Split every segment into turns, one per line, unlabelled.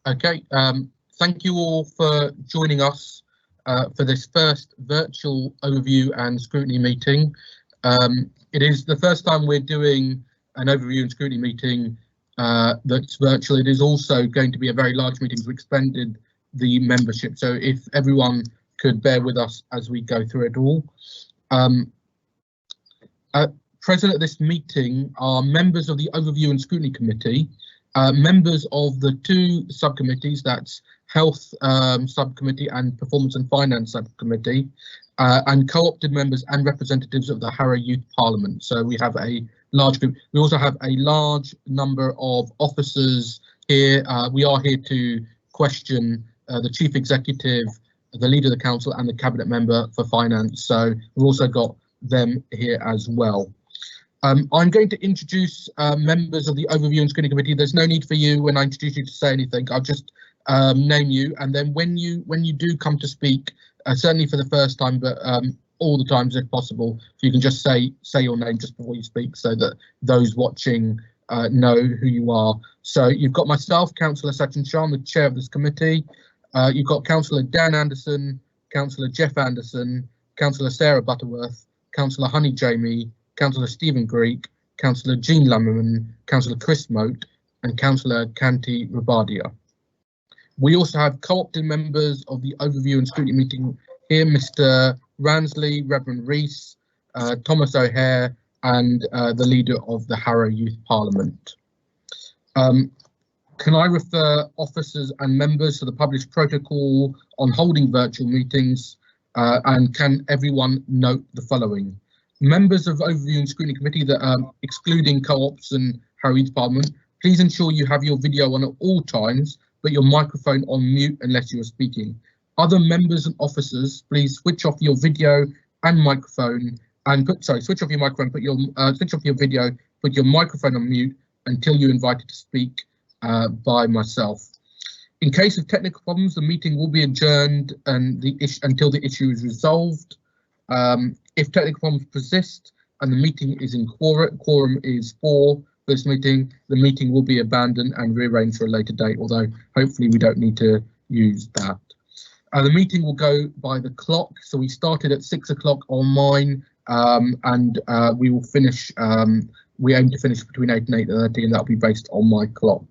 Okay, thank you all for joining us for this first virtual overview and scrutiny meeting. It is the first time we're doing an overview and scrutiny meeting that's virtual. It is also going to be a very large meeting. We've expanded the membership, so if everyone could bear with us as we go through it all. Present at this meeting are members of the Overview and Scrutiny Committee, members of the two subcommittees, that's Health Subcommittee and Performance and Finance Subcommittee, and co-opted members and representatives of the Harrow Youth Parliament. So we have a large group. We also have a large number of officers here. We are here to question the Chief Executive, the Leader of the Council and the Cabinet Member for Finance. So we've also got them here as well. I'm going to introduce members of the Overview and Scrutiny Committee. There's no need for you when I introduce you to say anything. I'll just name you, and then when you do come to speak, certainly for the first time, but all the times if possible, if you can just say your name just before you speak, so that those watching know who you are. So you've got myself, Councillor Sachin Shah, I'm the chair of this committee. You've got Councillor Dan Anderson, Councillor Jeff Anderson, Councillor Sarah Butterworth, Councillor Honey Jamie, Councillor Stephen Greek, Councillor Jean Lummerman, Councillor Chris Moat, and Councillor Kanti Rabadia. We also have co-opted members of the Overview and Scrutiny meeting here, Mr. Ransley, Reverend Rees, Thomas O'Hare, and the leader of the Harrow Youth Parliament. Can I refer officers and members to the published protocol on holding virtual meetings, and can everyone note the following? Members of Overview and Scrutiny Committee, that excluding co-ops and Harrow Youth Parliament, please ensure you have your video on at all times, but your microphone on mute unless you are speaking. Other members and officers, please switch off your video and microphone, and switch off your microphone, switch off your video, put your microphone on mute until you're invited to speak by myself. In case of technical problems, the meeting will be adjourned and until the issue is resolved. If technical problems persist and the meeting is in quorum is 4 for this meeting, the meeting will be abandoned and rearranged for a later date, although hopefully we don't need to use that. The meeting will go by the clock, so we started at 6 o'clock on mine, and we will finish, we aim to finish between 8 and 8:30, and that'll be based on my clock.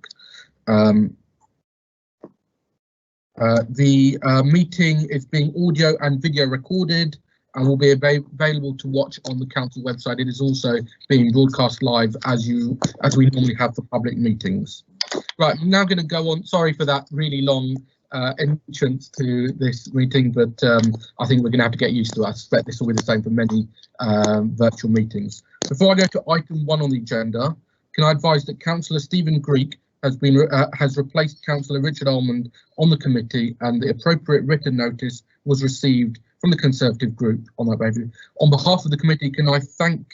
The meeting is being audio and video recorded and will be available to watch on the council website. It is also being broadcast live as we normally have for public meetings. Right, I'm now going to go on. Sorry for that really long entrance to this meeting, but I think we're going to have to get used to it. I suspect this will be the same for many virtual meetings. Before I go to item 1 on the agenda, can I advise that Councillor Stephen Greek has replaced Councillor Richard Almond on the committee, and the appropriate written notice was received from the Conservative group on that basis. On behalf of the committee, can I thank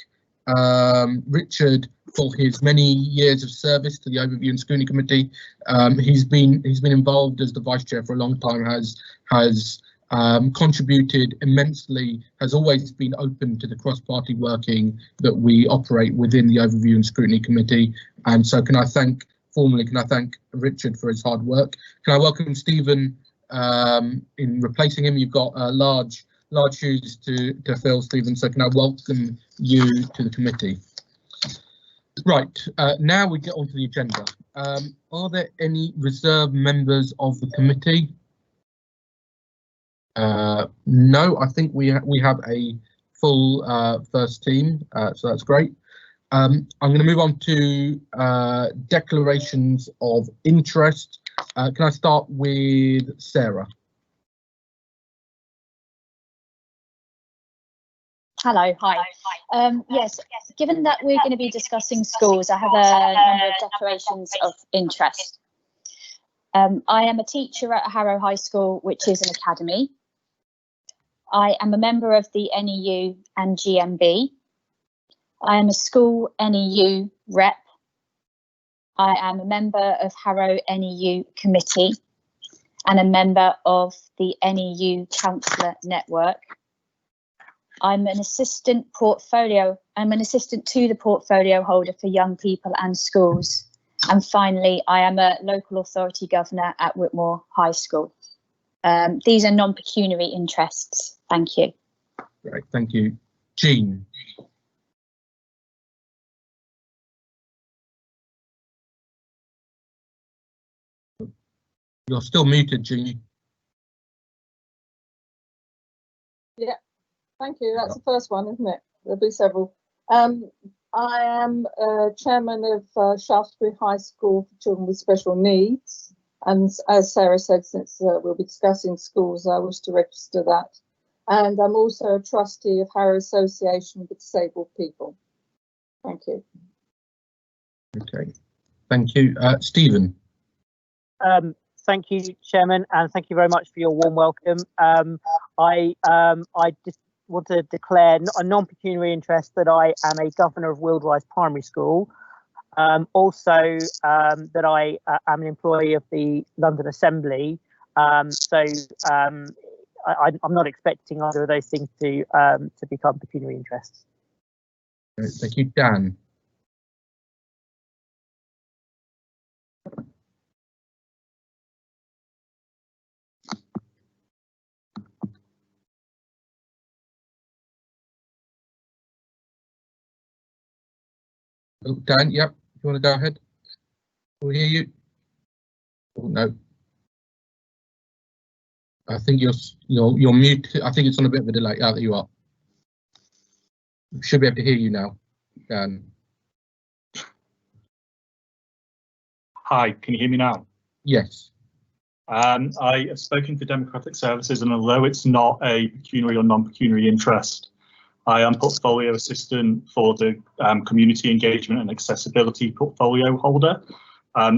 Richard for his many years of service to the Overview and Scrutiny Committee. He's been involved as the vice chair for a long time, has contributed immensely, has always been open to the cross-party working that we operate within the Overview and Scrutiny Committee. And so can I thank Richard for his hard work. Can I welcome Stephen in replacing him? You've got large shoes to fill, Stephen, so can I welcome you to the committee? Right, now we get onto the agenda. Are there any reserved members of the committee? No, I think we have a full first team, so that's great. I'm going to move on to declarations of interest. Can I start with Sarah?
Hello, hi. Yes, given that we're going to be discussing schools, I have a number of declarations of interest. I am a teacher at Harrow High School, which is an academy. I am a member of the NEU and GMB. I am a school NEU rep. I am a member of Harrow NEU committee and a member of the NEU Councillor Network. I'm an assistant to the portfolio holder for young people and schools, And finally, I am a local authority governor at Whitmore High School. These are non-pecuniary interests. Thank you.
Right, thank you. Jean. You're still muted, Jean.
Yeah, thank you. That's the first one, isn't it? There'll be several. I am chairman of Shaftesbury High School for Children with Special Needs. And as Sarah said, since we'll be discussing schools, I wish to register that. And I'm also a trustee of Harrow Association for Disabled People. Thank you.
Okay.
Thank you. Stephen.
Thank you, Chairman, and thank you very much for your warm welcome. I just want to declare a non-pecuniary interest that I am a governor of Wildwise Primary School. Also, that I am an employee of the London Assembly. I'm not expecting either of those things to become pecuniary interests.
Right, thank you, Dan. Oh, Dan, yep. You want to go ahead? We'll hear you. Oh, no. I think you're muted. I think it's on a bit of a delay. Oh, there you are. Should be able to hear you now, Dan.
Hi, can you hear me now?
Yes.
I have spoken to Democratic Services, and although it's not a pecuniary or non-pecuniary interest, I am portfolio assistant for the community engagement and accessibility portfolio holder.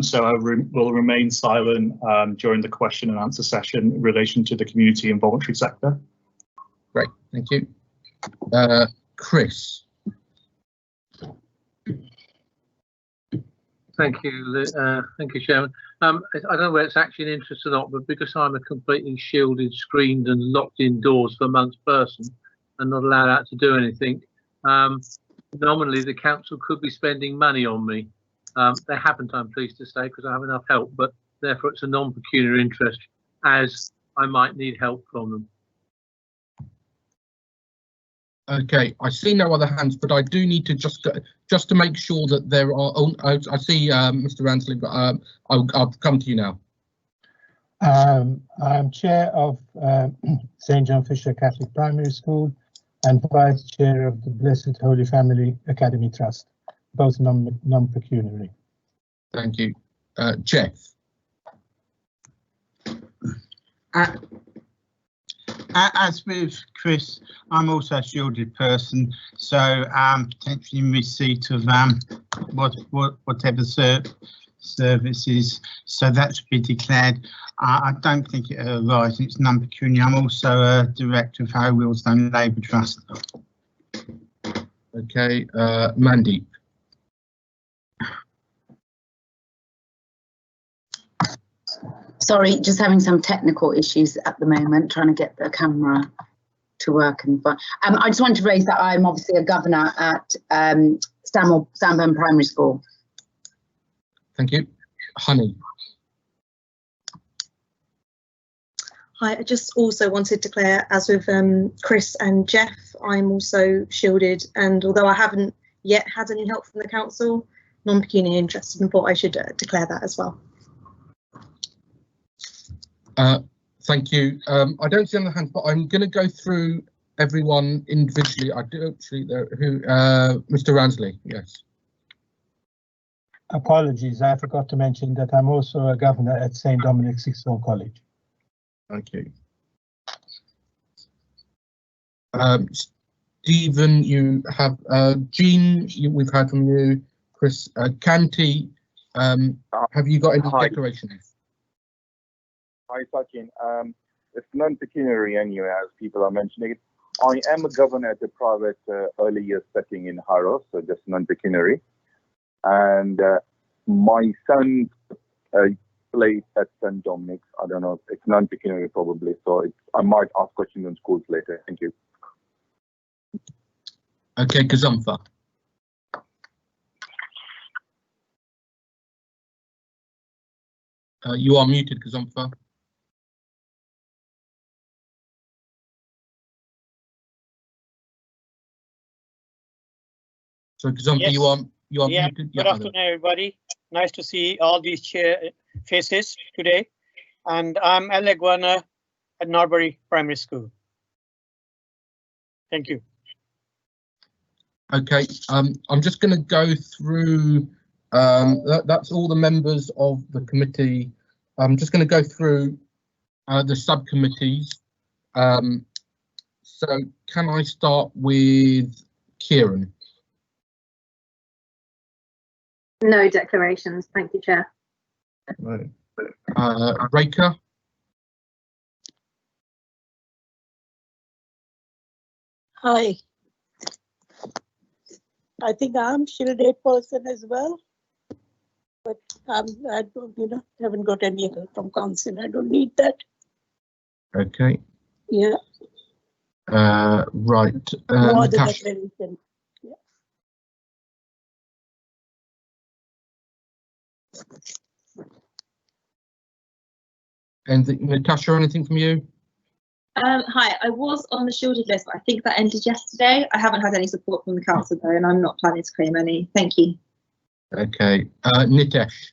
So I will remain silent during the question and answer session in relation to the community and voluntary sector.
Great, thank you. Chris.
Thank you, Chairman. I don't know whether it's actually an interest or not, but because I'm a completely shielded, screened and locked indoors for months person and not allowed out to do anything, nominally the council could be spending money on me. They haven't, I'm pleased to say, because I have enough help, but therefore it's a non-pecuniary interest, as I might need help from them.
Okay, I see no other hands, but I do need to just to make sure that there are. Oh, I see Mr. Ransley, but I'll come to you now.
I'm chair of St. John Fisher Catholic Primary School and vice chair of the Blessed Holy Family Academy Trust, both non-pecuniary.
Thank you. Jeff.
As with Chris, I'm also a shielded person, so potentially in receipt of whatever services, so that should be declared. I don't think it arises, it's non-pecuniary. I'm also a director of Harrow Willesden Labour Trust.
Okay, Mandeep.
Sorry, just having some technical issues at the moment, trying to get the camera to work and fun. I just wanted to raise that I'm obviously a governor at Stanbourne Primary School.
Thank you. Honey.
Hi, I just also wanted to declare, as with Chris and Jeff, I'm also shielded, and although I haven't yet had any help from the council, non-pecuniary interested, and thought I should declare that as well.
Thank you. I don't see on the hand, but I'm going to go through everyone individually. I do actually. Mr. Ransley, yes.
Apologies, I forgot to mention that I'm also a governor at St. Dominic Sixth Form College.
Thank you. Stephen, you have Jean. We've heard from you. Chris, Canty. Have you got any declarations?
Hi, Sachin. It's non-pecuniary anyway, as people are mentioning it. I am a governor at a private early years setting in Harrow, so just non-pecuniary. And my son plays at St. Dominic's. I don't know, it's non-pecuniary probably, so I might ask questions on schools later. Thank you.
Okay, Kazumfa. You are muted, Kazumfa. So Kazumfa,
Yes.
you are
Yeah,
muted.
good afternoon, everybody. Nice to see all these faces today. And I'm Alec Warner at Norbury Primary School. Thank you.
Okay, I'm just going to go through, that's all the members of the committee. I'm just going to go through the subcommittees. So can I start with Kieran?
No declarations, thank you, Chair.
Right. Reka?
Hi. I think I'm shielded person as well, but I don't, haven't got any help from council. I don't need that.
Okay.
Yeah.
Right.
No other
Natasha.
declaration. Yeah.
Anything, Natasha? Anything from you?
Hi, I was on the shielded list, but I think that ended yesterday. I haven't had any support from the council though, and I'm not planning to claim any. Thank you.
Okay. Nitesh?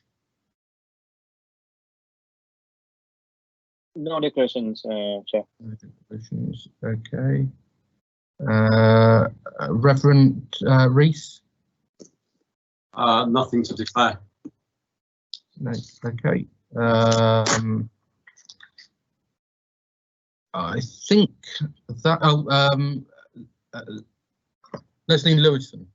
No declarations, Chair.
No declarations. Okay. Reverend Rees?
Nothing to declare.
No. Okay. I think that. Leslie Lewison.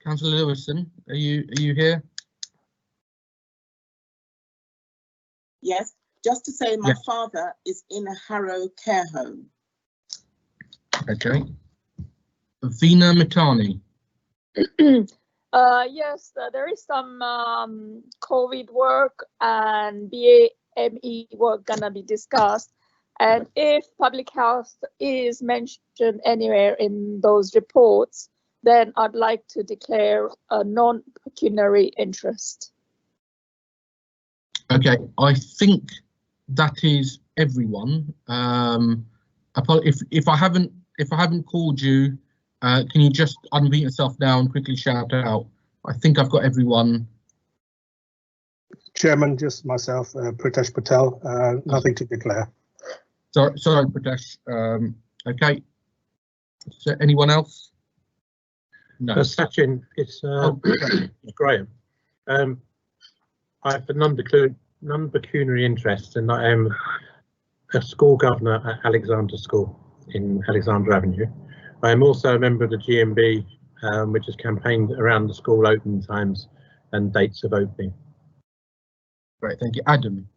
Councillor Lewison, are you here?
Yes, just to say my
Yes.
father is in a Harrow care home.
Okay. Veena Mitani.
Yes, there is some COVID work and BAME work gonna be discussed. And if public health is mentioned anywhere in those reports, then I'd like to declare a non-pecuniary interest.
Okay, I think that is everyone. If I haven't called you, can you just unmute yourself now and quickly shout out? I think I've got everyone.
Chairman, just myself, Pritesh Patel, nothing to declare.
Sorry, Pritesh. Okay. So anyone else? No.
Sachin, it's Graham. I have a non-pecuniary interest, and I am a school governor at Alexander School in Alexander Avenue. I am also a member of the GMB, which has campaigned around the school opening times and dates of opening.
Great, thank you. Adam?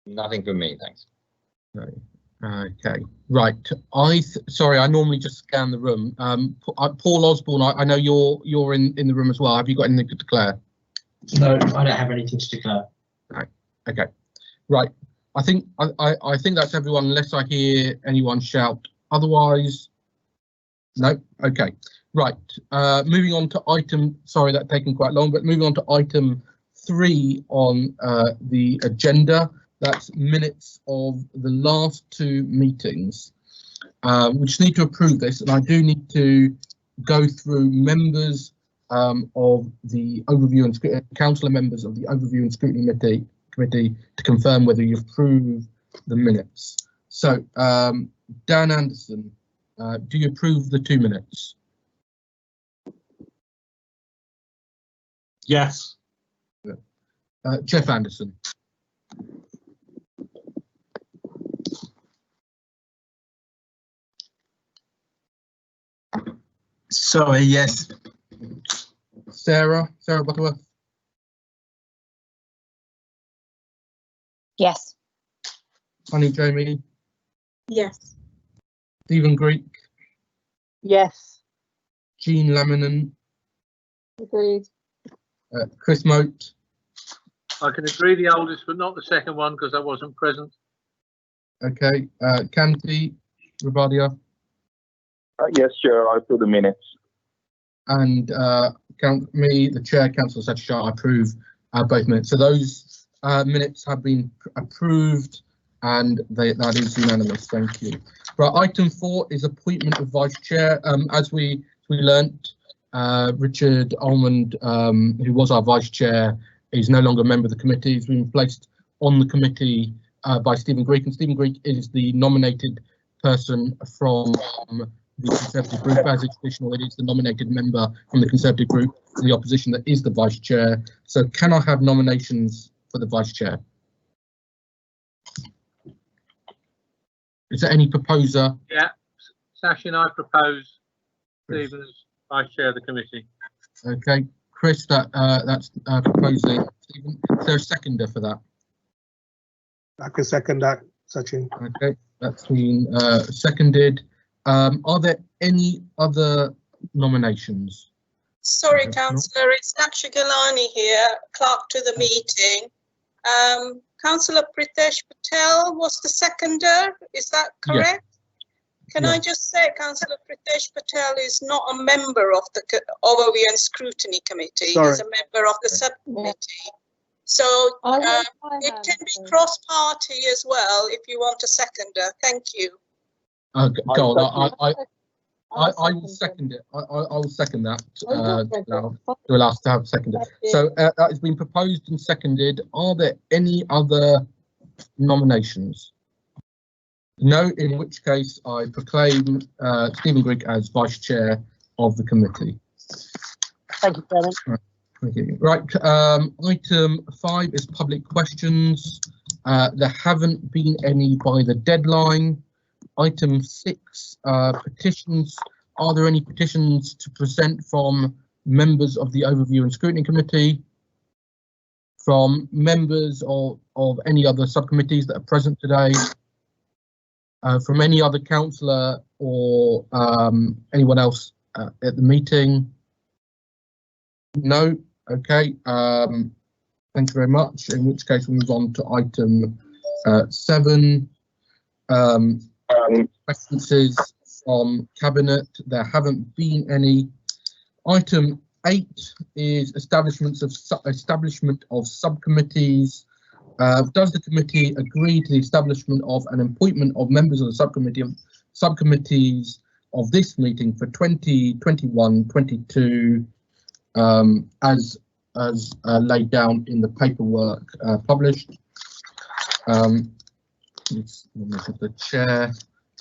Nothing from me, thanks.
Okay, right. Sorry, I normally just scan the room. Paul Osborne, I know you're in the room as well. Have you got anything to declare?
No, I don't have anything to declare.
Right. Okay, right. I think that's everyone, unless I hear anyone shout otherwise. No. Okay. Right. Moving on to item. Sorry, that's taken quite long, but moving on to item 3 on the agenda. That's minutes of the last 2 meetings. We just need to approve this, and I do need to go through members of the overview and councillor members of the overview and scrutiny committee to confirm whether you approve the minutes. So, Dan Anderson, do you approve the 2 minutes?
Yes.
Jeff Anderson.
Sorry, yes.
Sarah Butterworth.
Yes.
Honey Jamie.
Yes.
Stephen Greek.
Yes.
Jean Laminen.
Agreed.
Chris Moat.
I can agree the oldest, but not the second one because I wasn't present.
Okay. Kanti Rabadia.
Yes, Chair, I approve the minutes.
And the chair, Councillor Satchar, I approve both minutes. So those minutes have been approved, and that is unanimous. Thank you. Right, item 4 is appointment of vice chair. As we learnt, Richard Almond, who was our vice chair, is no longer a member of the committee. He's been placed on the committee by Stephen Greek, and Stephen Greek is the nominated person from the Conservative group. As is traditional, it is the nominated member from the Conservative group in the opposition that is the vice chair. So can I have nominations for the vice chair? Is there any proposer?
Yeah, Sash and I propose Stephen as vice chair of the committee.
Okay, Chris, that's proposing Stephen. Is there a seconder for that?
I can second that, Sachin.
Okay, that's been seconded. Are there any other nominations?
Sorry, Councillor, it's Naksha Gilani here, clerk to the meeting. Councillor Pritesh Patel was the seconder, is that correct? Yeah. Can I just say, Councillor Pritesh Patel is not a member of the Overview and Scrutiny Committee.
Sorry.
He's a member of the subcommittee. So it can be cross-party as well if you want a seconder. Thank you.
Go on, I will second it. I will second that to allow us to have seconded. So that has been proposed and seconded. Are there any other nominations? No, in which case I proclaim Stephen Greek as vice chair of the committee.
Thank you, Chairman.
Thank you. Right, item 5 is public questions. There haven't been any by the deadline. Item 6, petitions. Are there any petitions to present from members of the Overview and Scrutiny Committee? From members of any other subcommittees that are present today? From any other councillor or anyone else at the meeting? No? Okay. Thank you very much. In which case we'll move on to item 7. References from Cabinet. There haven't been any. Item 8 is establishment of subcommittees. Does the committee agree to the establishment of an appointment of members of the subcommittees of this meeting for 2021-22 as laid down in the paperwork published? It's the chair.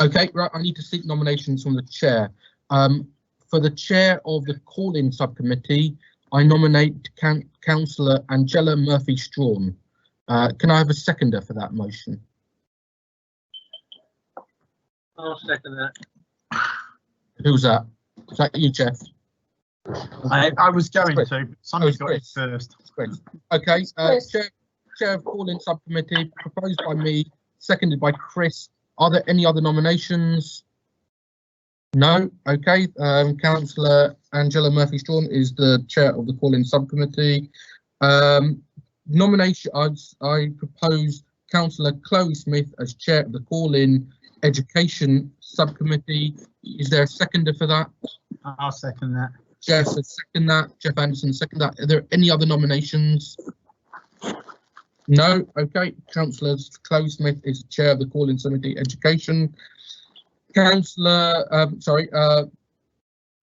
Okay, right, I need to seek nominations from the chair. For the chair of the call-in subcommittee, I nominate Councillor Angela Murphy-Strawn. Can I have a seconder for that motion?
I'll second that.
Who's that? Is that you, Jeff?
I was going to. Somebody's got it first.
Okay, chair of call-in subcommittee, proposed by me, seconded by Chris. Are there any other nominations? No. Okay. Councillor Angela Murphy-Strawn is the chair of the call-in subcommittee. Nomination. I propose Councillor Chloe Smith as chair of the call-in education subcommittee. Is there a seconder for that?
I'll second that.
Jeff, second that. Jeff Anderson, second that. Are there any other nominations? No. Okay. Councillor Chloe Smith is chair of the call-in subcommittee education. Councillor,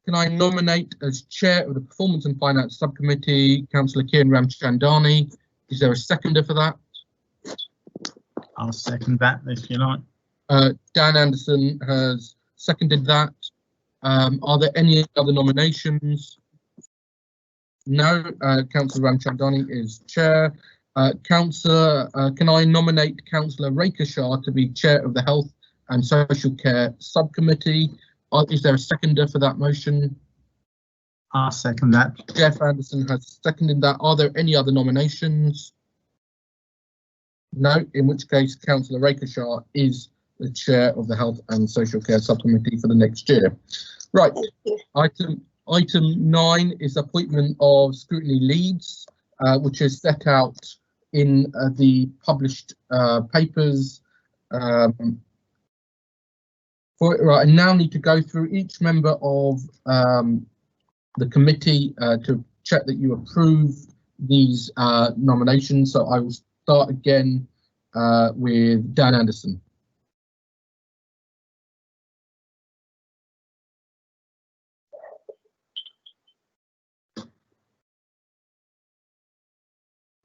can I nominate as chair of the performance and finance subcommittee Councillor Kiran Ramchandani? Is there a seconder for that?
I'll second that if you like.
Dan Anderson has seconded that. Are there any other nominations? No. Councillor Ramchandani is chair. Councillor, can I nominate Councillor Rekha Shah to be chair of the Health and Social Care Subcommittee? Is there a seconder for that motion?
I'll second that.
Jeff Anderson has seconded that. Are there any other nominations? No, in which case Councillor Rekha Shah is the chair of the Health and Social Care Subcommittee for the next year. Right, item 9 is appointment of scrutiny leads, which is set out in the published papers. Right, I now need to go through each member of the committee to check that you approve these nominations. So I will start again with Dan Anderson.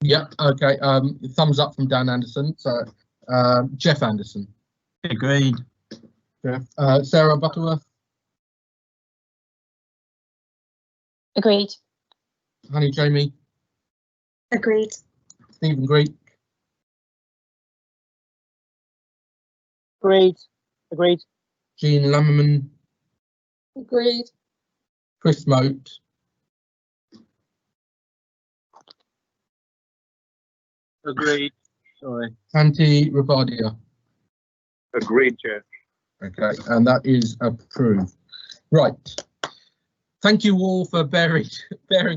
Yep, okay. Thumbs up from Dan Anderson. So Jeff Anderson.
Agreed.
Jeff. Sarah Butterworth.
Agreed.
Honey Jamie.
Agreed.
Stephen Greek.
Agreed. Agreed.
Jean Lammerman.
Agreed.
Chris Moat.
Agreed. Sorry.
Santi Rabadia.
Agreed, Chair.
Okay, and that is approved. Right. Thank you all for bearing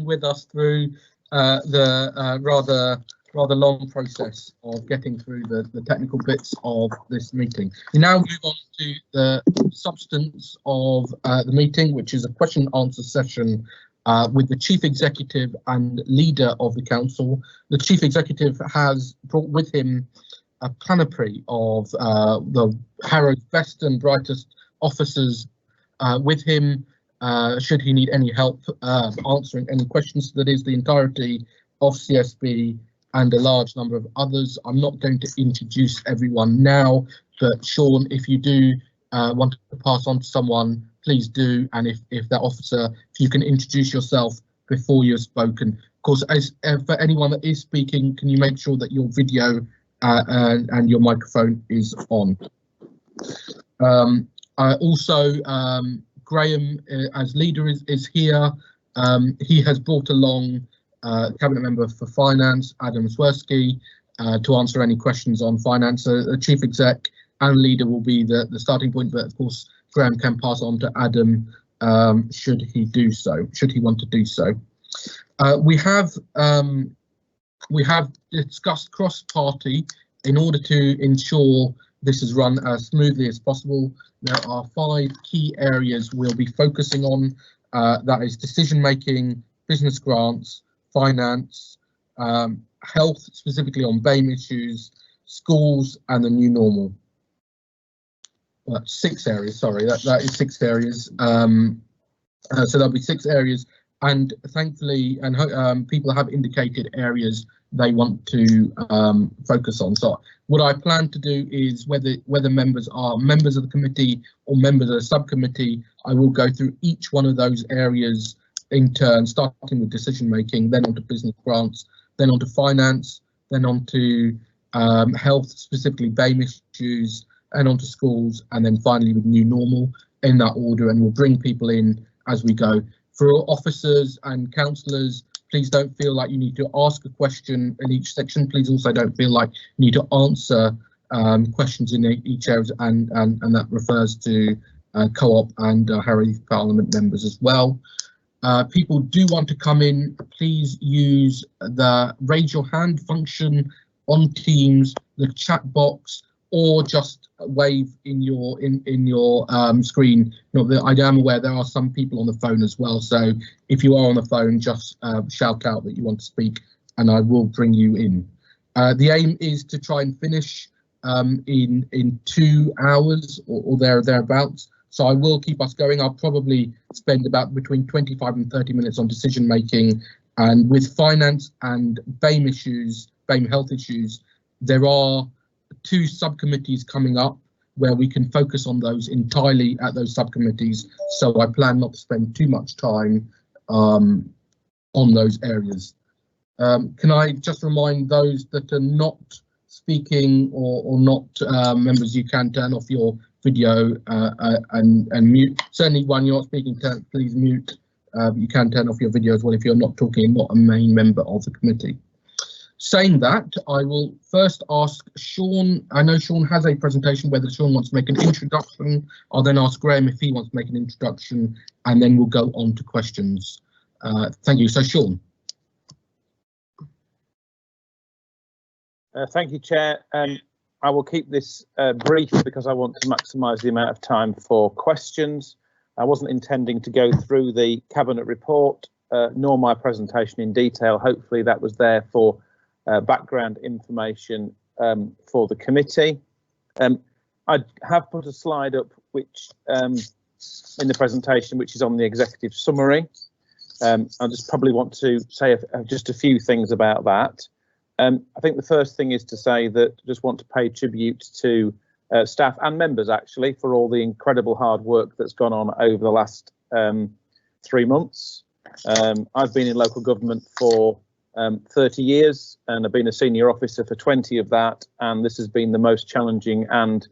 with us through the rather long process of getting through the technical bits of this meeting. We now move on to the substance of the meeting, which is a question and answer session with the Chief Executive and leader of the Council. The Chief Executive has brought with him a panoply of the Harrow's best and brightest officers with him, should he need any help answering any questions. That is the entirety of CSB and a large number of others. I'm not going to introduce everyone now, but Sean, if you do want to pass on to someone, please do. And if that officer, if you can introduce yourself before you're spoken. Of course, as for anyone that is speaking, can you make sure that your video and your microphone is on. Also, Graham, as leader, is here. He has brought along Cabinet Member for Finance, Adam Swirsky, to answer any questions on finance. The Chief Exec and leader will be the starting point, but of course, Graham can pass on to Adam should he want to do so. We have discussed cross-party in order to ensure this is run as smoothly as possible. There are 5 key areas we'll be focusing on. That is decision-making, business grants, finance, health, specifically on BAME issues, schools, and the new normal. 6 areas, sorry, that is 6 areas. So there'll be 6 areas. And thankfully, people have indicated areas they want to focus on. So what I plan to do is, whether members are members of the committee or members of the subcommittee, I will go through each one of those areas in turn, starting with decision making, then onto business grants, then onto finance, then onto health, specifically BAME issues, and onto schools, and then finally with new normal, in that order. And we'll bring people in as we go. For officers and councillors, please don't feel like you need to ask a question in each section. Please also don't feel like you need to answer questions in each area, and that refers to Co-op and Harrow Youth Parliament members as well. People do want to come in, please use the raise your hand function on Teams, the chat box, or just wave in your screen. I am aware there are some people on the phone as well, so if you are on the phone, just shout out that you want to speak and I will bring you in. The aim is to try and finish in 2 hours or thereabouts, so I will keep us going. I'll probably spend about between 25 and 30 minutes on decision making, and with finance and BAME issues, BAME health issues, there are 2 subcommittees coming up where we can focus on those entirely at those subcommittees. So I plan not to spend too much time on those areas. Can I just remind those that are not speaking or not members, you can turn off your video and mute. Certainly when you're not speaking, please mute. You can turn off your video as well if you're not talking, not a main member of the committee. Saying that, I will first ask Sean. I know Sean has a presentation, whether Sean wants to make an introduction. I'll then ask Graham if he wants to make an introduction, and then we'll go on to questions. Thank you. So Sean.
Thank you, Chair.
I will keep this brief because I want to maximise the amount of time for questions. I wasn't intending to go through the Cabinet report nor my presentation in detail. Hopefully that was there for background information for the committee. I have put a slide up which in the presentation which is on the executive summary. I just probably want to say just a few things about that. I think the first thing is to say that I just want to pay tribute to staff and members actually for all the incredible hard work that's gone on over the last 3 months. I've been in local government for 30 years and I've been a senior officer for 20 of that, and this has been the most challenging and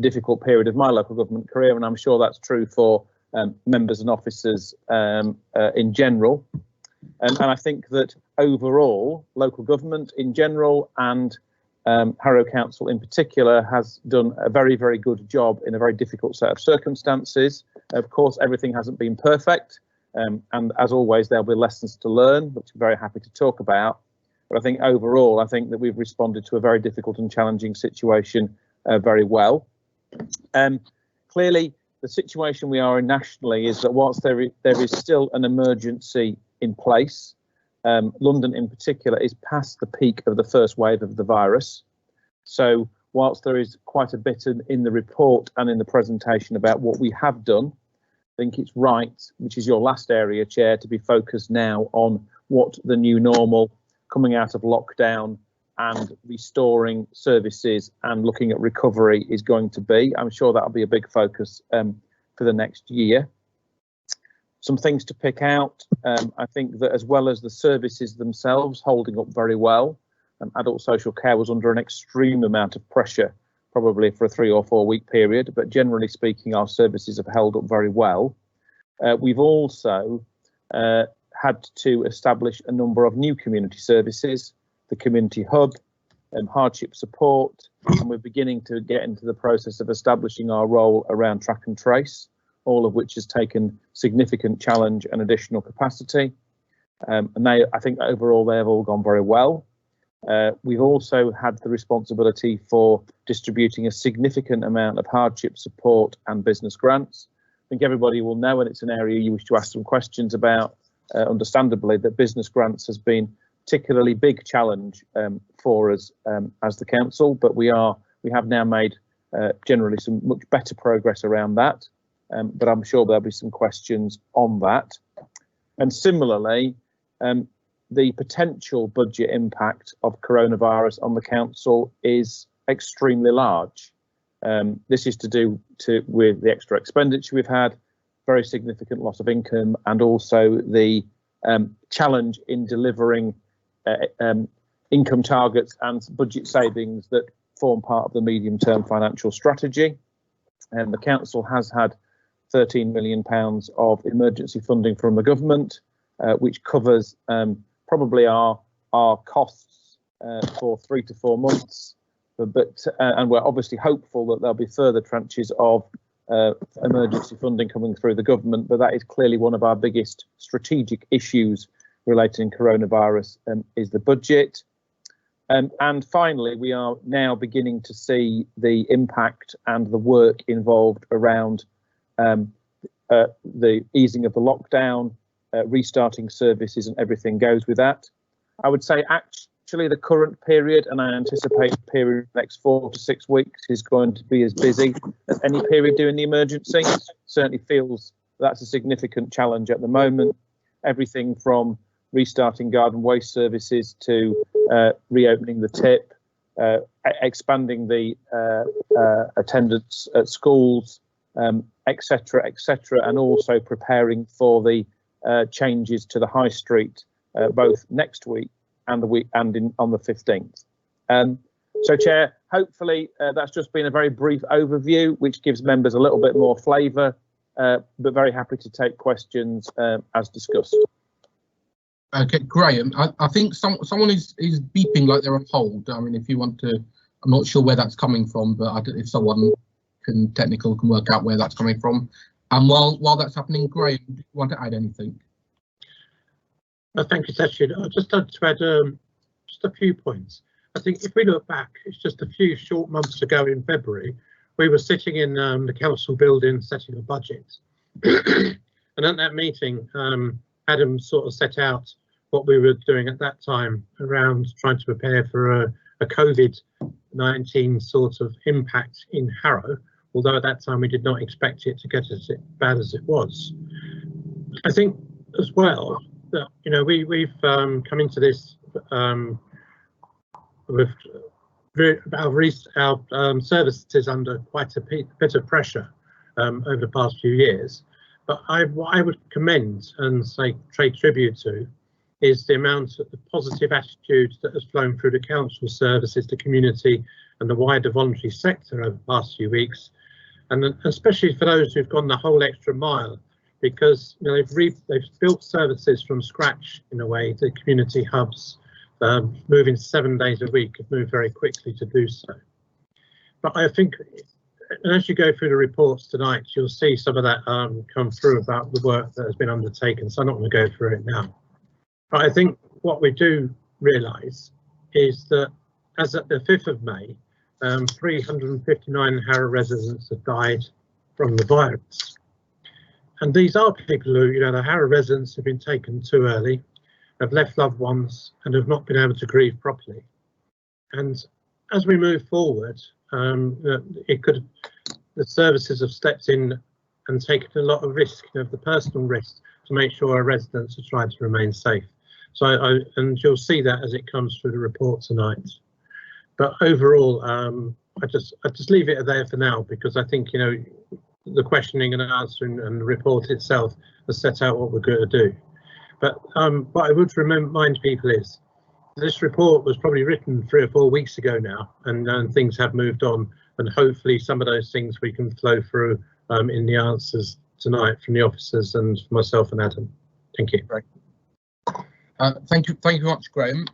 difficult period of my local government career, and I'm sure that's true for members and officers in general. And I think that overall, local government in general and Harrow Council in particular has done a very, very good job in a very difficult set of circumstances. Of course, everything hasn't been perfect, and as always, there'll be lessons to learn, which I'm very happy to talk about. But I think overall, I think that we've responded to a very difficult and challenging situation very well. Clearly, the situation we are in nationally is that whilst there is still an emergency in place, London in particular is past the peak of the first wave of the virus. So whilst there is quite a bit in the report and in the presentation about what we have done, I think it's right, which is your last area, Chair, to be focused now on what the new normal coming out of lockdown and restoring services and looking at recovery is going to be. I'm sure that'll be a big focus for the next year. Some things to pick out. I think that as well as the services themselves holding up very well, adult social care was under an extreme amount of pressure, probably for a 3 or 4 week period, but generally speaking, our services have held up very well. We've also had to establish a number of new community services, the community hub, hardship support, and we're beginning to get into the process of establishing our role around track and trace, all of which has taken significant challenge and additional capacity. And I think overall they have all gone very well. We've also had the responsibility for distributing a significant amount of hardship support and business grants. I think everybody will know, and it's an area you wish to ask some questions about, understandably, that business grants has been particularly big challenge for us as the council, but we have now made generally some much better progress around that. But I'm sure there'll be some questions on that. And similarly, the potential budget impact of coronavirus on the council is extremely large. This is to do with the extra expenditure we've had, very significant loss of income, and also the challenge in delivering income targets and budget savings that form part of the medium-term financial strategy. And the council has had £13 million of emergency funding from the government, which covers probably our costs for 3 to 4 months. And we're obviously hopeful that there'll be further tranches of emergency funding coming through the government, but that is clearly one of our biggest strategic issues relating coronavirus is the budget. And finally, we are now beginning to see the impact and the work involved around the easing of the lockdown, restarting services, and everything goes with that. I would say actually the current period, and I anticipate the period the next 4 to 6 weeks, is going to be as busy as any period during the emergency. Certainly feels that's a significant challenge at the moment. Everything from restarting garden waste services to reopening the tip, expanding the attendance at schools, etc., and also preparing for the changes to the high street both next week and the week and on the 15th. So, Chair, hopefully that's just been a very brief overview, which gives members a little bit more flavour, but very happy to take questions as discussed.
Okay, Graham, I think someone is beeping like they're on hold. I mean, if you want to, I'm not sure where that's coming from, but if someone can work out where that's coming from. And while that's happening, Graham, do you want to add anything?
Thank you, Sachin. I just like to add just a few points. I think if we look back, it's just a few short months ago in February, we were sitting in the council building setting a budget. And at that meeting, Adam sort of set out what we were doing at that time around trying to prepare for a COVID-19 sort of impact in Harrow, although at that time we did not expect it to get as bad as it was. I think as well that, you know, we've come into this with our services under quite a bit of pressure over the past few years. But what I would commend and say trade tribute to is the amount of the positive attitude that has flown through the council services, the community and the wider voluntary sector over the past few weeks, and especially for those who've gone the whole extra mile, because, you know, they've built services from scratch in a way. The community hubs, moving 7 days a week, have moved very quickly to do so. But I think, and as you go through the reports tonight, you'll see some of that come through about the work that has been undertaken, so I'm not going to go through it now. But I think what we do realise is that as at the 5th of May, 359 Harrow residents have died from the virus. And these are people who, you know, the Harrow residents have been taken too early, have left loved ones and have not been able to grieve properly. And as we move forward, the services have stepped in and taken a lot of risk, you know, the personal risk, to make sure our residents are trying to remain safe. So and you'll see that as it comes through the report tonight. But overall, I just leave it there for now, because I think, you know, the questioning and answering and the report itself has set out what we're going to do. But what I would remind people is this report was probably written 3 or 4 weeks ago now, and things have moved on, and hopefully some of those things we can flow through in the answers tonight from the officers and myself and Adam. Thank you.
Thank you very much, Graham.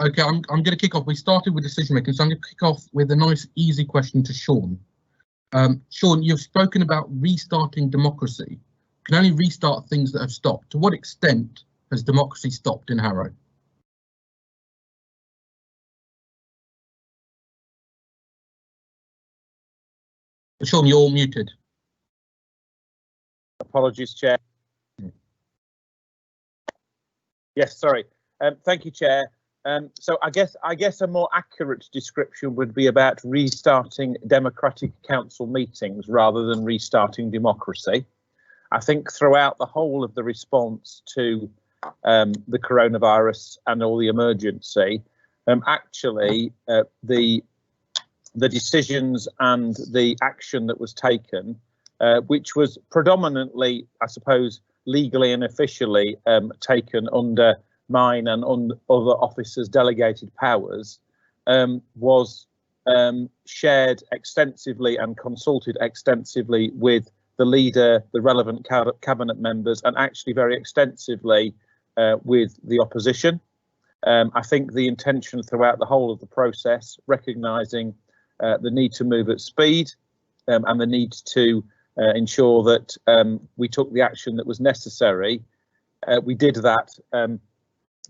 Okay, I'm going to kick off. We started with decision making, so I'm going to kick off with a nice, easy question to Sean. Sean, you've spoken about restarting democracy. You can only restart things that have stopped. To what extent has democracy stopped in Harrow? Sean, you're all muted.
Apologies, Chair. Yes, sorry. Thank you, Chair. So I guess a more accurate description would be about restarting democratic council meetings rather than restarting democracy. I think throughout the whole of the response to the coronavirus and all the emergency, actually the decisions and the action that was taken, which was predominantly, I suppose, legally and officially taken under mine and on other officers' delegated powers, was shared extensively and consulted extensively with the leader, the relevant cabinet members, and actually very extensively with the opposition. I think the intention throughout the whole of the process, recognising the need to move at speed and the need to ensure that we took the action that was necessary. We did that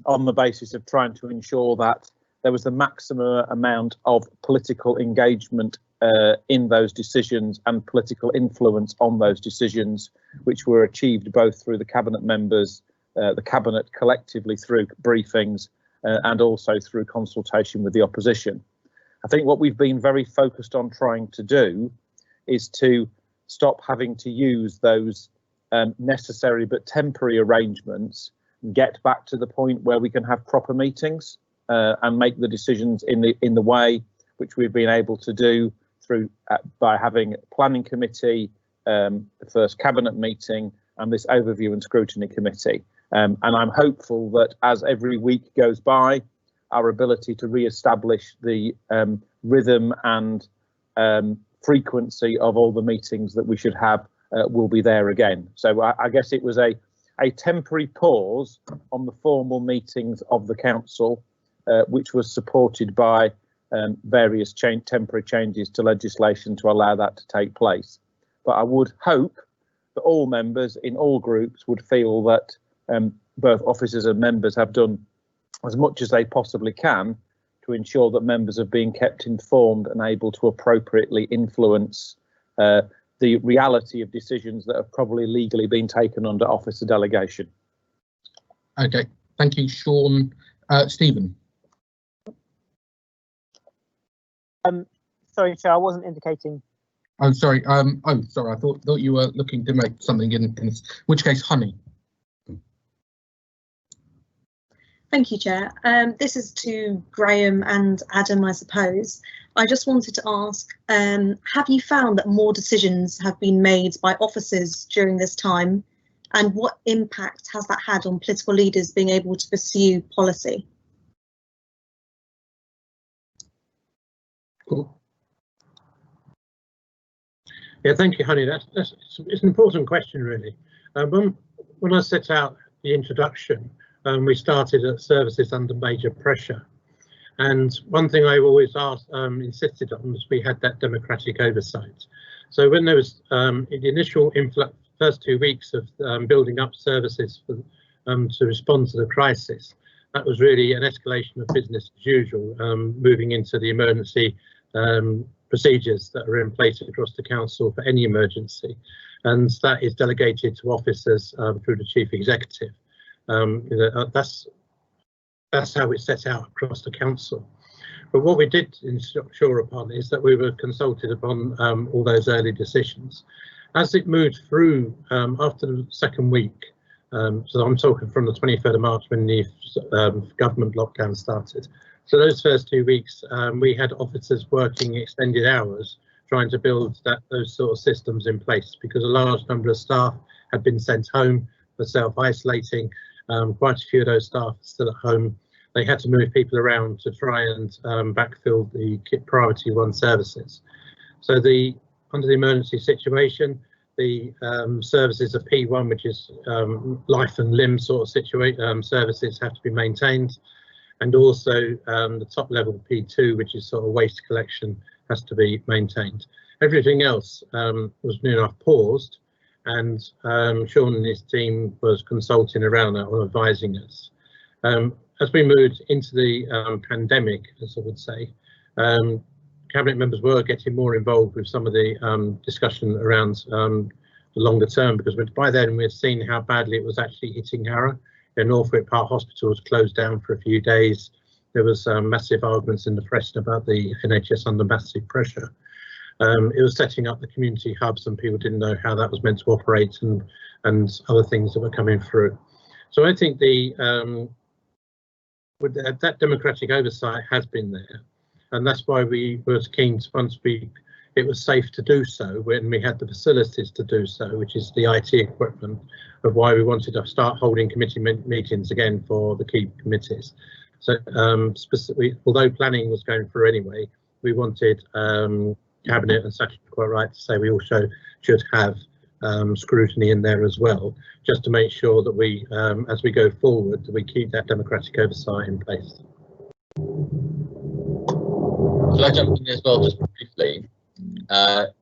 on the basis of trying to ensure that there was the maximum amount of political engagement in those decisions and political influence on those decisions, which were achieved both through the cabinet members, the cabinet collectively through briefings, and also through consultation with the opposition. I think what we've been very focused on trying to do is to stop having to use those necessary but temporary arrangements, and get back to the point where we can have proper meetings and make the decisions in the way which we've been able to do through by having planning committee, the first cabinet meeting, and this overview and scrutiny committee. And I'm hopeful that as every week goes by, our ability to re-establish the rhythm and frequency of all the meetings that we should have will be there again. So I guess it was a temporary pause on the formal meetings of the council, which was supported by various temporary changes to legislation to allow that to take place. But I would hope that all members in all groups would feel that both officers and members have done as much as they possibly can to ensure that members are being kept informed and able to appropriately influence the reality of decisions that have probably legally been taken under officer delegation.
Okay, thank you, Sean. Stephen.
Sorry, Chair, I wasn't indicating.
Oh, sorry. Sorry. I thought you were looking to make something in which case, Honey.
Thank you, Chair. This is to Graham and Adam, I suppose. I just wanted to ask, have you found that more decisions have been made by officers during this time? And what impact has that had on political leaders being able to pursue policy?
Cool. Yeah, thank you, Honey. It's an important question, really. When I set out the introduction, we started at services under major pressure. And one thing I always insisted on was we had that democratic oversight. So when there was the initial first 2 weeks of building up services for, to respond to the crisis, that was really an escalation of business as usual, moving into the emergency procedures that are in place across the council for any emergency, and that is delegated to officers through the chief executive. That's how it's set out across the council. But what we did ensure upon is that we were consulted upon all those early decisions. As it moved through after the second week, so I'm talking from the 23rd of March when the government lockdown started. So those first 2 weeks, we had officers working extended hours trying to build those sort of systems in place, because a large number of staff had been sent home for self-isolating. Quite a few of those staff are still at home. They had to move people around to try and backfill the priority one services. So under the emergency situation, the services of P1, which is life and limb sort of situation, services have to be maintained. And also the top level P2, which is sort of waste collection, has to be maintained. Everything else was near enough paused, and Sean and his team was consulting around that or advising us. As we moved into the pandemic, as I would say, cabinet members were getting more involved with some of the discussion around the longer term, because by then we'd seen how badly it was actually hitting Harrow. Northwick Park Hospital was closed down for a few days. There was massive arguments in the press about the NHS under massive pressure. It was setting up the community hubs, and people didn't know how that was meant to operate, and other things that were coming through. So I think that democratic oversight has been there, and that's why we were keen to, once it was safe to do so, when we had the facilities to do so, which is the IT equipment, of why we wanted to start holding committee meetings again for the key committees. So specifically, although planning was going through anyway, we wanted cabinet and statutory quite right to say we also should have scrutiny in there as well, just to make sure that we, as we go forward, that we keep that democratic oversight in place.
Shall I jump in as well, just briefly?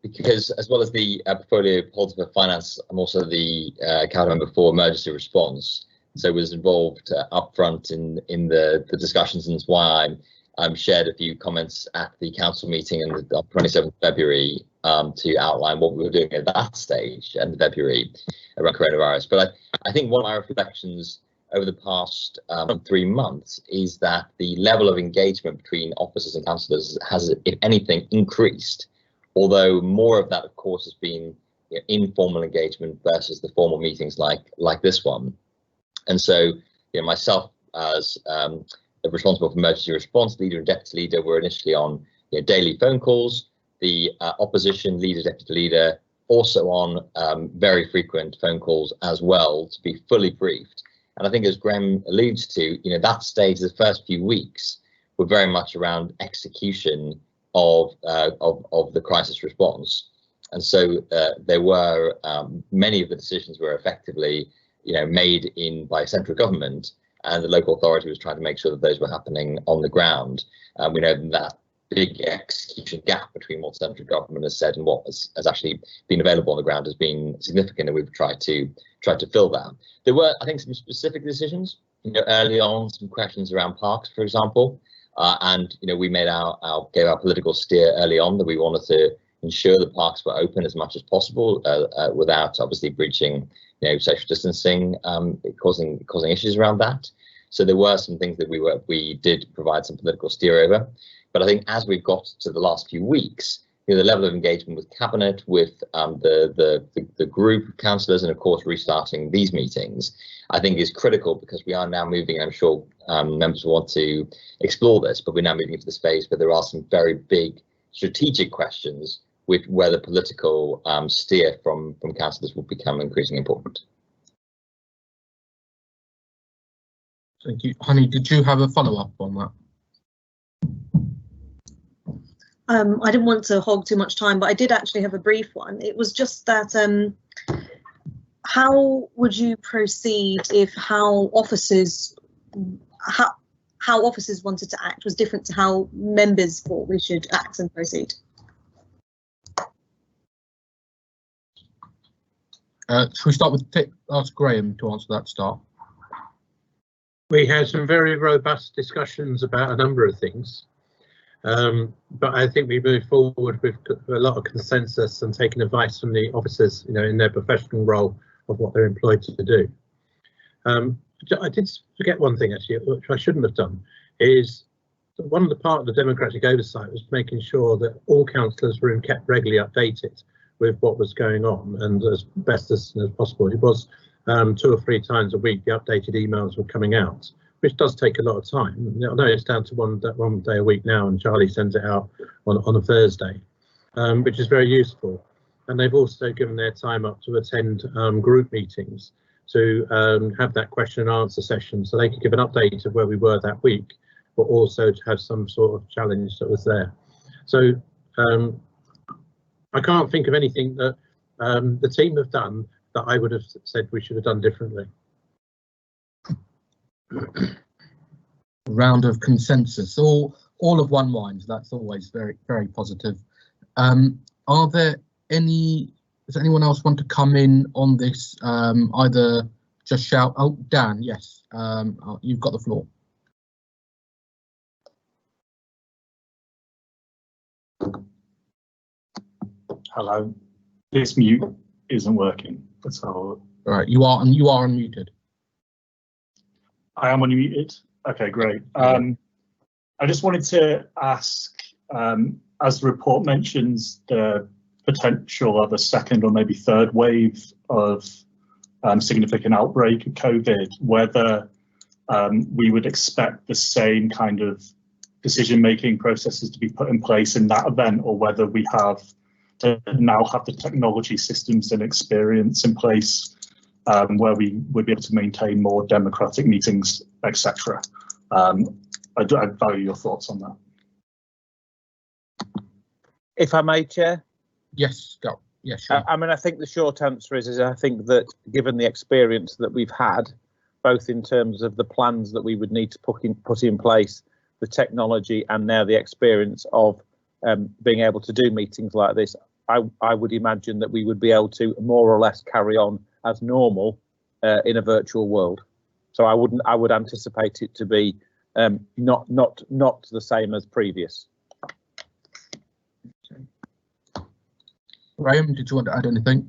Because as well as the portfolio holder for finance, I'm also the cabinet member for emergency response. So was involved upfront in the discussions, and that's why I shared a few comments at the council meeting on the 27th of February to outline what we were doing at that stage in February around coronavirus. But I think one of my reflections over the past 3 months is that the level of engagement between officers and councillors has, if anything, increased. Although more of that, of course, has been informal engagement versus the formal meetings like this one. And so, myself as responsible for emergency response leader and deputy leader were initially on daily phone calls. The opposition leader, deputy leader, also on very frequent phone calls as well to be fully briefed. And I think, as Graham alludes to, that stage, the first few weeks were very much around execution of the crisis response, and so there were many of the decisions were effectively made by central government, and the local authority was trying to make sure that those were happening on the ground. We know that big execution gap between what central government has said and what has actually been available on the ground has been significant, and we've tried to fill that. There were, I think, some specific decisions early on, some questions around parks, for example. And we made gave our political steer early on that we wanted to ensure the parks were open as much as possible without obviously breaching social distancing, causing issues around that. So there were some things that we did provide some political steer over. But I think as we've got to the last few weeks, the level of engagement with Cabinet, with the group of councillors, and of course restarting these meetings, I think is critical, because we are now moving, and I'm sure members will want to explore this, but we're now moving into the space where there are some very big strategic questions where the political steer from councillors will become increasingly important.
Thank you. Honey, did you have a follow-up on that?
I didn't want to hog too much time, but I did actually have a brief one. It was just that how would you proceed if how officers wanted to act was different to how members thought we should act and proceed?
Shall we start with ask Graham to answer that start?
We had some very robust discussions about a number of things, but I think we moved forward with a lot of consensus and taking advice from the officers, in their professional role of what they're employed to do. I did forget one thing actually, which I shouldn't have done, is one of the part of the democratic oversight was making sure that all councillors were kept regularly updated with what was going on, and as best as possible. It was 2 or 3 times a week the updated emails were coming out, which does take a lot of time. I know it's down to one day a week now, and Charlie sends it out on a Thursday, which is very useful. And they've also given their time up to attend group meetings to have that question and answer session, so they could give an update of where we were that week, but also to have some sort of challenge that was there. So I can't think of anything that the team have done that I would have said we should have done differently.
Round of consensus, all of one mind. That's always very, very positive. Are there does anyone else want to come in on this? Either just shout. Oh, Dan, yes, you've got the floor.
Hello. This mute isn't working. That's all.
All right, you are unmuted.
I am unmuted. Okay, great. I just wanted to ask, as the report mentions the potential of a second or maybe third wave of significant outbreak of COVID, whether we would expect the same kind of decision-making processes to be put in place in that event, or whether we have to now have the technology systems and experience in place where we would be able to maintain more democratic meetings, etc. I'd value your thoughts on that.
If I may, Chair?
Yes, go. Yes, sure.
I mean, I think the short answer is I think that given the experience that we've had, both in terms of the plans that we would need to put in place, the technology, and now the experience of being able to do meetings like this, I would imagine that we would be able to more or less carry on as normal in a virtual world. So I would anticipate it to be not the same as previous.
Graham, did you want to add anything?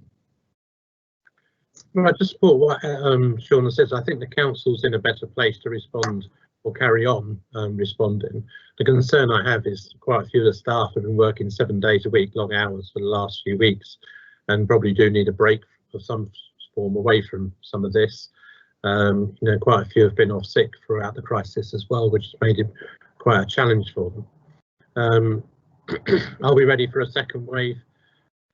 Well, I just support what Shauna says. I think the council's in a better place to respond or carry on responding. The concern I have is quite a few of the staff have been working 7 days a week, long hours for the last few weeks, and probably do need a break of some form away from some of this. Quite a few have been off sick throughout the crisis as well, which has made it quite a challenge for them. Are we ready for a second wave?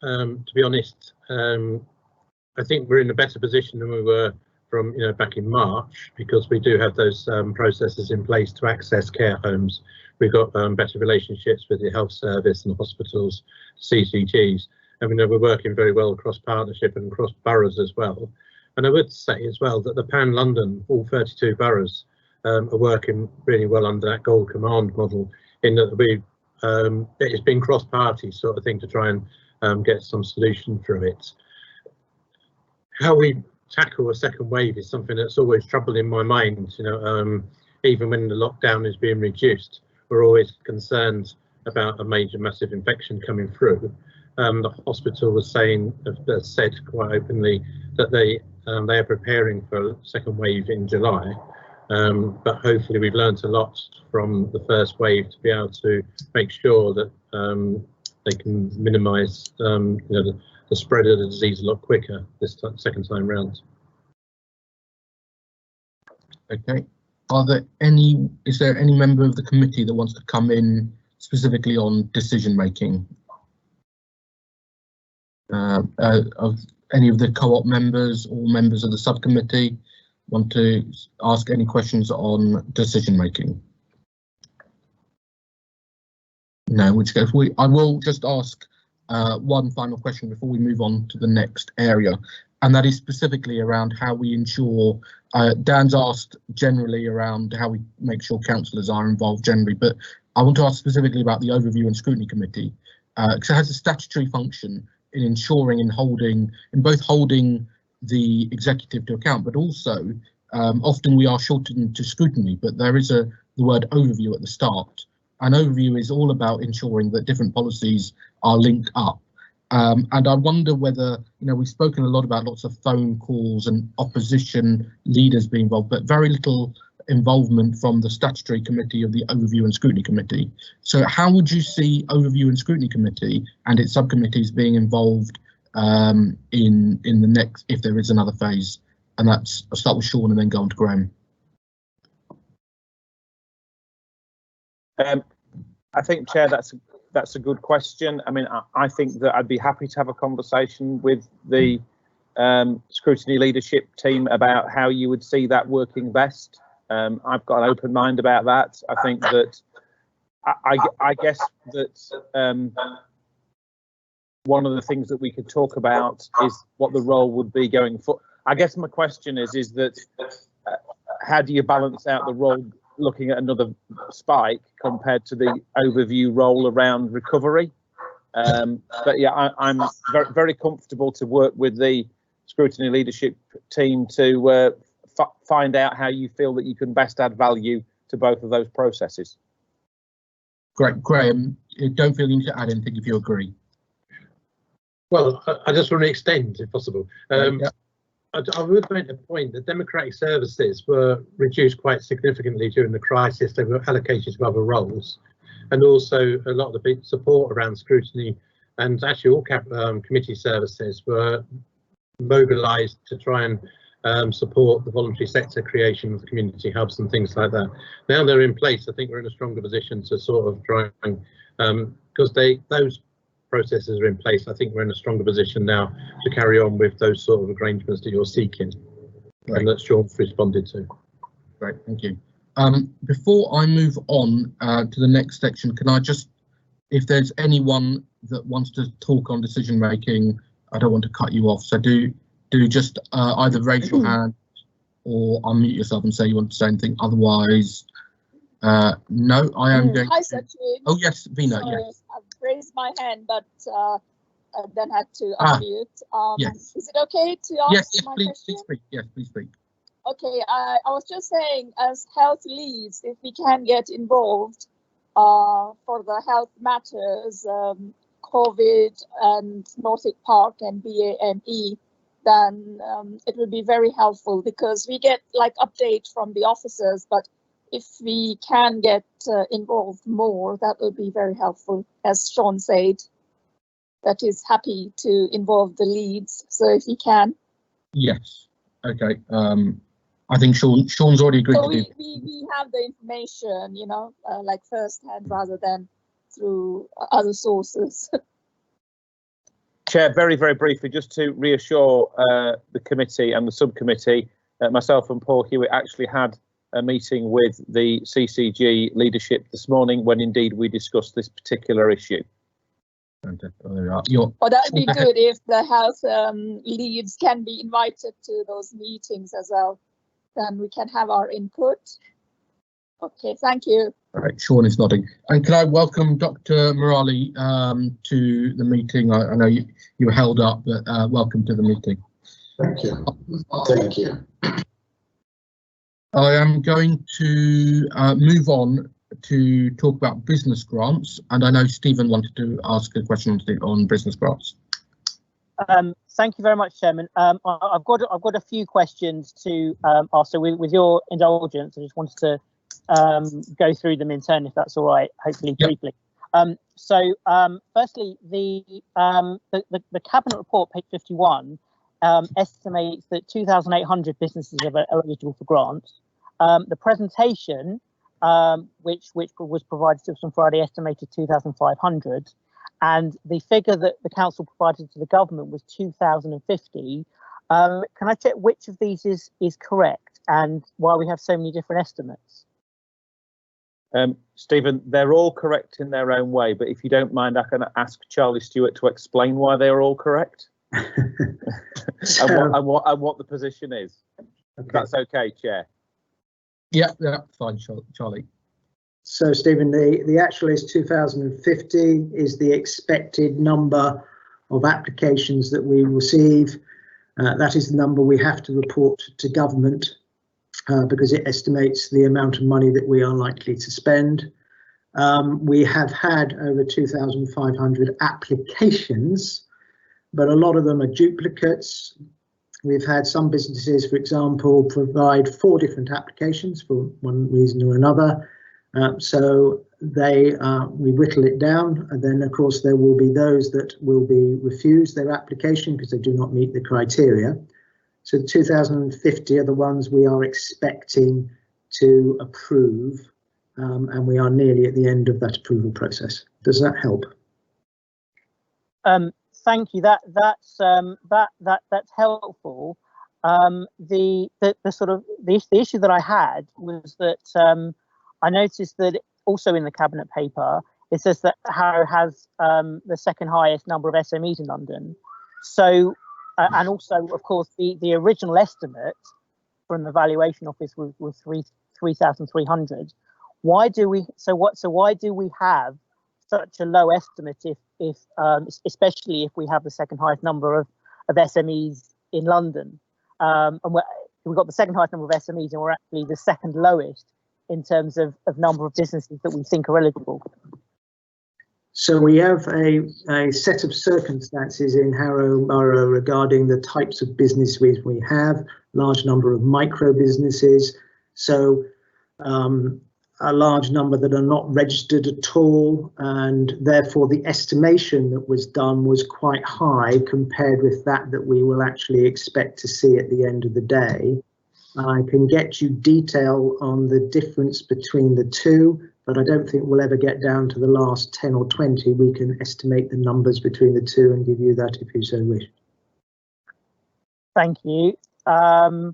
To be honest, I think we're in a better position than we were from back in March, because we do have those processes in place to access care homes. We've got better relationships with the health service and the hospitals, CCGs, and we know we're working very well across partnership and across boroughs as well. And I would say as well that the Pan London, all 32 boroughs, are working really well under that Gold Command model, in that it's been cross-party sort of thing to try and get some solution through it. How we tackle a second wave is something that's always troubled in my mind, even when the lockdown is being reduced. we're always concerned about a major massive infection coming through. The hospital was said quite openly that they are preparing for a second wave in July, but hopefully we've learnt a lot from the first wave to be able to make sure that they can minimise the spread of the disease a lot quicker this second time round.
Okay. Is there any member of the committee that wants to come in specifically on decision making? Of any of the co-op members or members of the subcommittee want to ask any questions on decision making? No, in which case I will just ask one final question before we move on to the next area, and that is specifically around how we ensure, Dan's asked generally around how we make sure councillors are involved generally, but I want to ask specifically about the Overview and Scrutiny Committee, because it has a statutory function in ensuring and holding the executive to account, but also often we are shortened to scrutiny, but there is the word overview at the start. An overview is all about ensuring that different policies are linked up. And I wonder whether, we've spoken a lot about lots of phone calls and opposition leaders being involved, but very little involvement from the statutory committee of the Overview and Scrutiny Committee. So how would you see Overview and Scrutiny Committee and its subcommittees being involved in the next, if there is another phase? And I'll start with Sean and then go on to Graham.
I think, Chair, that's a good question. I mean, I think that I'd be happy to have a conversation with the scrutiny leadership team about how you would see that working best. I've got an open mind about that. I think that I guess that one of the things that we could talk about is what the role would be going forward. I guess my question is that how do you balance out the role looking at another spike compared to the overview role around recovery? But yeah, I'm very, very comfortable to work with the scrutiny leadership team to find out how you feel that you can best add value to both of those processes.
Great, Graham, don't feel you need to add anything if you agree.
Well, I just want to extend, if possible. I would make the point that democratic services were reduced quite significantly during the crisis. They were allocated to other roles, and also a lot of the big support around scrutiny and actually all committee services were mobilised to try and support the voluntary sector creation of community hubs and things like that. Now they're in place, I think we're in a stronger position to sort of try and, because those processes are in place, I think we're in a stronger position now to carry on with those sort of arrangements that you're seeking. Right. And that Sean's responded to.
Great, thank you. Before I move on to the next section, can I just, if there's anyone that wants to talk on decision making, I don't want to cut you off, so do just either raise your hand or unmute yourself and say you want to say anything. Otherwise, no, I am going.
Hi, Sachin.
Oh yes, Vina.
Sorry,
Yes.
I've raised my hand, but then had to unmute.
Yes.
Is it okay to ask
Yes,
my
please
question?
speak. Yes, please speak.
Okay, I was just saying, as health leads, if we can get involved for the health matters, COVID and Norfolk Park and BAME, then it will be very helpful, because we get like update from the officers, but if we can get involved more, that will be very helpful. As Sean said, that is happy to involve the leads, so if he can.
Yes. Okay. I think Sean's already agreed
so
to do.
We have the information, like firsthand rather than through other sources.
Chair, very, very briefly, just to reassure the committee and the subcommittee, myself and Paul Hewitt actually had a meeting with the CCG leadership this morning when indeed we discussed this particular issue.
Fantastic.
Well, that would be good if the health leads can be invited to those meetings as well. Then we can have our input. Okay, thank you.
All right, Sean is nodding. And can I welcome Dr. Murali to the meeting? I know you were held up, but welcome to the meeting.
Thank you. Thank you.
I am going to move on to talk about business grants, and I know Stephen wanted to ask a question on business grants.
Thank you very much, Chairman. I've got a few questions to ask. So with your indulgence, I just wanted to go through them in turn, if that's all right, hopefully briefly. Firstly, the Cabinet report, page 51, estimates that 2,800 businesses are eligible for grants. The presentation, which was provided to us on Friday, estimated 2,500. And the figure that the council provided to the government was 2,050. Can I check which of these is correct and why we have so many different estimates?
Stephen, they're all correct in their own way, but if you don't mind, I can ask Charlie Stewart to explain why they're all correct and what the position is. Okay. That's okay, Chair.
Yeah, fine, Charlie.
So, Stephen, the actual is 2,050 is the expected number of applications that we receive. That is the number we have to report to government because it estimates the amount of money that we are likely to spend. We have had over 2,500 applications, but a lot of them are duplicates. We've had some businesses, for example, provide 4 different applications for one reason or another. So we whittle it down, and then of course there will be those that will be refused their application because they do not meet the criteria. So the 2,050 are the ones we are expecting to approve, and we are nearly at the end of that approval process. Does that help?
Thank you. That's helpful. The issue that I had was that I noticed that also in the Cabinet paper, it says that Harrow has the second highest number of SMEs in London. So, and also, of course, the original estimate from the valuation office was 3,300. Why do we have such a low estimate if especially if we have the second highest number of SMEs in London? And we've got the second highest number of SMEs, and we're actually the second lowest in terms of number of businesses that we think are eligible.
So we have a set of circumstances in Harrow Borough regarding the types of businesses we have, large number of micro businesses, so a large number that are not registered at all, and therefore the estimation that was done was quite high compared with that we will actually expect to see at the end of the day. I can get you detail on the difference between the two, but I don't think we'll ever get down to the last 10 or 20. We can estimate the numbers between the two and give you that if you so wish.
Thank you. I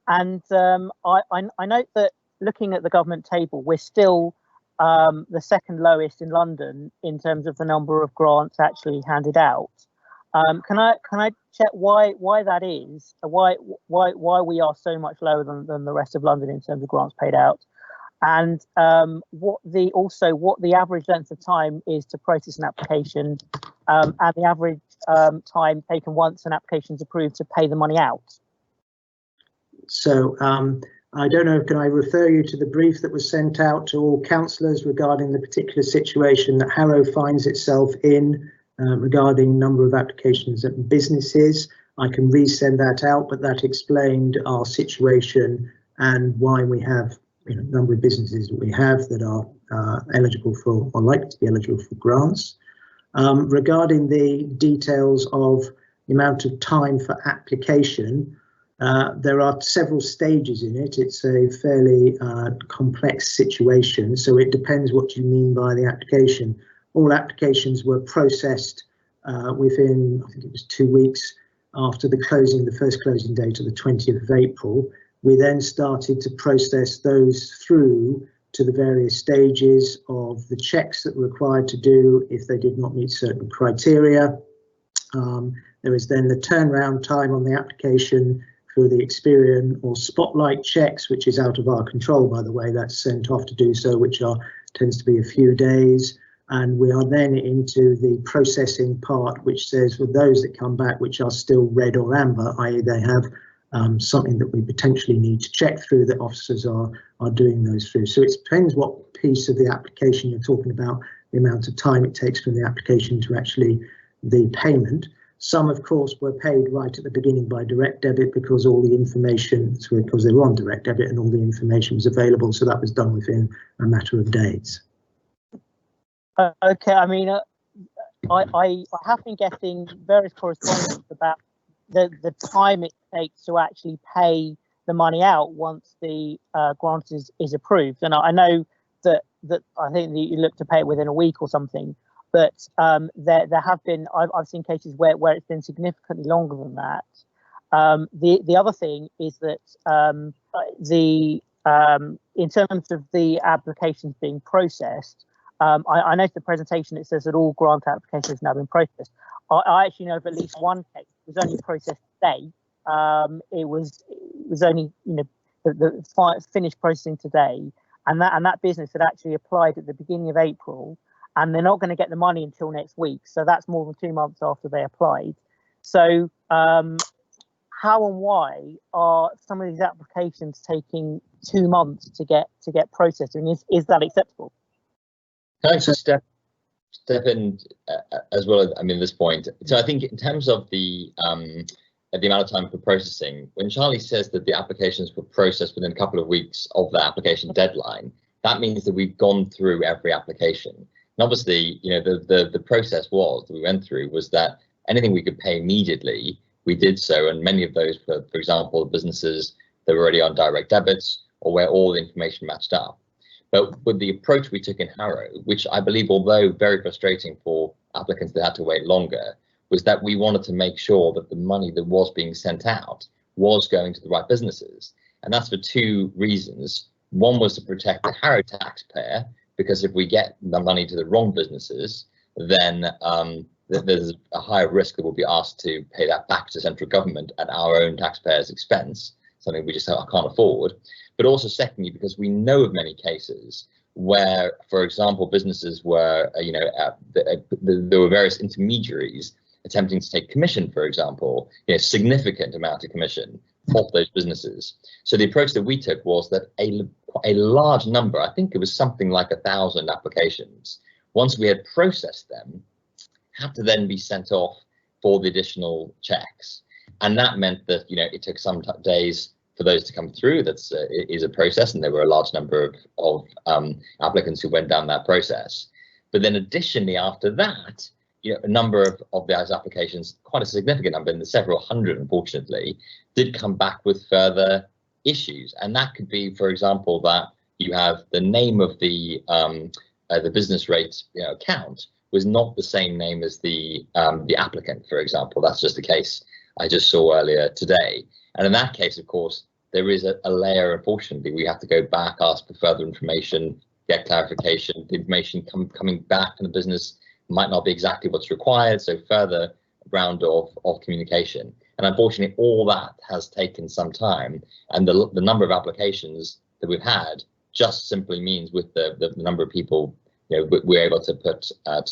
note that looking at the government table, we're still the second lowest in London in terms of the number of grants actually handed out. Can I check why that is? Why we are so much lower than the rest of London in terms of grants paid out, and what the average length of time is to process an application, and the average time taken once an application is approved to pay the money out?
So I don't know, can I refer you to the brief that was sent out to all councillors regarding the particular situation that Harrow finds itself in? Regarding number of applications at businesses, I can resend that out, but that explained our situation and why we have number of businesses that we have that are eligible for or likely to be eligible for grants. Regarding the details of the amount of time for application, there are several stages in it. It's a fairly complex situation, so it depends what you mean by the application. All applications were processed within, I think it was 2 weeks after the first closing date of the 20th of April. We then started to process those through to the various stages of the checks that were required to do if they did not meet certain criteria. There was then the turnaround time on the application for the Experian or Spotlight checks, which is out of our control, by the way. That's sent off to do so, which tends to be a few days. And we are then into the processing part, which says for those that come back, which are still red or amber, i.e. they have something that we potentially need to check through, that officers are doing those through. So it depends what piece of the application you're talking about, the amount of time it takes from the application to actually the payment. Some, of course, were paid right at the beginning by direct debit because all the information, because they were on direct debit and all the information was available. So that was done within a matter of days.
Okay, I mean, I have been getting various correspondence about the time it takes to actually pay the money out once the grant is approved. And I know that I think that you look to pay it within a week or something. But there have been, I've seen cases where it's been significantly longer than that. The other thing is that in terms of the applications being processed, I noticed the presentation, it says that all grant applications have now been processed. I actually know of at least one case that was only processed today. It was only, the finished processing today, and that business had actually applied at the beginning of April. And they're not going to get the money until next week. So that's more than 2 months after they applied. So how and why are some of these applications taking 2 months to get processed? I mean, is that acceptable?
Can I just step in as well? I mean, this point. So I think in terms of the amount of time for processing, when Charlie says that the applications were processed within a couple of weeks of the application deadline, that means that we've gone through every application. And obviously, the process that we went through was that anything we could pay immediately, we did so. And many of those were, for example, businesses that were already on direct debits or where all the information matched up. But with the approach we took in Harrow, which I believe, although very frustrating for applicants that had to wait longer, was that we wanted to make sure that the money that was being sent out was going to the right businesses. And that's for 2 reasons. One was to protect the Harrow taxpayer, because if we get the money to the wrong businesses, then there's a higher risk that we'll be asked to pay that back to central government at our own taxpayers' expense, something we just can't afford. But also, secondly, because we know of many cases where, for example, businesses were, there were various intermediaries attempting to take commission, for example, significant amount of commission off those businesses. So the approach that we took was that a large number, I think it was something like 1,000 applications, once we had processed them, had to then be sent off for the additional checks. And that meant that, it took some days for those to come through. That is a process, and there were a large number of applicants who went down that process. But then additionally, after that, a number of those applications, quite a significant number, in the several hundred, unfortunately, did come back with further issues. And that could be, for example, that you have the name of the business rate account was not the same name as the applicant, for example. That's just a case I just saw earlier today. And in that case, of course, there is a layer, unfortunately, we have to go back, ask for further information, get clarification. The information coming back from the business might not be exactly what's required, so further round of communication. And unfortunately, all that has taken some time, and the number of applications that we've had just simply means, with the number of people we're able to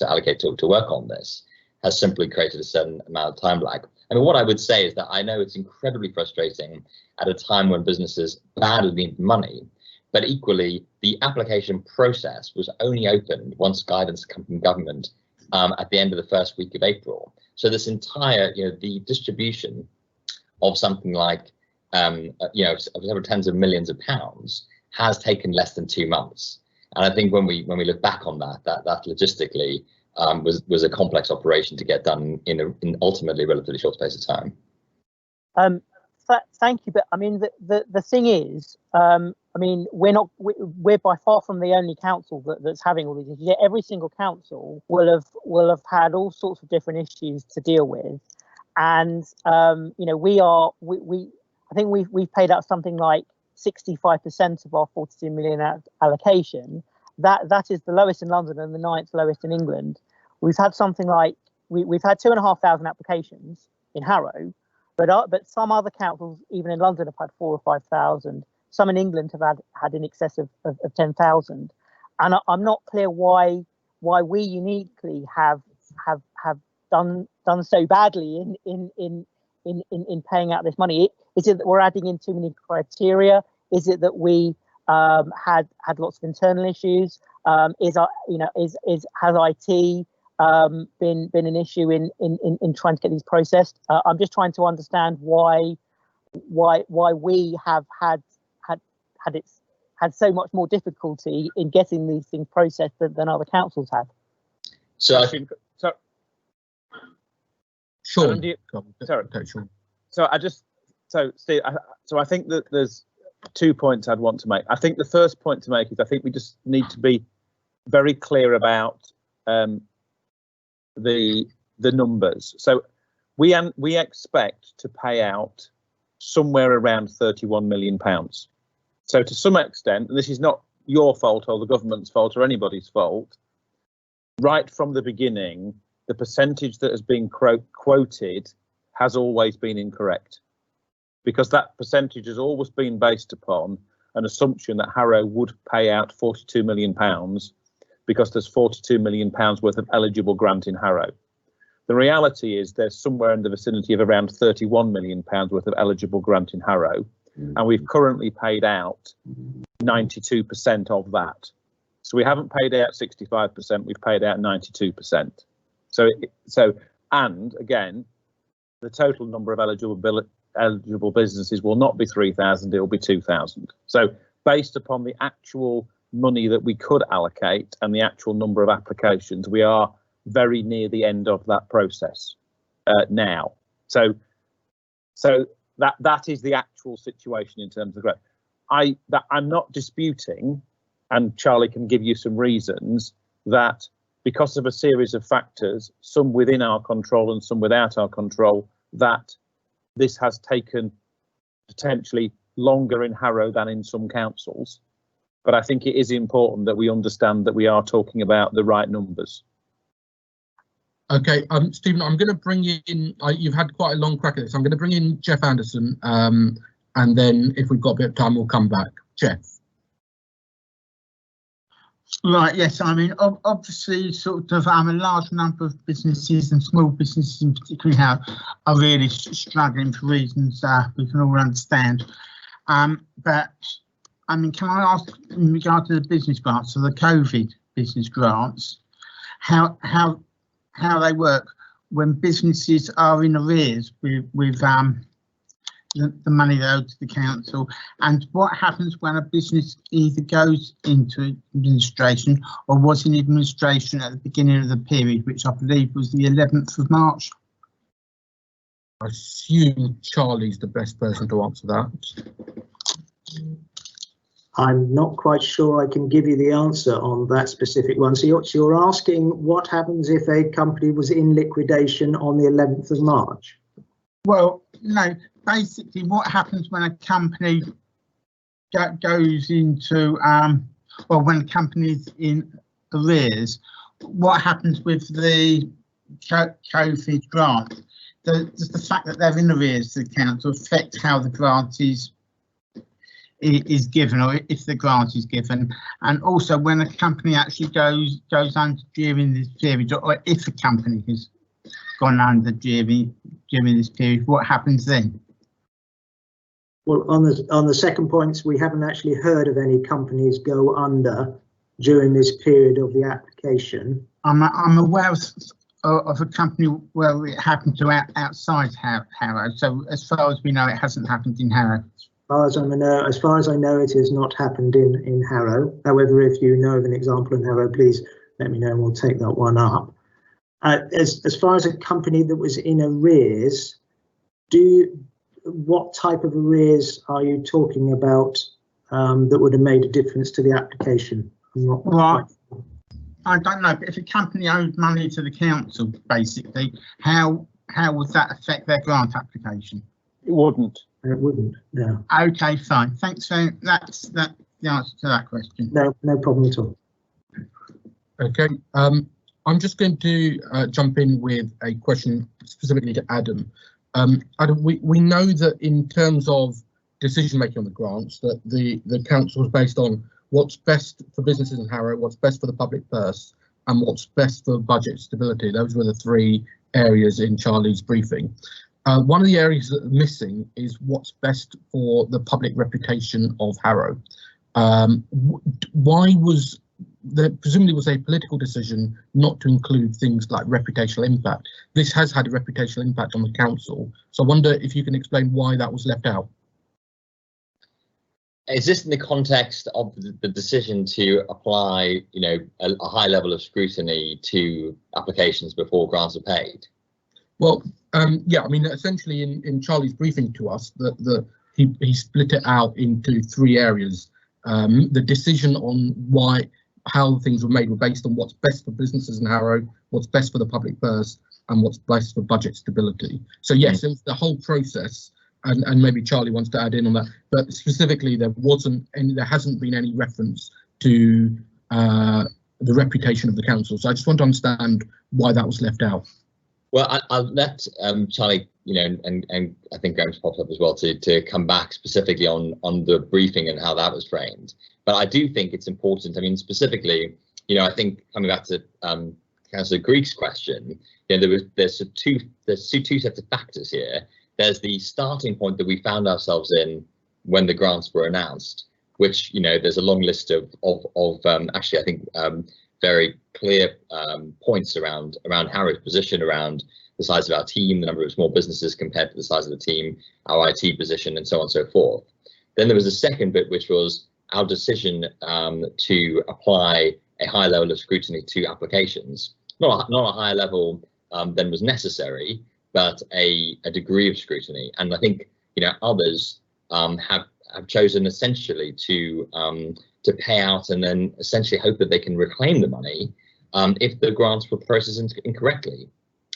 allocate to work on this, has simply created a certain amount of time lag. I mean, what I would say is that I know it's incredibly frustrating at a time when businesses badly need money, but equally the application process was only opened once guidance came from government at the end of the first week of April. So this entire, the distribution of something like, several tens of millions of pounds has taken less than 2 months. And I think when we look back on that logistically was a complex operation to get done in ultimately a relatively short space of time.
Thank you, but I mean the thing is, we're by far from the only council that's having all these issues. Every single council will have had all sorts of different issues to deal with, and I think we've paid out something like 65% of our 42 million allocation. That is the lowest in London and the 9th lowest in England. We've had something like we've had 2,500 applications in Harrow, but some other councils, even in London, have had 4,000 or 5,000. Some in England have had in excess of 10,000, and I'm not clear why we uniquely have done so badly in paying out this money. Is it that we're adding in too many criteria? Is it that we had lots of internal issues? Has IT been an issue in trying to get these processed? I'm just trying to understand why we have had so much more difficulty in getting these things processed than other councils have.
So I think
Sean.
Steve, so I think that there's 2 points I'd want to make. I think the first point to make is I think we just need to be very clear about the numbers. So we expect to pay out somewhere around £31 million. So to some extent, and this is not your fault or the government's fault or anybody's fault, right from the beginning, the percentage that has been quoted has always been incorrect, because that percentage has always been based upon an assumption that Harrow would pay out £42 million because there's £42 million worth of eligible grant in Harrow. The reality is there's somewhere in the vicinity of around £31 million worth of eligible grant in Harrow, and we've currently paid out 92% of that. So we haven't paid out 65%, we've paid out 92%. And again, the total number of eligible businesses will not be 3,000, it will be 2,000. So based upon the actual money that we could allocate and the actual number of applications, we are very near the end of that process now. So that is the actual situation in terms of growth. I'm not disputing, and Charlie can give you some reasons, that because of a series of factors, some within our control and some without our control, that this has taken potentially longer in Harrow than in some councils. But I think it is important that we understand that we are talking about the right numbers.
Okay, Stephen, I'm going to bring in, you've had quite a long crack at this. I'm going to bring in Jeff Anderson, and then if we've got a bit of time, we'll come back. Jeff.
Right, yes, I mean, obviously, sort of, a large number of businesses and small businesses in particular are really struggling for reasons we can all understand. But, I mean, can I ask, in regard to the business grants, so the COVID business grants, how they work when businesses are in arrears with the money they owe to the council, and what happens when a business either goes into administration or was in administration at the beginning of the period, which I believe was the 11th of March?
I assume Charlie's the best person to answer that.
I'm not quite sure I can give you the answer on that specific one. So you're asking what happens if a company was in liquidation on the 11th of March?
Well, no, basically what happens when a company goes into, well, when a company's in arrears, what happens with the COVID grant? Does the fact that they're in arrears to the council affect how the grant is given, or if the grant is given? And also when a company actually goes under during this period, or if a company has gone under during this period, what happens then?
Well, on the second point, we haven't actually heard of any companies go under during this period of the application.
I'm aware of a company where it happened to outside Harrow. So as far as we know, it hasn't happened in Harrow.
As far as I know, it has not happened in Harrow. However, if you know of an example in Harrow, please let me know and we'll take that one up. As far as a company that was in arrears, what type of arrears are you talking about that would have made a difference to the application?
Right. I don't know, but if a company owed money to the council, basically, how would that affect their grant application?
It wouldn't.
It wouldn't, no.
Okay, fine. Thanks. That's the answer to that question.
No problem at all.
Okay. I'm just going to jump in with a question specifically to Adam. Adam, we know that in terms of decision making on the grants, that the council is based on what's best for businesses in Harrow, what's best for the public purse, and what's best for budget stability. Those were the three areas in Charlie's briefing. One of the areas that are missing is what's best for the public reputation of Harrow. Why was there presumably was a political decision not to include things like reputational impact? This has had a reputational impact on the council, so I wonder if you can explain why that was left out.
Is this in the context of the decision to apply, you know, a high level of scrutiny to applications before grants are paid?
Well, yeah, I mean, essentially in Charlie's briefing to us, he split it out into 3 areas. The decision on how things were made were based on what's best for businesses in Harrow, what's best for the public purse, and what's best for budget stability. So yes, it was the whole process. And maybe Charlie wants to add in on that, but specifically there hasn't been any reference to the reputation of the council. So I just want to understand why that was left out.
Well, I'll let Charlie, you know, and I think Graham's popped up as well to come back specifically on the briefing and how that was framed. But I do think it's important. I mean, specifically, you know, I think coming back to Councillor Greek's question, you know, there's two sets of factors here. There's the starting point that we found ourselves in when the grants were announced, which, you know, there's a long list of actually, I think, very clear points around Harrow's position, around the size of our team, the number of small businesses compared to the size of the team, our IT position, and so on and so forth. Then there was a second bit, which was our decision to apply a high level of scrutiny to applications, not a higher level than was necessary, but a degree of scrutiny. And I think, you know, others have chosen essentially to pay out and then essentially hope that they can reclaim the money if the grants were processed incorrectly.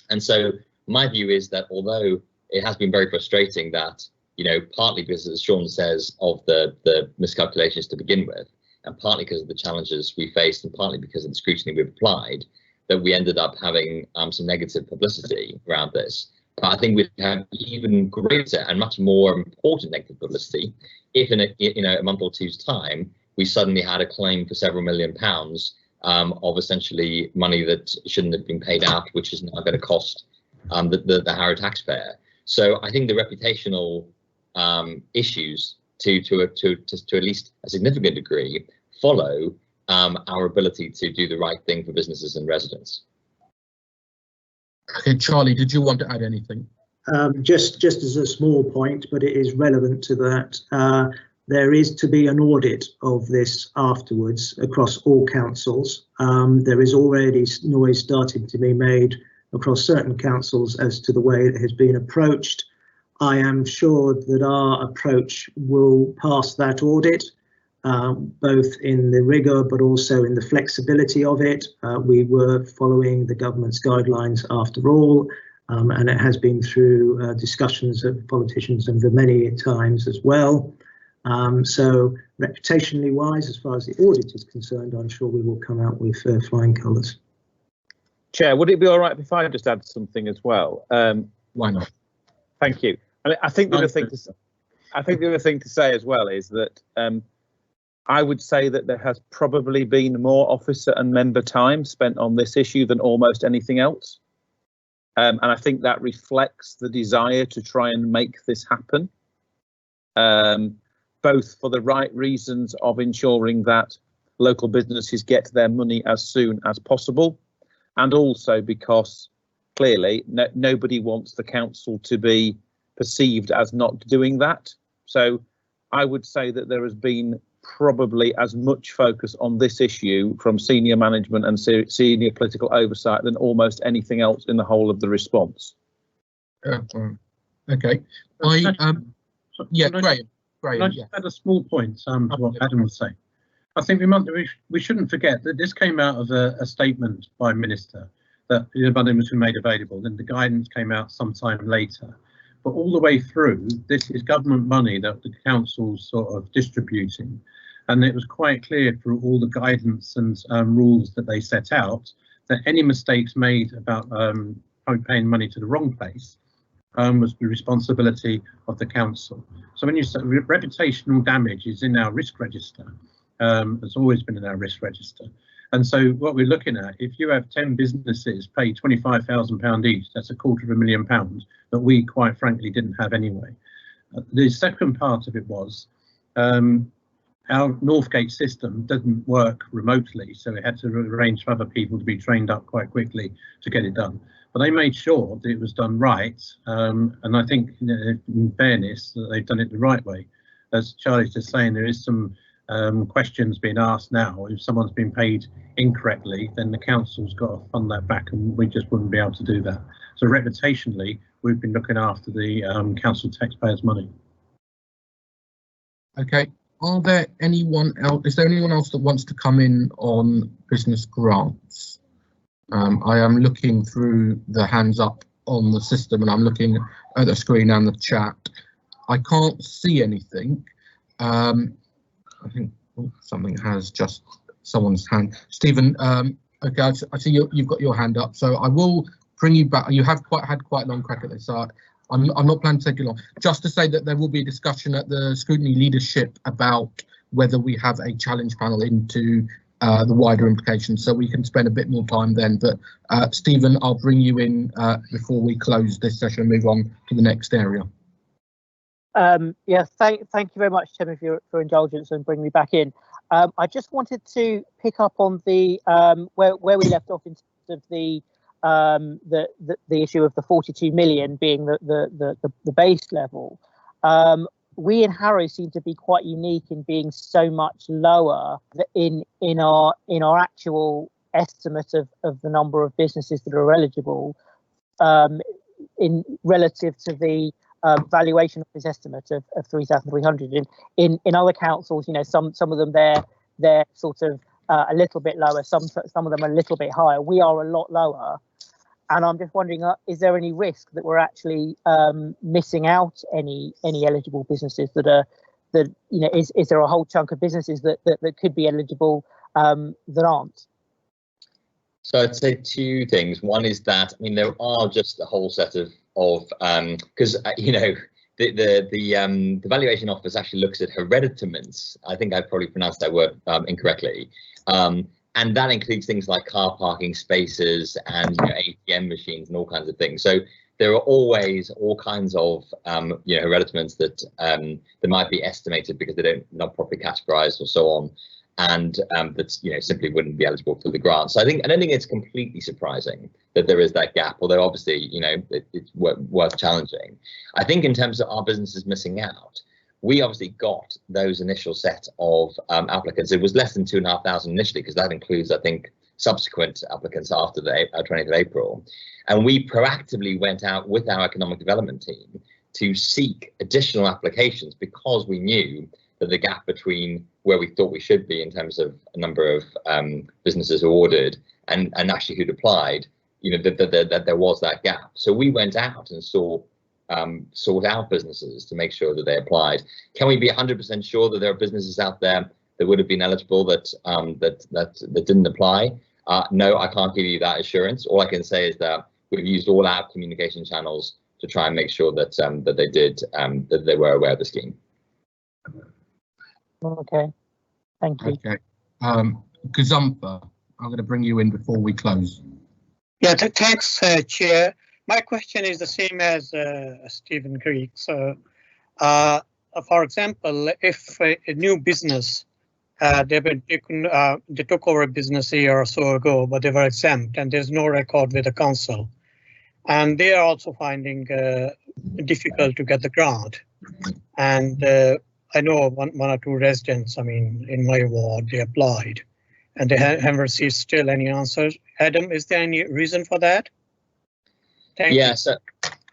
And so my view is that although it has been very frustrating that, you know, partly because, as Sean says, of the miscalculations to begin with, and partly because of the challenges we faced, and partly because of the scrutiny we've applied, that we ended up having some negative publicity around this. But I think we'd have even greater and much more important negative publicity if in a month or two's time we suddenly had a claim for several £1 million of essentially money that shouldn't have been paid out, which is now going to cost the Harrow taxpayer. So I think the reputational issues to at least a significant degree follow our ability to do the right thing for businesses and residents.
Okay, Charlie, did you want to add anything?
Just as a small point, but it is relevant to that. There is to be an audit of this afterwards across all councils. There is already noise starting to be made across certain councils as to the way it has been approached. I am sure that our approach will pass that audit, both in the rigour but also in the flexibility of it. We were following the government's guidelines after all, and it has been through discussions of politicians over many times as well. So reputationally wise, as far as the audit is concerned, I'm sure we will come out with flying colours.
Chair, would it be all right if I just add something as well?
Why not?
Thank you. I think the other thing to say as well is that I would say that there has probably been more officer and member time spent on this issue than almost anything else. And I think that reflects the desire to try and make this happen, both for the right reasons of ensuring that local businesses get their money as soon as possible, and also because clearly nobody wants the council to be perceived as not doing that. So I would say that there has been probably as much focus on this issue from senior management and senior political oversight than almost anything else in the whole of the response.
Okay. Yeah, Graham.
Can I just add a small point to what Adam was saying? I think we shouldn't forget that this came out of a statement by a minister that the money was made available, then the guidance came out sometime later. But all the way through, this is government money that the council's sort of distributing. And it was quite clear through all the guidance and rules that they set out that any mistakes made about paying money to the wrong place was the responsibility of the council. So when you say reputational damage is in our risk register, it's always been in our risk register. And so what we're looking at, if you have 10 businesses pay £25,000 each, that's £250,000 that we quite frankly didn't have anyway. The second part of it was our Northgate system doesn't work remotely, so we had to arrange for other people to be trained up quite quickly to get it done. But they made sure that it was done right, and I think, in fairness, that they've done it the right way. As Charlie's just saying, there is some questions being asked now. If someone's been paid incorrectly, then the council's got to fund that back, and we just wouldn't be able to do that. So reputationally, we've been looking after the council taxpayers' money.
Okay. Are there anyone else? Is there anyone else that wants to come in on business grants? I am looking through the hands up on the system, and I'm looking at the screen and the chat. I can't see anything. I think something has just someone's hand. Stephen, okay, I see you've got your hand up, so I will bring you back. You have had quite a long crack at this. So I'm not planning to take you long. Just to say that there will be a discussion at the Scrutiny leadership about whether we have a challenge panel into the wider implications, so we can spend a bit more time then. But Stephen, I'll bring you in before we close this session and move on to the next area.
Yeah, thank you very much, Chairman, for your indulgence and bringing me back in. I just wanted to pick up on the where we left off in terms of the issue of the 42 million being the base level. We in Harrow seem to be quite unique in being so much lower in our actual estimate of the number of businesses that are eligible in relative to the valuation of this estimate of 3,300. In other councils, you know, some of them they're sort of a little bit lower, some of them are a little bit higher. We are a lot lower, and I'm just wondering, is there any risk that we're actually missing out any eligible businesses that you know, is there a whole chunk of businesses that could be eligible that aren't?
So I'd say two things. One is that, I mean, there are just a whole set of because you know, the valuation office actually looks at hereditaments. I think I probably pronounced that word incorrectly, and that includes things like car parking spaces and, you know, ATM machines and all kinds of things. So there are always all kinds of you know, hereditaments that might be estimated because they not properly categorized or so on, and that, you know, simply wouldn't be eligible for the grant. So I don't think it's completely surprising that there is that gap, although obviously, you know, it's worth challenging. I think in terms of our businesses missing out, we obviously got those initial set of applicants. It was less than 2,500 initially, because that includes, I think, subsequent applicants after the 20th of April. And we proactively went out with our economic development team to seek additional applications, because we knew that the gap between where we thought we should be in terms of a number of businesses awarded and actually who'd applied, you know, that there was that gap. So we went out and sought out businesses to make sure that they applied. Can we be 100% sure that there are businesses out there that would have been eligible that didn't apply? No, I can't give you that assurance. All I can say is that we've used all our communication channels to try and make sure that that they did, that they were aware of the scheme.
Okay, thank you.
Okay, Gazumpa, I'm going to bring you in before we close.
Yeah, thanks, Chair. My question is the same as Stephen Greek. So, for example, if a new business, they've been taken, they took over a business a year or so ago, but they were exempt and there's no record with the council, and they are also finding difficult to get the grant. And I know one or two residents, I mean, in my ward, they applied and they haven't received still any answers. Adam, is there any reason for that? Thank you.
So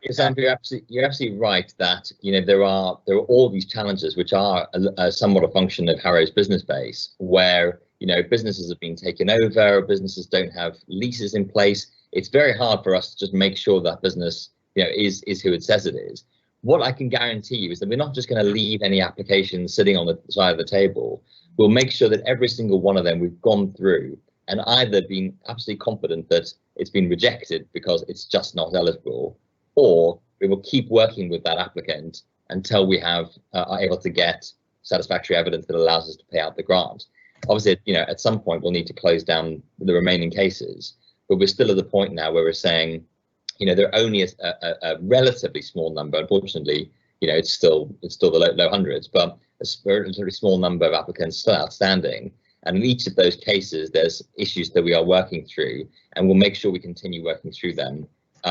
yes, Andrew, you're absolutely right that, you know, there are all these challenges which are somewhat a function of Harrow's business base, where, you know, businesses have been taken over, businesses don't have leases in place. It's very hard for us to just make sure that business, you know, is who it says it is. What I can guarantee you is that we're not just going to leave any applications sitting on the side of the table. We'll make sure that every single one of them we've gone through and either been absolutely confident that it's been rejected because it's just not eligible, or we will keep working with that applicant until we are able to get satisfactory evidence that allows us to pay out the grant. Obviously, you know, at some point we'll need to close down the remaining cases, but we're still at the point now where we're saying, you know, there are only a relatively small number. Unfortunately, you know, it's still the low hundreds, but a relatively small number of applicants still outstanding. And in each of those cases, there's issues that we are working through, and we'll make sure we continue working through them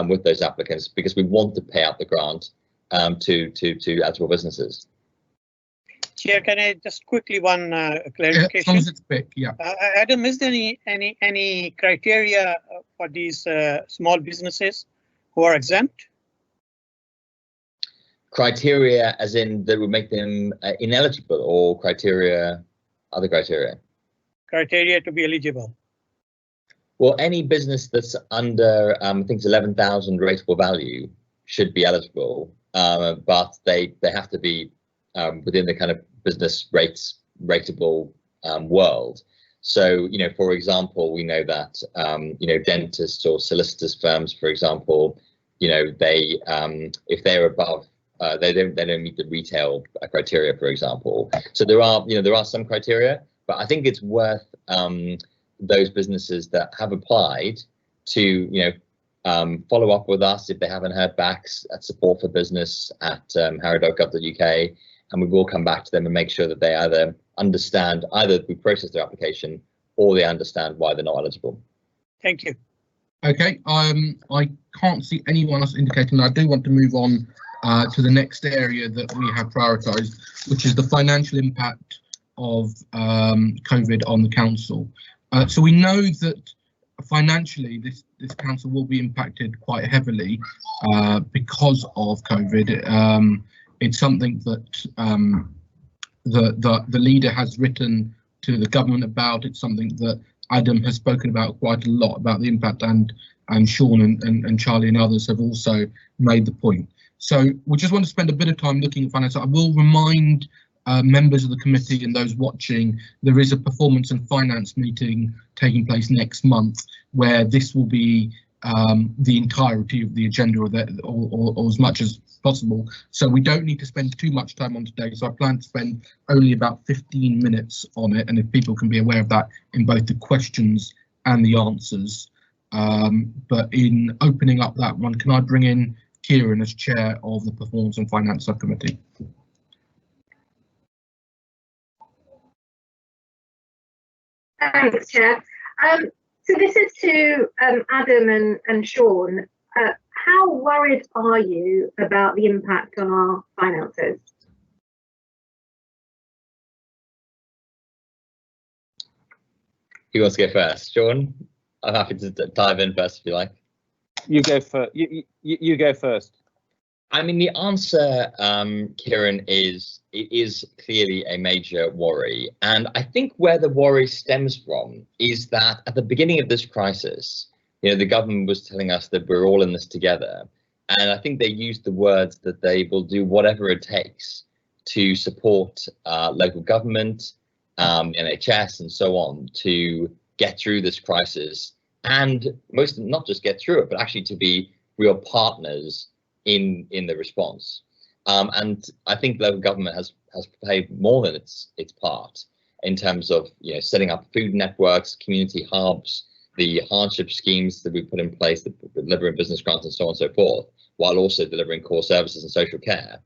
with those applicants, because we want to pay out the grant to eligible businesses.
Chair, can I just quickly one clarification?
Yeah, as long as it's quick, yeah.
Adam, is there any criteria for these small businesses who are exempt?
Criteria as in that would make them ineligible, or criteria, other criteria?
Criteria to be eligible.
Well, any business that's under, I think it's 11,000 rateable value should be eligible, but they have to be within the kind of business rateable world. So, you know, for example, we know that, you know, dentists or solicitors firms, for example, you know, they if they're above, they don't meet the retail criteria, for example. So there are some criteria, but I think it's worth those businesses that have applied to, you know, follow up with us if they haven't heard back at support for business at harrow.gov.uk, and we will come back to them and make sure that they either understand, either we process their application or they understand why they're not eligible.
Thank you.
Okay, I can't see anyone else indicating. I do want to move on to the next area that we have prioritised, which is the financial impact of COVID on the council. So we know that financially this council will be impacted quite heavily because of COVID. It's something that the leader has written to the government about. It's something that Adam has spoken about quite a lot, about the impact, and Sean and Charlie and others have also made the point. So we just want to spend a bit of time looking at finance. I will remind members of the committee and those watching, there is a performance and finance meeting taking place next month where this will be the entirety of the agenda, or as much as possible. So we don't need to spend too much time on today. So I plan to spend only about 15 minutes on it, and if people can be aware of that in both the questions and the answers. But in opening up that one, can I bring in Kieran as chair of the Performance and Finance Subcommittee?
Thanks, Chair. So this is to Adam and Sean. How worried are you about the impact on our finances?
Who wants to go first? Sean? I'm happy to dive in first if you like.
You go first. You go first.
I mean, the answer, Kieran, is it is clearly a major worry. And I think where the worry stems from is that at the beginning of this crisis, you know, the government was telling us that we're all in this together. And I think they used the words that they will do whatever it takes to support local government, NHS and so on to get through this crisis, and not just get through it, but actually to be real partners in the response. And I think local government has played more than its part in terms of, you know, setting up food networks, community hubs, the hardship schemes that we put in place, the delivering business grants and so on and so forth, while also delivering core services and social care.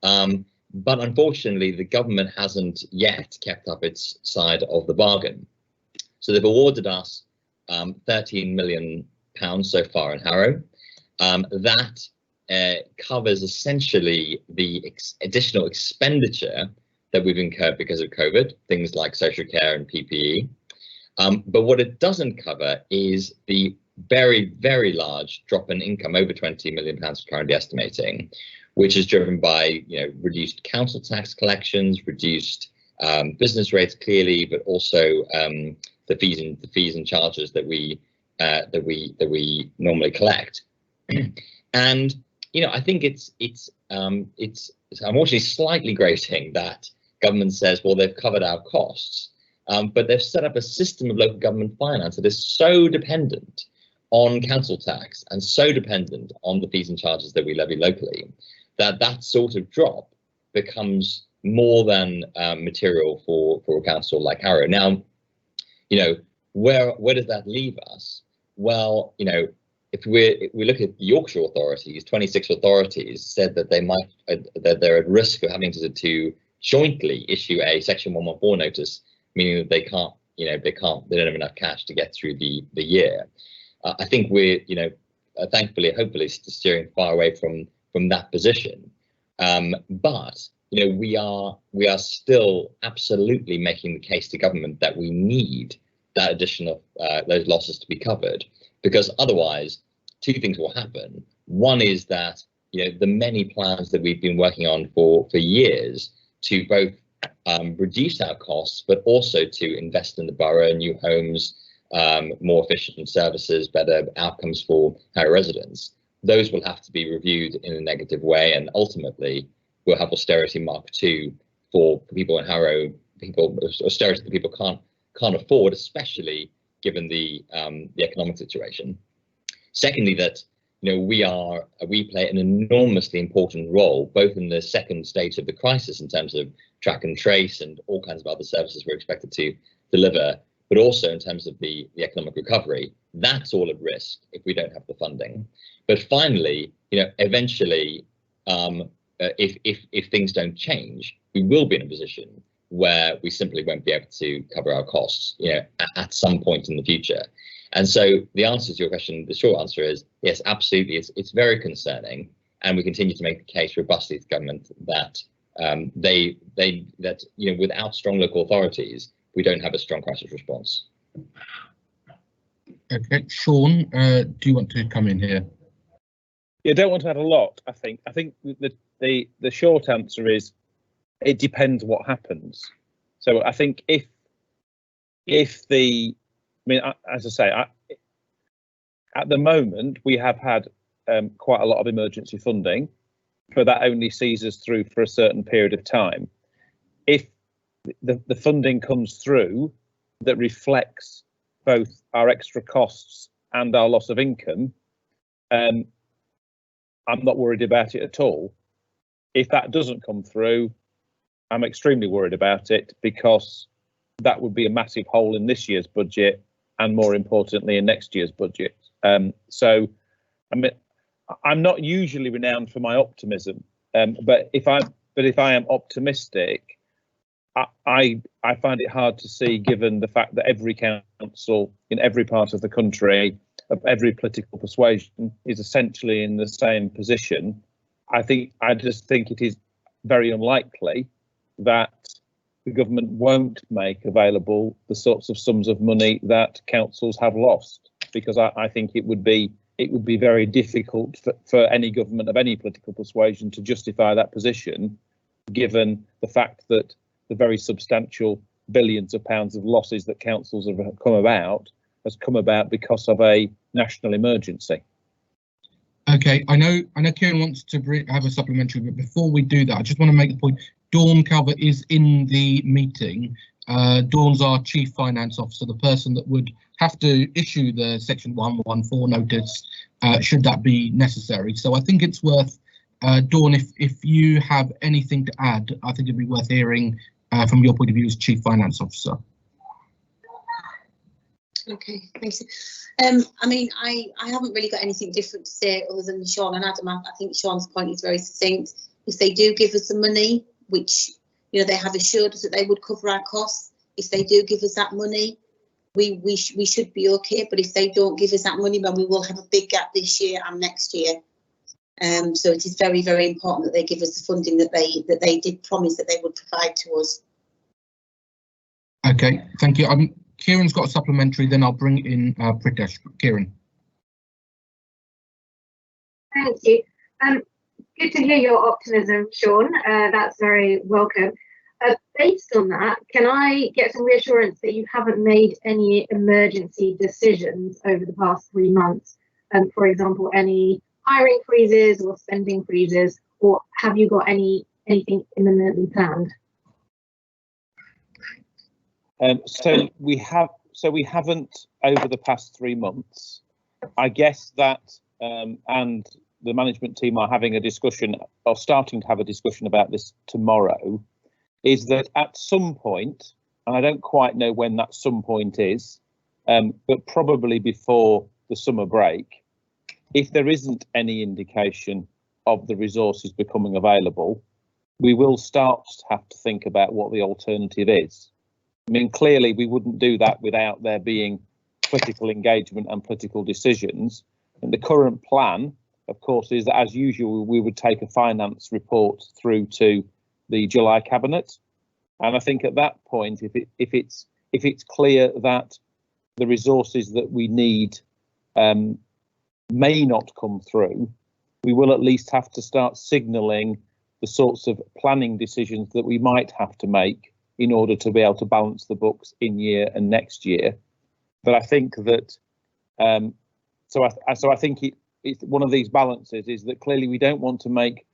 But unfortunately, the government hasn't yet kept up its side of the bargain. So they've awarded us £13 million so far in Harrow. That covers essentially the additional expenditure that we've incurred because of COVID, things like social care and PPE. But what it doesn't cover is the very, very large drop in income, over £20 million we're currently estimating, which is driven by, you know, reduced council tax collections, reduced business rates clearly, but also the fees and charges that we normally collect. And you know, I think it's unfortunately slightly grating that government says, well, they've covered our costs, but they've set up a system of local government finance that is so dependent on council tax and so dependent on the fees and charges that we levy locally, that sort of drop becomes more than material for a council like Harrow. Now, you know, where does that leave us? Well, you know, if we look at the Yorkshire authorities, 26 authorities said that they might that they're at risk of having to jointly issue a Section 114 notice, meaning that they can't, you know, they don't have enough cash to get through the year. I think we're, you know, thankfully, hopefully, steering far away from that position. But you know, we are still absolutely making the case to government that we need that additional those losses to be covered, because otherwise, two things will happen. One is that, you know, the many plans that we've been working on for years to both reduce our costs, but also to invest in the borough, new homes, more efficient services, better outcomes for our residents. Those will have to be reviewed in a negative way, and ultimately we'll have austerity Mark II for people in Harrow, austerity that people can't afford, especially given the economic situation. Secondly, that, you know, we play an enormously important role both in the second stage of the crisis in terms of track and trace and all kinds of other services we're expected to deliver, but also in terms of the economic recovery. That's all at risk if we don't have the funding. But finally, you know, eventually, if things don't change, we will be in a position where we simply won't be able to cover our costs, you know, at some point in the future. And so the answer to your question, the short answer is yes, absolutely. It's very concerning, and we continue to make the case robustly to government that that you know, without strong local authorities, we don't have a strong crisis response.
Okay, Sean, do you want to come in here?
Yeah, I don't want to add a lot. I think the short answer is it depends what happens. So I think if the, I mean, as I say, at the moment we have had quite a lot of emergency funding, but that only sees us through for a certain period of time. If the funding comes through that reflects both our extra costs and our loss of income, I'm not worried about it at all. If that doesn't come through, I'm extremely worried about it, because that would be a massive hole in this year's budget, and more importantly in next year's budget. So I mean, I'm not usually renowned for my optimism, but if I am optimistic, I find it hard to see, given the fact that every council in every part of the country, of every political persuasion, is essentially in the same position. I just think it is very unlikely that the government won't make available the sorts of sums of money that councils have lost, because I think it would be very difficult for any government of any political persuasion to justify that position, given the fact that the very substantial billions of pounds of losses that councils have has come about because of a national emergency.
Okay, I know Kieran wants to have a supplementary, but before we do that, I just want to make the point. Dawn Calvert is in the meeting. Dawn's our Chief Finance Officer, the person that would have to issue the Section 114 notice, should that be necessary. So I think it's worth, Dawn, if you have anything to add, I think it'd be worth hearing from your point of view as Chief Finance Officer.
Okay, thanks. I mean, I haven't really got anything different to say other than Sean and Adam. I think Sean's point is very succinct. If they do give us the money, which, you know, they have assured us that they would cover our costs, if they do give us that money, we should be okay. But if they don't give us that money, then we will have a big gap this year and next year. So it is very, very important that they give us the funding that they did promise that they would provide to us.
Okay, thank you. Kieran's got a supplementary, then I'll bring in Pritesh. Kieran.
Thank you. Good to hear your optimism, Sean. That's very welcome. Based on that, can I get some reassurance that you haven't made any emergency decisions over the past 3 months? For example, any hiring freezes or spending freezes, or have you got anything imminently planned?
So we haven't over the past 3 months. I guess that and the management team are having a discussion, or starting to have a discussion about this tomorrow. is that at some point, and I don't quite know when that some point is, but probably before the summer break, if there isn't any indication of the resources becoming available, we will start to have to think about what the alternative is. I mean, clearly we wouldn't do that without there being political engagement and political decisions. And the current plan, of course, is that as usual, we would take a finance report through to the July cabinet. And I think at that point, if it's clear that the resources that we need may not come through, we will at least have to start signalling the sorts of planning decisions that we might have to make in order to be able to balance the books in year and next year. But I think that so I think it's one of these balances is that clearly we don't want to make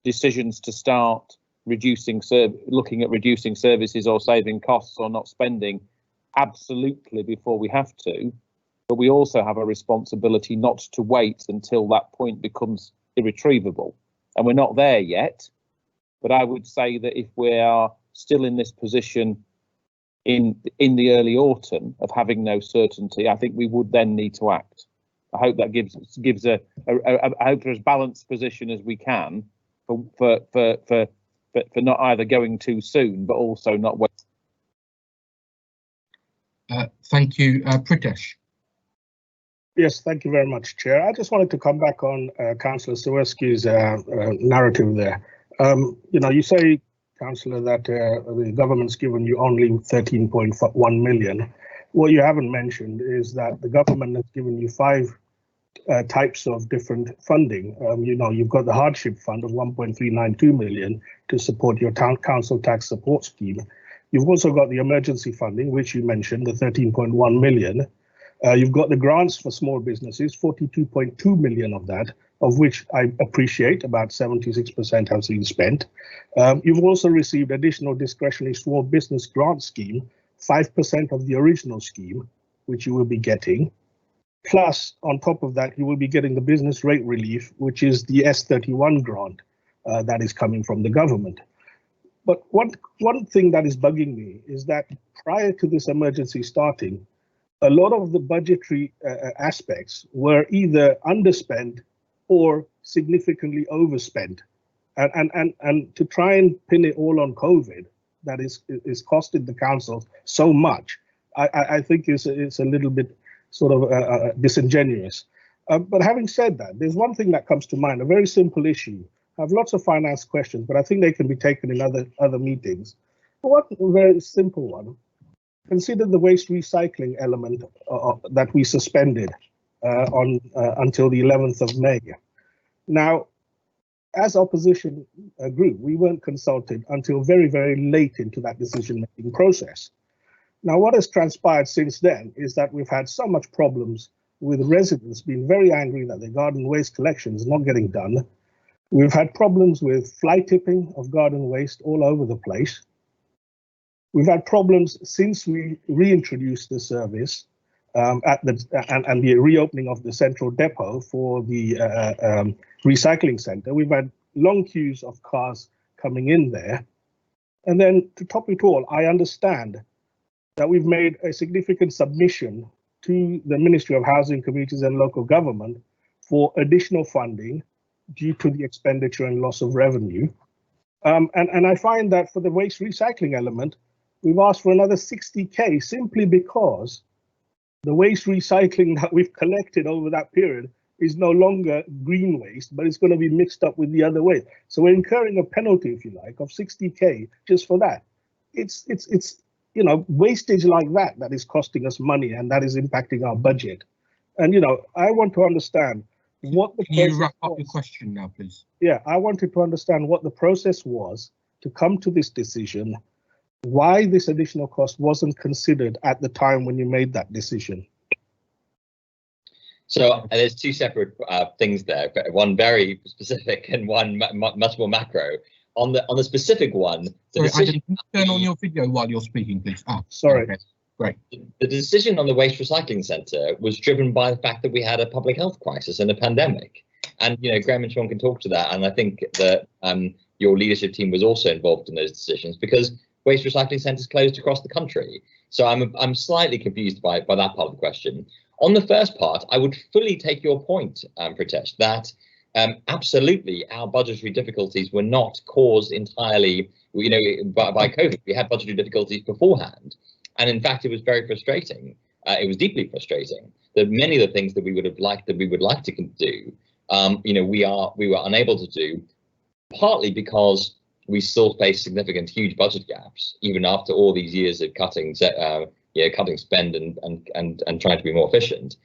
decisions to start looking at reducing services or saving costs or not spending absolutely before we have to, but we also have a responsibility not to wait until that point becomes irretrievable. And we're not there yet, but I would say that if we are still in this position in the early autumn of having no certainty, I think we would then need to act. I hope that gives I hope as balanced position as we can for not either going too soon, but also not waiting.
Thank you, Pritesh.
Yes, thank you very much, Chair. I just wanted to come back on Councillor Saweski's narrative there. You say, Councillor, that the government's given you only 13.1 million. What you haven't mentioned is that the government has given you 5 types of different funding. You've got the hardship fund of 1.392 million to support your town council tax support scheme. You've also got the emergency funding, which you mentioned, the 13.1 million. You've got the grants for small businesses, 42.2 million of that, of which I appreciate about 76% has been spent. You've also received additional discretionary small business grant scheme, 5% of the original scheme, which you will be getting. Plus, on top of that, you will be getting the business rate relief, which is the S31 grant that is coming from the government. But one thing that is bugging me is that prior to this emergency starting, a lot of the budgetary aspects were either underspent or significantly overspent. And to try and pin it all on COVID, that is costing the council so much, I think it's a little bit sort of disingenuous. But having said that, there's one thing that comes to mind, a very simple issue. I have lots of finance questions, but I think they can be taken in other meetings. One very simple one. Consider the waste recycling element that we suspended until the 11th of May. Now, as opposition group, we weren't consulted until very, very late into that decision-making process. Now, what has transpired since then is that we've had so much problems with residents being very angry that their garden waste collection is not getting done. We've had problems with fly tipping of garden waste all over the place. We've had problems since we reintroduced the service and the reopening of the central depot for the recycling centre. We've had long queues of cars coming in there. And then to top it all, I understand that we've made a significant submission to the Ministry of Housing, Communities and Local Government for additional funding due to the expenditure and loss of revenue. And I find that for the waste recycling element, we've asked for another 60k simply because the waste recycling that we've collected over that period is no longer green waste, but it's going to be mixed up with the other waste. So we're incurring a penalty, if you like, of 60k just for that. It's wastage like that is costing us money and that is impacting our budget. And I want to understand what the process. Can you wrap up your question now, please? Yeah, I wanted to understand what the process was to come to this decision, why this additional cost wasn't considered at the time when you made that decision.
So there's 2 separate things there, one very specific and one much more macro. On the specific one, the decision.
Turn on your video while you're speaking, please.
Sorry.
Okay. Great.
The decision on the waste recycling centre was driven by the fact that we had a public health crisis and a pandemic, and Graham and Sean can talk to that. And I think that your leadership team was also involved in those decisions, because waste recycling centres closed across the country. So I'm slightly confused by that part of the question. On the first part, I would fully take your point, Pritesh, that absolutely our budgetary difficulties were not caused entirely, by COVID. We had budgetary difficulties beforehand, and in fact, it was very frustrating. It was deeply frustrating that many of the things that we would like to do, we were unable to do, partly because we still face significant, huge budget gaps, even after all these years of cutting spend and trying to be more efficient.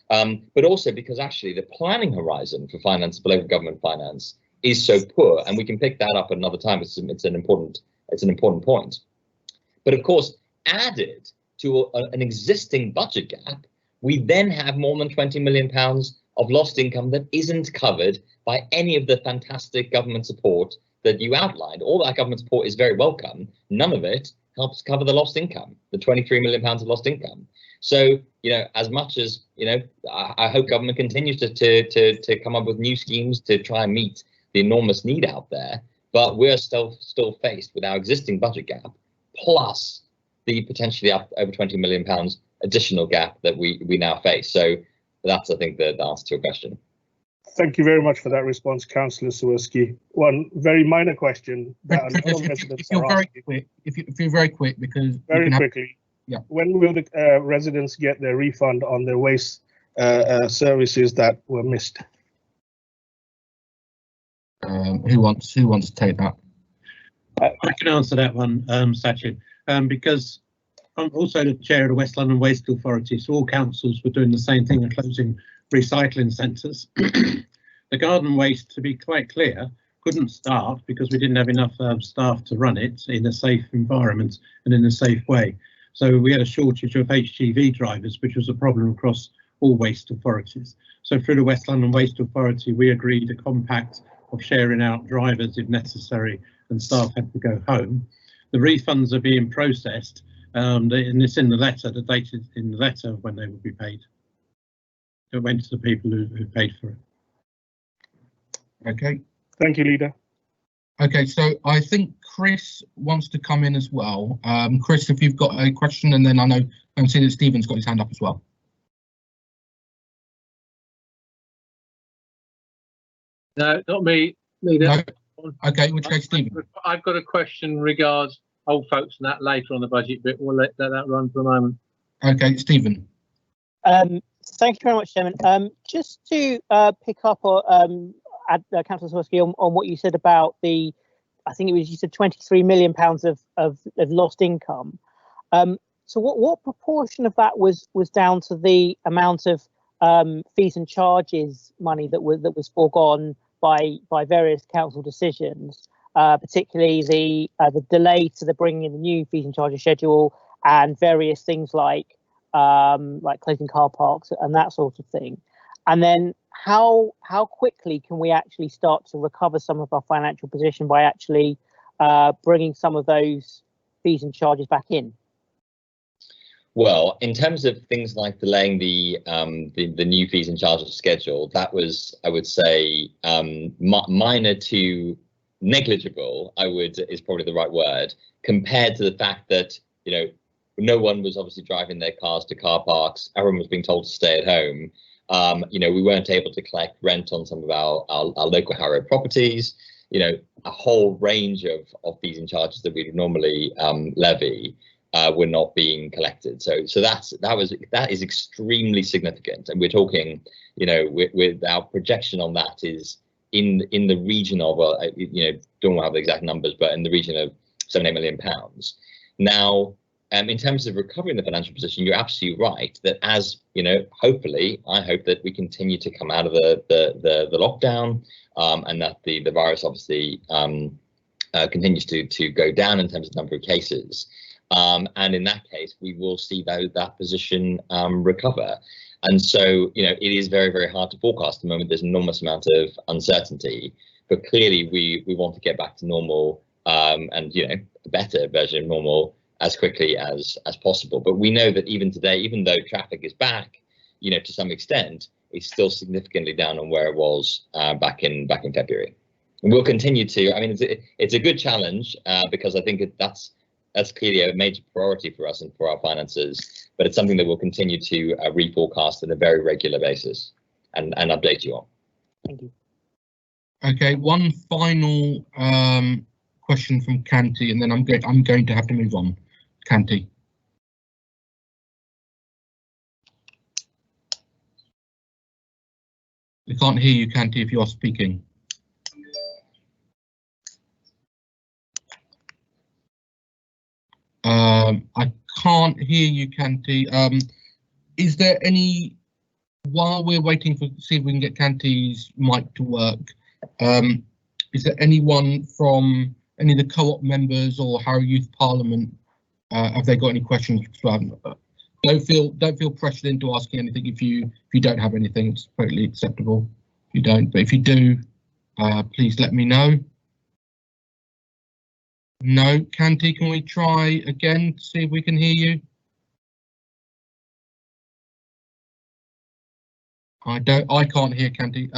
But also because actually the planning horizon for finance, for local government finance, is so poor, and we can pick that up another time. It's an important point. But of course, added to an existing budget gap, we then have more than £20 million of lost income that isn't covered by any of the fantastic government support that you outlined. All that government support is very welcome. None of it helps cover the lost income, the £23 million of lost income. So, as much as, I hope government continues to come up with new schemes to try and meet the enormous need out there, but we're still faced with our existing budget gap, plus the potentially up over £20 million additional gap that we now face. So that's, I think, the answer to your question.
Thank you very much for that response, Councillor Sawicki. One very minor question.
If you're very quick, because
very quickly.
Yeah.
When will the residents get their refund on their waste services that were missed?
Who wants to take that?
I can answer that one, Sachin, because I'm also the chair of the West London Waste Authority, so all councils were doing the same thing and closing recycling centres. The garden waste, to be quite clear, couldn't start because we didn't have enough staff to run it in a safe environment and in a safe way. So we had a shortage of HGV drivers, which was a problem across all waste authorities. So through the West London Waste Authority, we agreed a compact of sharing out drivers if necessary, and staff had to go home. The refunds are being processed, and it's in the letter, the date is in the letter when they will be paid. It went to the people who paid for it.
Okay.
Thank you, Leader.
Okay, so I think Chris wants to come in as well. Chris, if you've got a question, and then I'm seeing that Stephen's got his hand up as well.
No, not me, Leader.
No? Okay, in which case, Stephen.
I've got a question regards old folks and that later on the budget bit. We'll let that run for a moment.
Okay, Stephen.
Thank you very much, Chairman. Just to pick up on Councillor Sawicki on what you said about you said £23 million of lost income. So what proportion of that was down to the amount of fees and charges money that was foregone by various council decisions, particularly the delay to the bringing in the new fees and charges schedule and various things like closing car parks and that sort of thing. And then how quickly can we actually start to recover some of our financial position by actually bringing some of those fees and charges back in?
Well, in terms of things like delaying the new fees and charges schedule, that was, I would say, minor to negligible. Is probably the right word, compared to the fact that no one was obviously driving their cars to car parks. Everyone was being told to stay at home. We weren't able to collect rent on some of our local Harrow properties. A whole range of fees and charges that we would normally levy were not being collected. So that is extremely significant, and we're talking, with our projection on that is in the region of don't have the exact numbers, but in the region of £7-8 million. Now, in terms of recovering the financial position, you're absolutely right that as hopefully, I hope that we continue to come out of the lockdown, and that the virus obviously continues to go down in terms of number of cases. And in that case, we will see that position recover. And so, it is very, very hard to forecast at the moment. There's an enormous amount of uncertainty, but clearly we want to get back to normal, and a better version of normal as quickly as possible. But we know that even today, even though traffic is back, to some extent, it's still significantly down on where it was back in February. And we'll continue to. I mean, it's a good challenge because I think that's clearly a major priority for us and for our finances. But it's something that we'll continue to reforecast on a very regular basis and update you on.
Thank you.
Okay, one final question from Canty, and then I'm going to have to move on. Canty. We can't hear you, Canty, if you are speaking. I can't hear you, Canty. Is there any, while we're waiting to see if we can get Canty's mic to work, is there anyone from any of the co-op members or Harrow Youth Parliament, have they got any questions? Don't feel pressured into asking anything if you don't have anything. It's totally acceptable if you don't, but if you do, please let me know. No, Canty, can we try again to see if we can hear you? I can't hear Canty.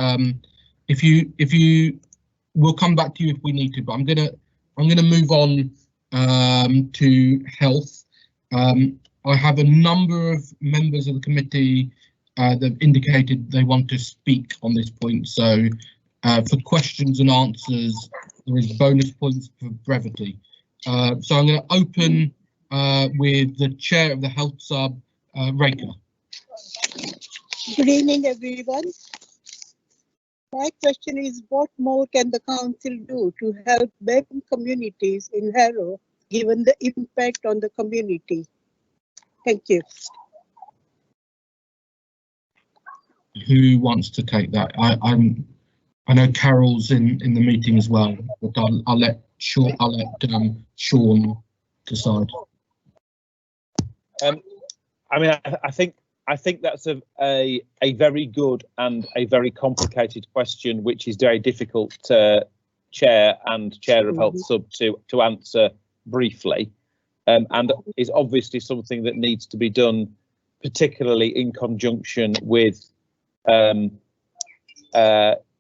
If you we'll come back to you if we need to, but I'm gonna move on to health. I have a number of members of the committee that indicated they want to speak on this point. So for questions and answers, there is bonus points for brevity. So I'm going to open with the chair of the health sub, Rekha.
Good evening, everyone. My question is, what more can the council do to help BEM communities in Harrow, given the impact on the community? Thank you.
Who wants to take that? I know Carol's in the meeting as well, but I'll let Sean decide.
I mean, I think that's a very good and a very complicated question, which is very difficult to chair and chair of health sub to answer briefly, and is obviously something that needs to be done, particularly in conjunction with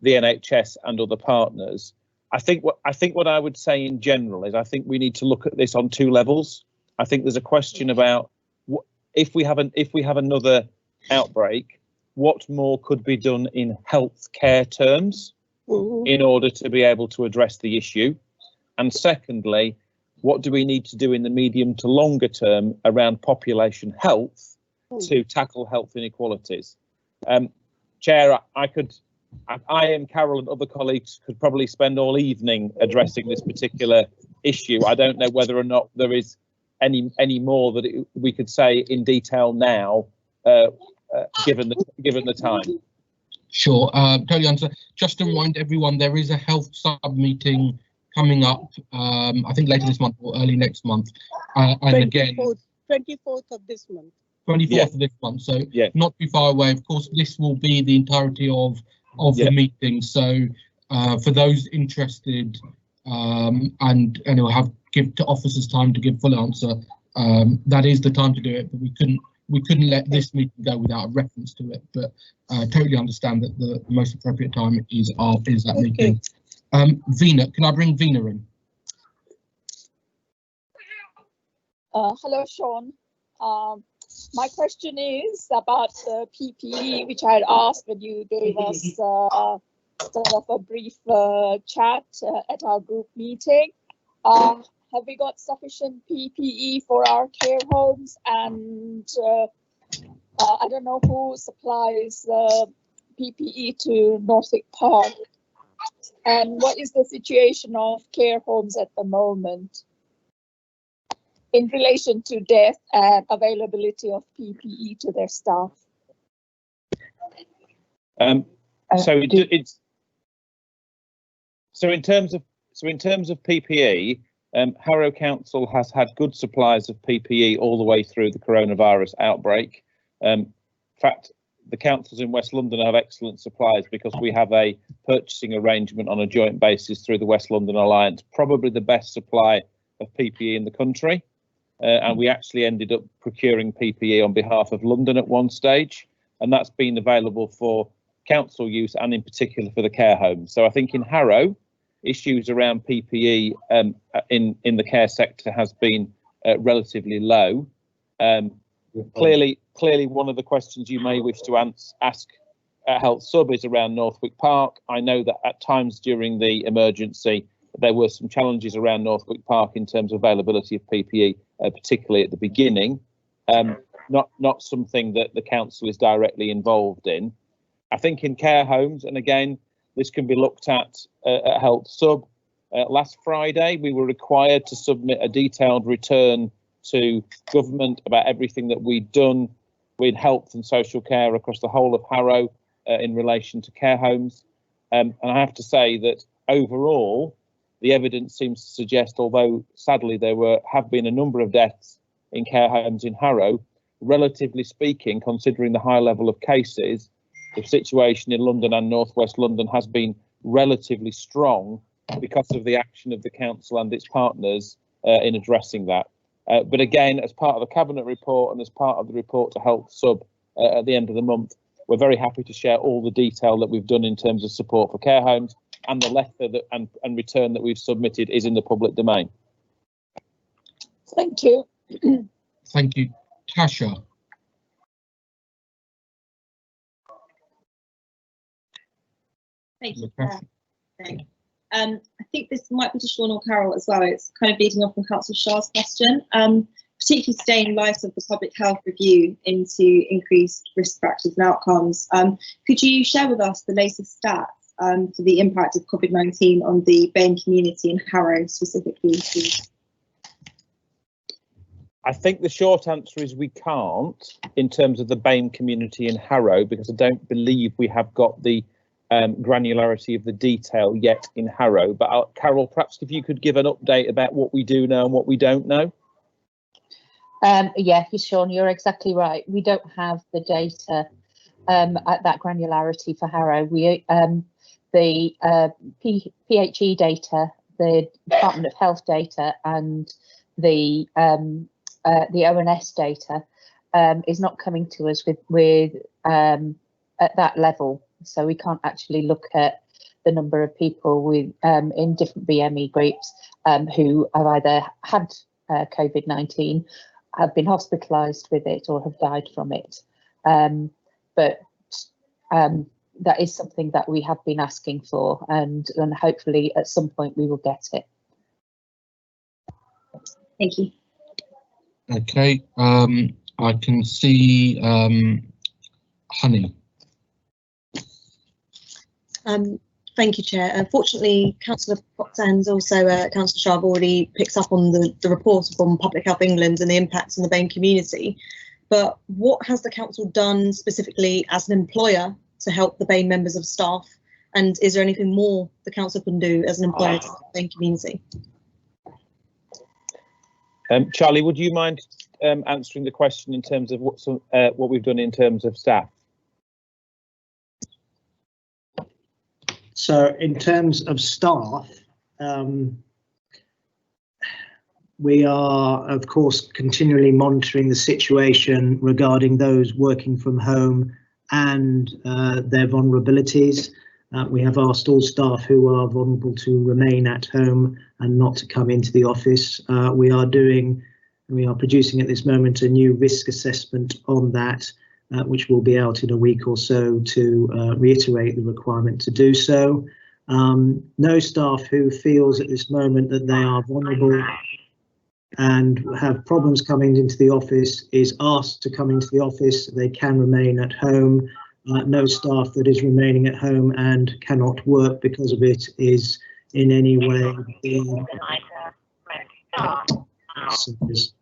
the NHS and other partners. I think what I would say in general is I think we need to look at this on two levels. I think there's a question about if we have another outbreak, what more could be done in healthcare terms in order to be able to address the issue, and secondly, what do we need to do in the medium to longer term around population health to tackle health inequalities. Chair, I and Carol and other colleagues could probably spend all evening addressing this particular issue. I don't know whether or not there is any more that we could say in detail now, given the time.
Sure, totally answer. Just to remind everyone, there is a health sub meeting coming up, I think later this month or early next month, and
24th,
again
24th of this month.
24th of this month, so not too far away. Of course, this will be the entirety of the meeting. So for those interested, and it'll give to officers time to give full answer. That is the time to do it, but we couldn't let this meeting go without a reference to it. But totally understand that the most appropriate time is that meeting. Veena, can I bring Veena in?
Hello, Sean. My question is about the PPE, which I had asked when you gave us sort of a brief chat at our group meeting. Have we got sufficient PPE for our care homes? And I don't know who supplies PPE to Northwick Park. And what is the situation of care homes at the moment in relation to death and availability of PPE to their staff?
So in terms of PPE, Harrow Council has had good supplies of PPE all the way through the coronavirus outbreak. In fact, the councils in West London have excellent supplies because we have a purchasing arrangement on a joint basis through the West London Alliance, probably the best supply of PPE in the country. And we actually ended up procuring PPE on behalf of London at one stage, and that's been available for council use and in particular for the care homes. So I think in Harrow, issues around PPE in the care sector has been relatively low. Clearly, one of the questions you may wish to ask Health Sub is around Northwick Park. I know that at times during the emergency there were some challenges around Northwick Park in terms of availability of PPE, particularly at the beginning. Not something that the council is directly involved in. I think in care homes, and again, this can be looked at Health Sub. Last Friday, we were required to submit a detailed return to government about everything that we'd done with health and social care across the whole of Harrow in relation to care homes. And I have to say that overall, the evidence seems to suggest, although sadly there have been a number of deaths in care homes in Harrow, relatively speaking, considering the high level of cases, the situation in London and North West London has been relatively strong because of the action of the council and its partners in addressing that. But again, as part of the Cabinet report and as part of the report to Health Sub at the end of the month, we're very happy to share all the detail that we've done in terms of support for care homes, and the letter that and return that we've submitted is in the public domain.
Thank you.
Thank you. Tasha.
Thank you. I think this might be to Sean or Carol as well. It's kind of leading off from Councillor Shah's question, particularly staying in light of the public health review into increased risk factors and outcomes. Could you share with us the latest stats for the impact of COVID-19 on the BAME community in Harrow specifically, please?
I think the short answer is we can't in terms of the BAME community in Harrow, because I don't believe we have got the granularity of the detail yet in Harrow. But Carol, perhaps if you could give an update about what we do know and what we don't know.
Yeah, Sean, you're exactly right. We don't have the data at that granularity for Harrow. We the PHE data, the Department of Health data, and the ONS data is not coming to us with at that level. So we can't actually look at the number of people with in different BME groups who have either had COVID-19, have been hospitalised with it, or have died from it. But that is something that we have been asking for, and hopefully at some point we will get it.
Thank you.
Okay, I can see Honey.
Thank you, Chair. Unfortunately, Councillor Potts and also Councillor Shah have already picked up on the report from Public Health England and the impacts on the BAME community. But what has the council done specifically as an employer to help the BAME members of staff? And is there anything more the council can do as an employer to help the BAME community?
Charlie, would you mind answering the question in terms of what we've done in terms of staff?
So in terms of staff, we are, of course, continually monitoring the situation regarding those working from home and their vulnerabilities. We have asked all staff who are vulnerable to remain at home and not to come into the office. We are producing at this moment a new risk assessment on that, which will be out in a week or so to reiterate the requirement to do so. No staff who feels at this moment that they are vulnerable and have problems coming into the office is asked to come into the office. They can remain at home. No staff that is remaining at home and cannot work because of it is in any way being... So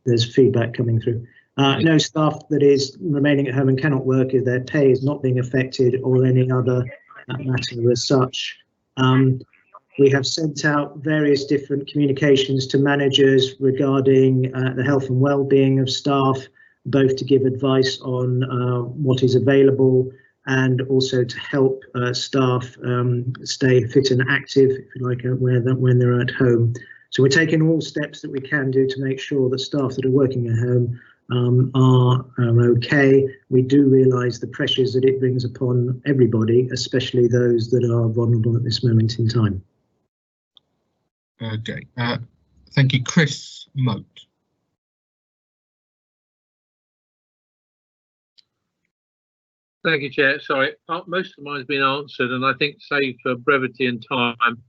there's feedback coming through. No staff that is remaining at home and cannot work if their pay is not being affected or any other matter as such. We have sent out various different communications to managers regarding the health and well-being of staff, both to give advice on what is available and also to help staff stay fit and active, if you like, when they're at home. So we're taking all steps that we can do to make sure that staff that are working at home are okay. We do realise the pressures that it brings upon everybody, especially those that are vulnerable at this moment in time.
Okay, thank you. Chris Moat.
Thank you, Chair. Sorry, most of mine has been answered, and I think, save for brevity and time,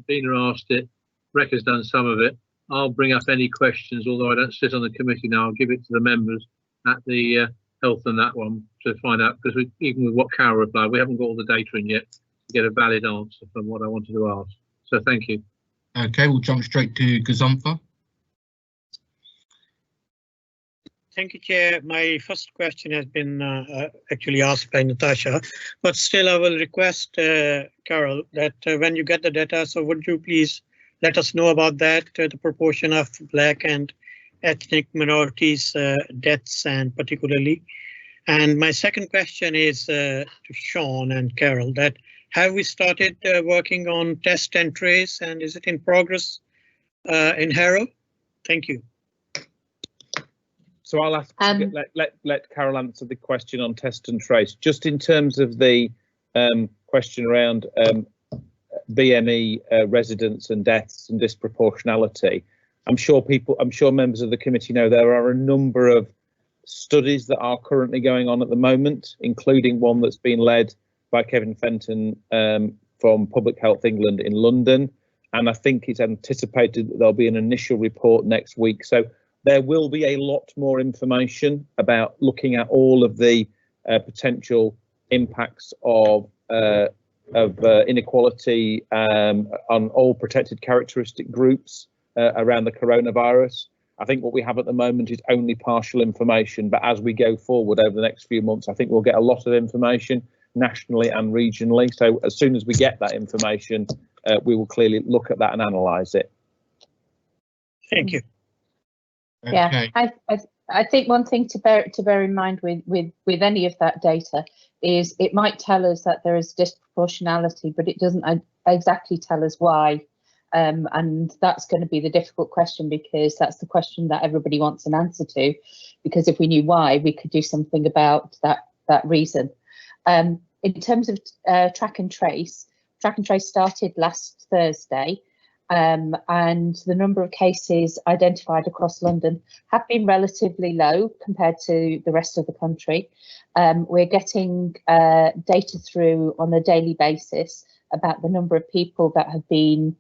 Bina asked it, Rec has done some of it. I'll bring up any questions, although I don't sit on the committee now. I'll give it to the members at the health and that one to find out, because even with what Carol replied, we haven't got all the data in yet to get a valid answer from what I wanted to ask. So thank you.
Okay, we'll jump straight to Gazumpha.
Thank you, Chair. My first question has been actually asked by Natasha, but still I will request, Carol, that when you get the data, so would you please let us know about that, the proportion of Black and ethnic minorities deaths, and particularly. And my second question is to Sean and Carol, that have we started working on test and trace, and is it in progress in Harrow? Thank you.
So I'll ask let Carol answer the question on test and trace. Just in terms of the question around BME residents and deaths and disproportionality, I'm sure members of the committee know there are a number of studies that are currently going on at the moment, including one that's been led by Kevin Fenton from Public Health England in London, and I think it's anticipated that there'll be an initial report next week. So there will be a lot more information about looking at all of the potential impacts of inequality on all protected characteristic groups around the coronavirus. I think what we have at the moment is only partial information, but as we go forward over the next few months, I think we'll get a lot of information nationally and regionally. So as soon as we get that information, we will clearly look at that and analyse it.
Thank you.
Yeah, I think one thing to bear in mind with any of that data is it might tell us that there is disproportionality, but it doesn't exactly tell us why. And that's going to be the difficult question, because that's the question that everybody wants an answer to. Because if we knew why, we could do something about that reason. In terms of track and trace started last Thursday. And the number of cases identified across London have been relatively low compared to the rest of the country. We're getting data through on a daily basis about the number of people that have been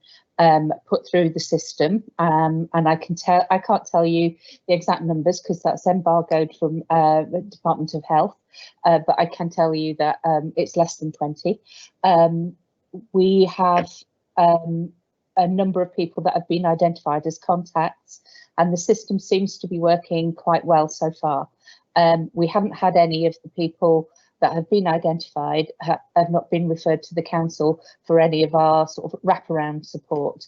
put through the system, and I can't tell you the exact numbers because that's embargoed from the Department of Health, but I can tell you that it's less than 20. We have a number of people that have been identified as contacts, and the system seems to be working quite well so far. We haven't had any of the people that have been identified have not been referred to the council for any of our sort of wraparound support.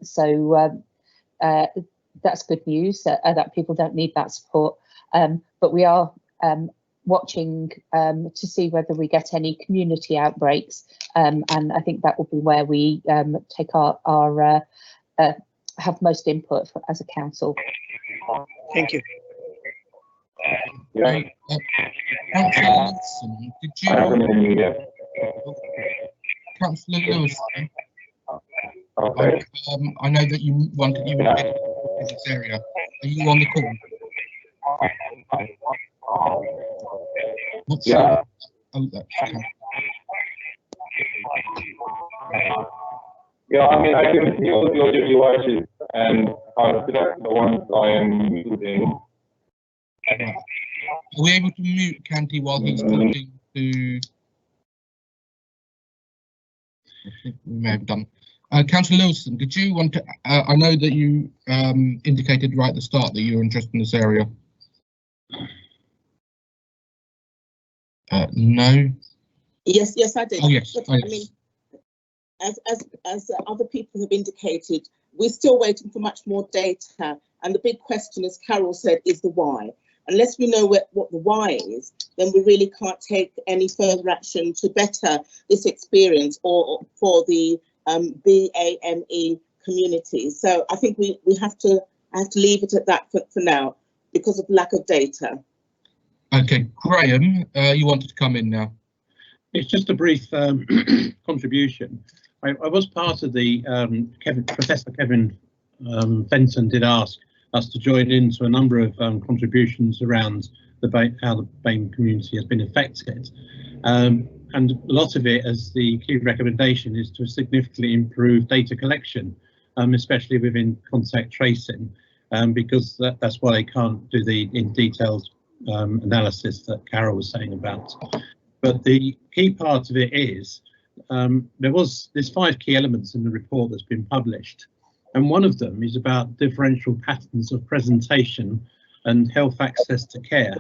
So that's good news that people don't need that support. But we are watching to see whether we get any community outbreaks, and I think that will be where we take our have most input as a council.
Thank you.
Councillor Lewison, did you? Councillor Lewison, I know that you wanted to get in this area. Are you on the call? What's
Yeah.
Oh, that's okay.
Yeah, I mean, I can see all the audio devices, and that's the ones I am using.
Right. Are we able to mute Canty while he's talking to? I think we may have done. Councillor Lewison, did you want to? I know that you indicated right at the start that you're interested in this area. No.
Yes, I did.
Oh yes.
But, I mean, as other people have indicated, we're still waiting for much more data, and the big question, as Carol said, is the why. Unless we know what the why is, then we really can't take any further action to better this experience or for the BAME community. So I think we have to leave it at that for now because of lack of data.
Okay, Graham, you wanted to come in now.
It's just a brief contribution. I was part of the Professor Kevin Fenton did ask us to join into a number of contributions around how the BAME community has been affected. And a lot of it, as the key recommendation, is to significantly improve data collection, especially within contact tracing, because that's why they can't do the in-detailed analysis that Carol was saying about. But the key part of it is there's 5 key elements in the report that's been published, and one of them is about differential patterns of presentation and health access to care.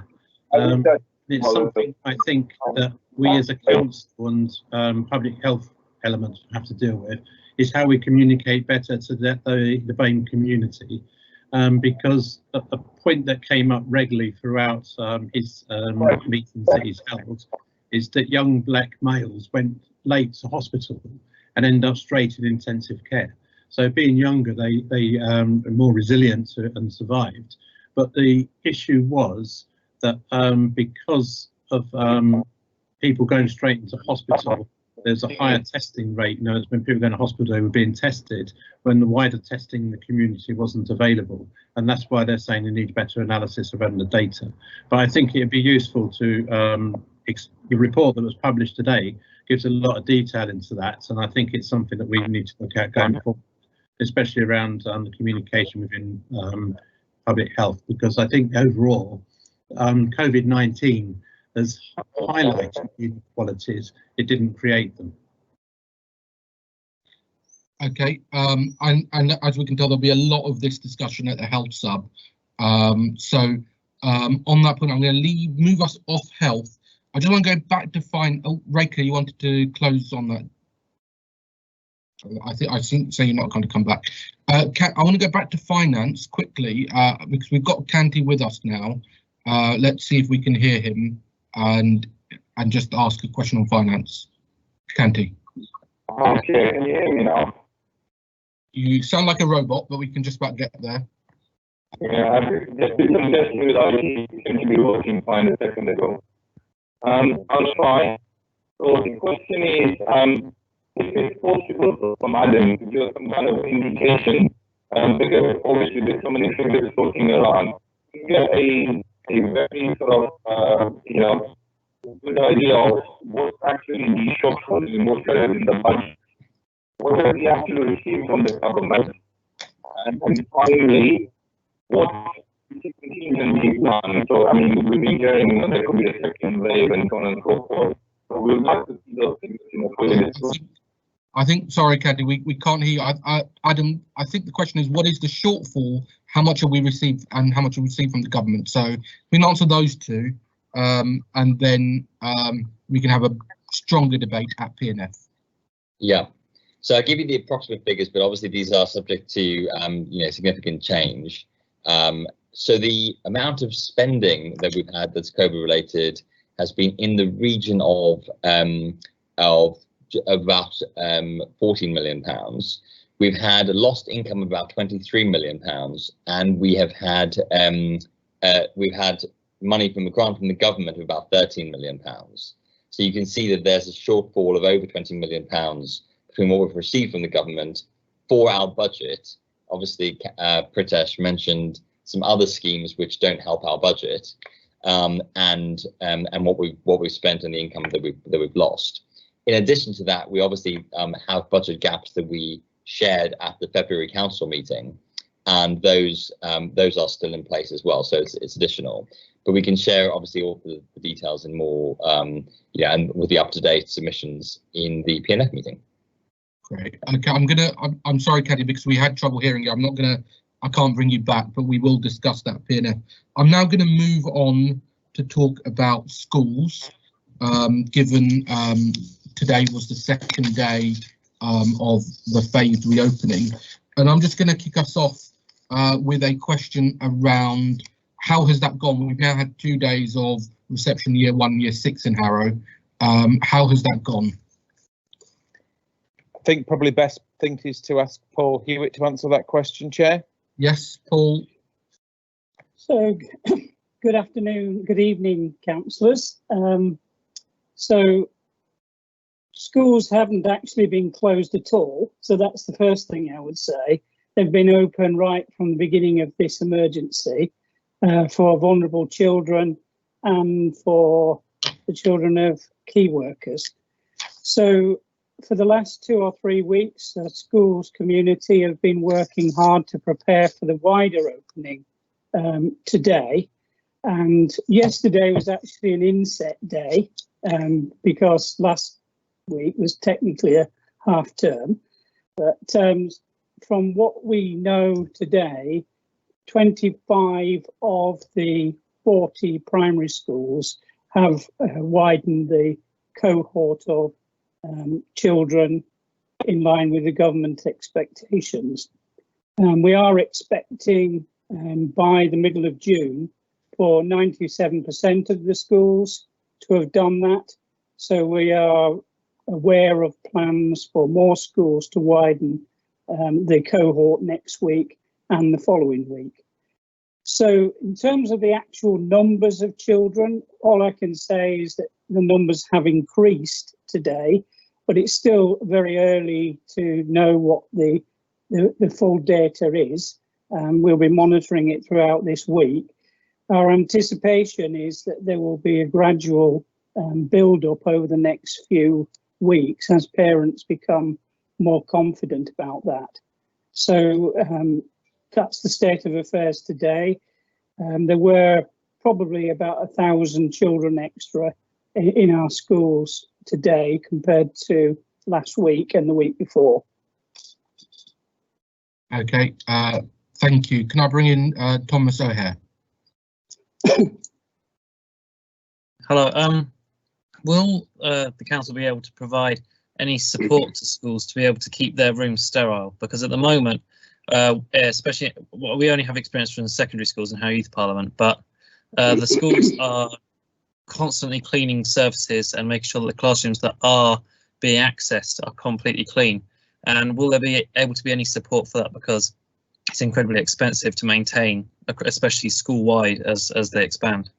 It's something I think that we as a council and public health elements have to deal with, is how we communicate better to the BAME community, because a point that came up regularly throughout his meetings that he's held is that young black males went late to hospital and end up straight in intensive care. So being younger, they are more resilient and survived. But the issue was that because of people going straight into hospital, there's a higher testing rate. When people go to hospital, they were being tested when the wider testing in the community wasn't available. And that's why they're saying they need better analysis around the data. But I think it'd be useful to, the report that was published today gives a lot of detail into that. And I think it's something that we need to look at going forward, especially around the communication within public health, because I think overall, COVID-19 has highlighted inequalities, it didn't create them.
Okay, and as we can tell, there'll be a lot of this discussion at the health sub. So on that point, I'm going to move us off health. I just want to go back to Reka, you wanted to close on that. I think so. You're not going to come back. I want to go back to finance quickly because we've got Canty with us now. Let's see if we can hear him and just ask a question on finance. Canty.
Okay, can you hear me now?
You sound like a robot, but we can just about get there.
Yeah, just because it seemed to be working fine a second ago. I'll try. So the question is, if it's possible for Adam to give some kind of indication, because obviously there's so many figures floating around, to get a very sort of, good idea of what actually the shortfall is in what there is in the budget. What have we actually received from the government? And finally, what contingency plan? So, I mean, we've been hearing that there could be a second wave and so on and so forth. So we would like to see those things in a fully.
I think, sorry, Candy, we can't hear you. Adam, I think the question is, what is the shortfall? How much have we received and how much have we received from the government? So we can answer those two and then we can have a stronger debate at PNF.
Yeah, so I'll give you the approximate figures, but obviously these are subject to significant change. So the amount of spending that we've had that's COVID related has been in the region of about £14 million. We've had a lost income of about £23 million, and we have had money from a grant from the government of about £13 million. So you can see that there's a shortfall of over £20 million between what we've received from the government for our budget. Obviously, Pritesh mentioned some other schemes which don't help our budget, and what we've spent and the income that we've lost. In addition to that, we obviously have budget gaps that we shared at the February council meeting, and those are still in place as well. So it's additional, but we can share obviously all the details in more, and with the up-to-date submissions in the PNF meeting.
Great. Okay, I'm sorry, Caddy, because we had trouble hearing you. I can't bring you back, but we will discuss that PNF. I'm now going to move on to talk about schools, given today was the second day of the phased reopening. And I'm just going to kick us off with a question around how has that gone? We've now had 2 days of reception year 1, year 6 in Harrow. How has that gone?
I think probably best thing is to ask Paul Hewitt to answer that question, Chair.
Yes, Paul.
So, good afternoon, good evening, councillors. So, schools haven't actually been closed at all. So that's the first thing I would say. They've been open right from the beginning of this emergency for vulnerable children and for the children of key workers. So for the last 2 or 3 weeks, the schools community have been working hard to prepare for the wider opening today. And yesterday was actually an inset day because last week was technically a half term. But from what we know today, 25 of the 40 primary schools have widened the cohort of children in line with the government expectations. We are expecting by the middle of June for 97% of the schools to have done that. So we are aware of plans for more schools to widen the cohort next week and the following week. So in terms of the actual numbers of children, all I can say is that the numbers have increased today, but it's still very early to know what the full data is. We'll be monitoring it throughout this week. Our anticipation is that there will be a gradual build up over the next few weeks as parents become more confident about that. So that's the state of affairs today. There were probably about 1,000 children extra in our schools today compared to last week and the week before.
Okay, thank you. Can I bring in Thomas O'Hare?
Hello. Will the council be able to provide any support to schools to be able to keep their rooms sterile? Because at the moment, especially we only have experience from the secondary schools and Harrow Youth Parliament, but the schools are constantly cleaning surfaces and making sure that the classrooms that are being accessed are completely clean. And will there be able to be any support for that? Because it's incredibly expensive to maintain, especially school-wide as they expand.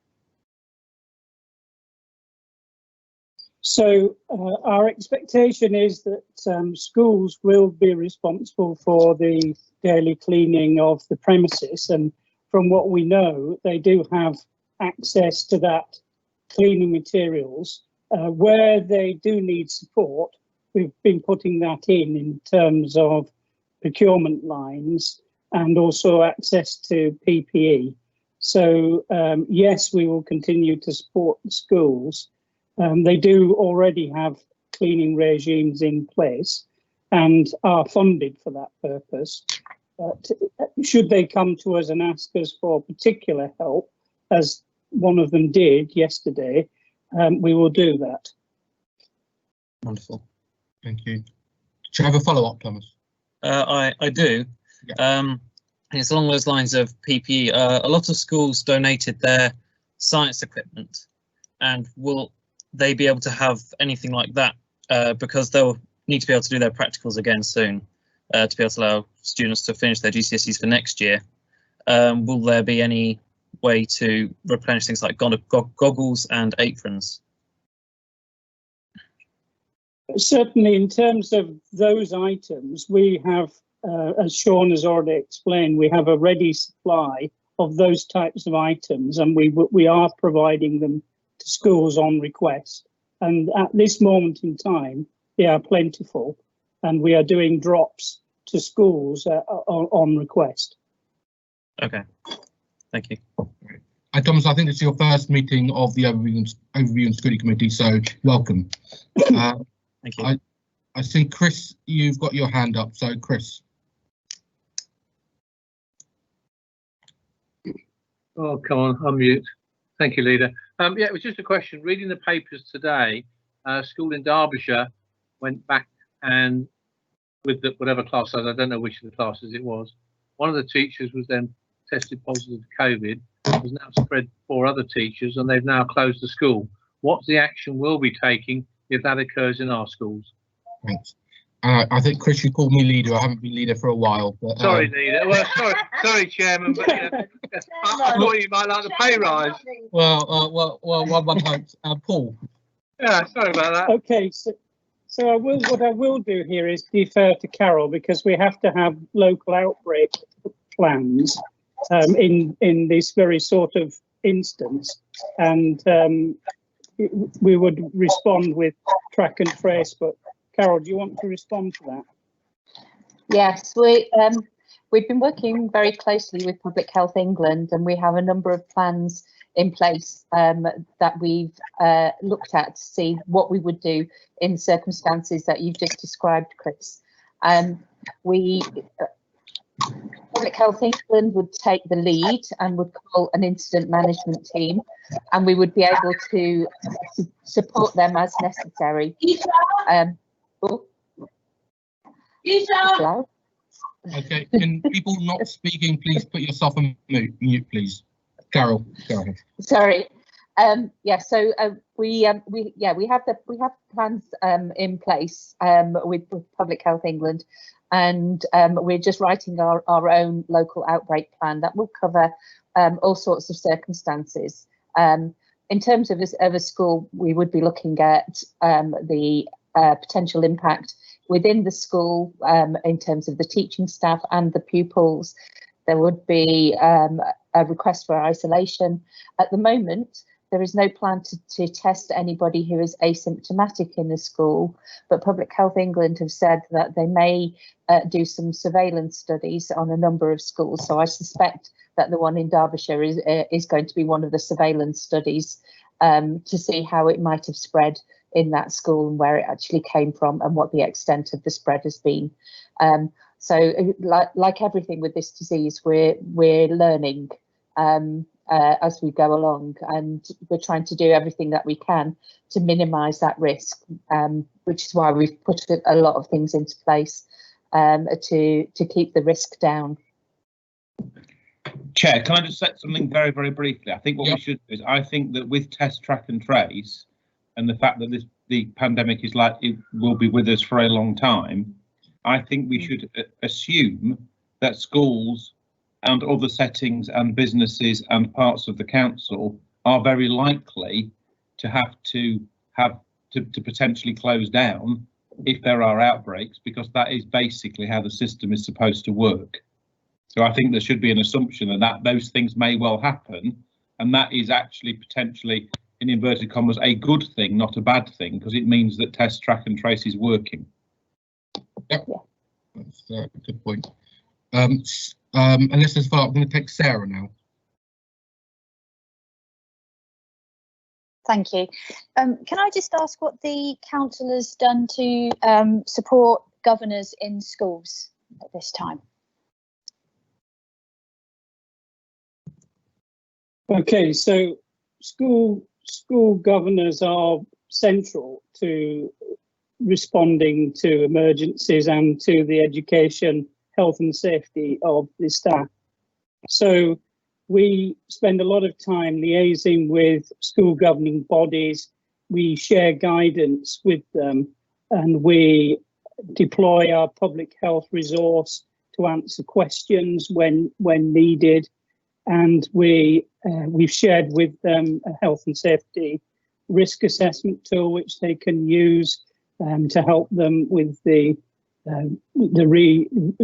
So our expectation is that schools will be responsible for the daily cleaning of the premises, and from what we know, they do have access to that cleaning materials. Where they do need support, we've been putting that in terms of procurement lines and also access to PPE. So yes, we will continue to support the schools. They do already have cleaning regimes in place and are funded for that purpose. But should they come to us and ask us for particular help, as one of them did yesterday, we will do that.
Wonderful.
Thank you. Do you have a follow-up, Thomas?
I do. Yeah. It's along those lines of PPE. A lot of schools donated their science equipment, and will they be able to have anything like that? Because they'll need to be able to do their practicals again soon to be able to allow students to finish their GCSEs for next year. Will there be any way to replenish things like goggles and aprons?
Certainly, in terms of those items, we have, as Sean has already explained, we have a ready supply of those types of items, and we are providing them to schools on request. And at this moment in time, they are plentiful, and we are doing drops to schools on request.
Okay, thank you.
Thomas, I think this is your first meeting of the Overview and Scrutiny Committee, so welcome.
Thank you.
I see, Chris, you've got your hand up, so Chris.
Oh, come on, unmute. Thank you, Leader. Yeah, it was just a question. Reading the papers today, a school in Derbyshire went back and with whatever class size, I don't know which of the classes it was, one of the teachers was then tested positive to COVID, has now spread 4 other teachers, and they've now closed the school. What's the action we'll be taking if that occurs in our schools?
Thanks. I think, Chris, you called me leader. I haven't been leader for a while. But,
sorry, Leader. Well, sorry, Chairman, but I thought you might like the pay rise.
Well, one hopes. Paul.
Yeah, sorry about that.
Okay, so So what I will do here is defer to Carol, because we have to have local outbreak plans in this very sort of instance, and we would respond with track and trace. But Carol, do you want to respond to that?
Yes, we've been working very closely with Public Health England, and we have a number of plans in place that we've looked at to see what we would do in circumstances that you've just described, Chris. Public Health England would take the lead and would call an incident management team, and we would be able to support them as necessary.
Okay, can people not speaking please put yourself on mute, please? Carol, go ahead.
Sorry. Yeah, so we have plans in place with Public Health England, and we're just writing our own local outbreak plan that will cover all sorts of circumstances. In terms of a school, we would be looking at the potential impact within the school in terms of the teaching staff and the pupils. There would be a request for isolation. At the moment, there is no plan to test anybody who is asymptomatic in the school, but Public Health England have said that they may do some surveillance studies on a number of schools. So I suspect that the one in Derbyshire is going to be one of the surveillance studies to see how it might have spread in that school and where it actually came from and what the extent of the spread has been. So like everything with this disease, we're learning as we go along, and we're trying to do everything that we can to minimise that risk, which is why we've put a lot of things into place to keep the risk down.
Chair, can I just say something very, very briefly? I think what we should do is, I think that with test, track and trace, and the fact that the pandemic is likely will be with us for a long time, I think we should assume that schools and other settings and businesses and parts of the council are very likely to have to potentially close down if there are outbreaks, because that is basically how the system is supposed to work. So I think there should be an assumption that those things may well happen, and that is actually potentially, in inverted commas, a good thing, not a bad thing, because it means that test, track and trace is working.
Yep, that's a good point. Unless there's far, I'm going to take Sarah now.
Thank you. Can I just ask what the council has done to support governors in schools at this time?
Okay, so school governors are central to responding to emergencies and to the education, health and safety of the staff. So we spend a lot of time liaising with school governing bodies. We share guidance with them, and we deploy our public health resource to answer questions when needed. And we've shared with them a health and safety risk assessment tool which they can use to help them with the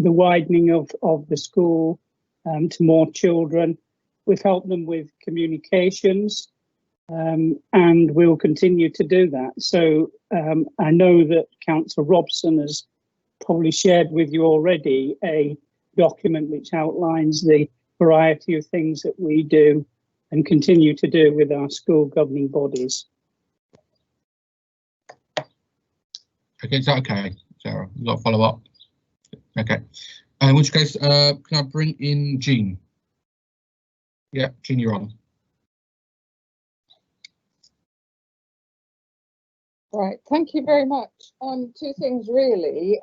widening of the school to more children. We've helped them with communications, and we'll continue to do that. So I know that Councillor Robson has probably shared with you already a document which outlines the variety of things that we do and continue to do with our school governing bodies.
Okay, is that okay, Sarah? You got to follow up? Okay. In which case, can I bring in Jean? Yeah, Jean, you're on.
Right, thank you very much. Two things really.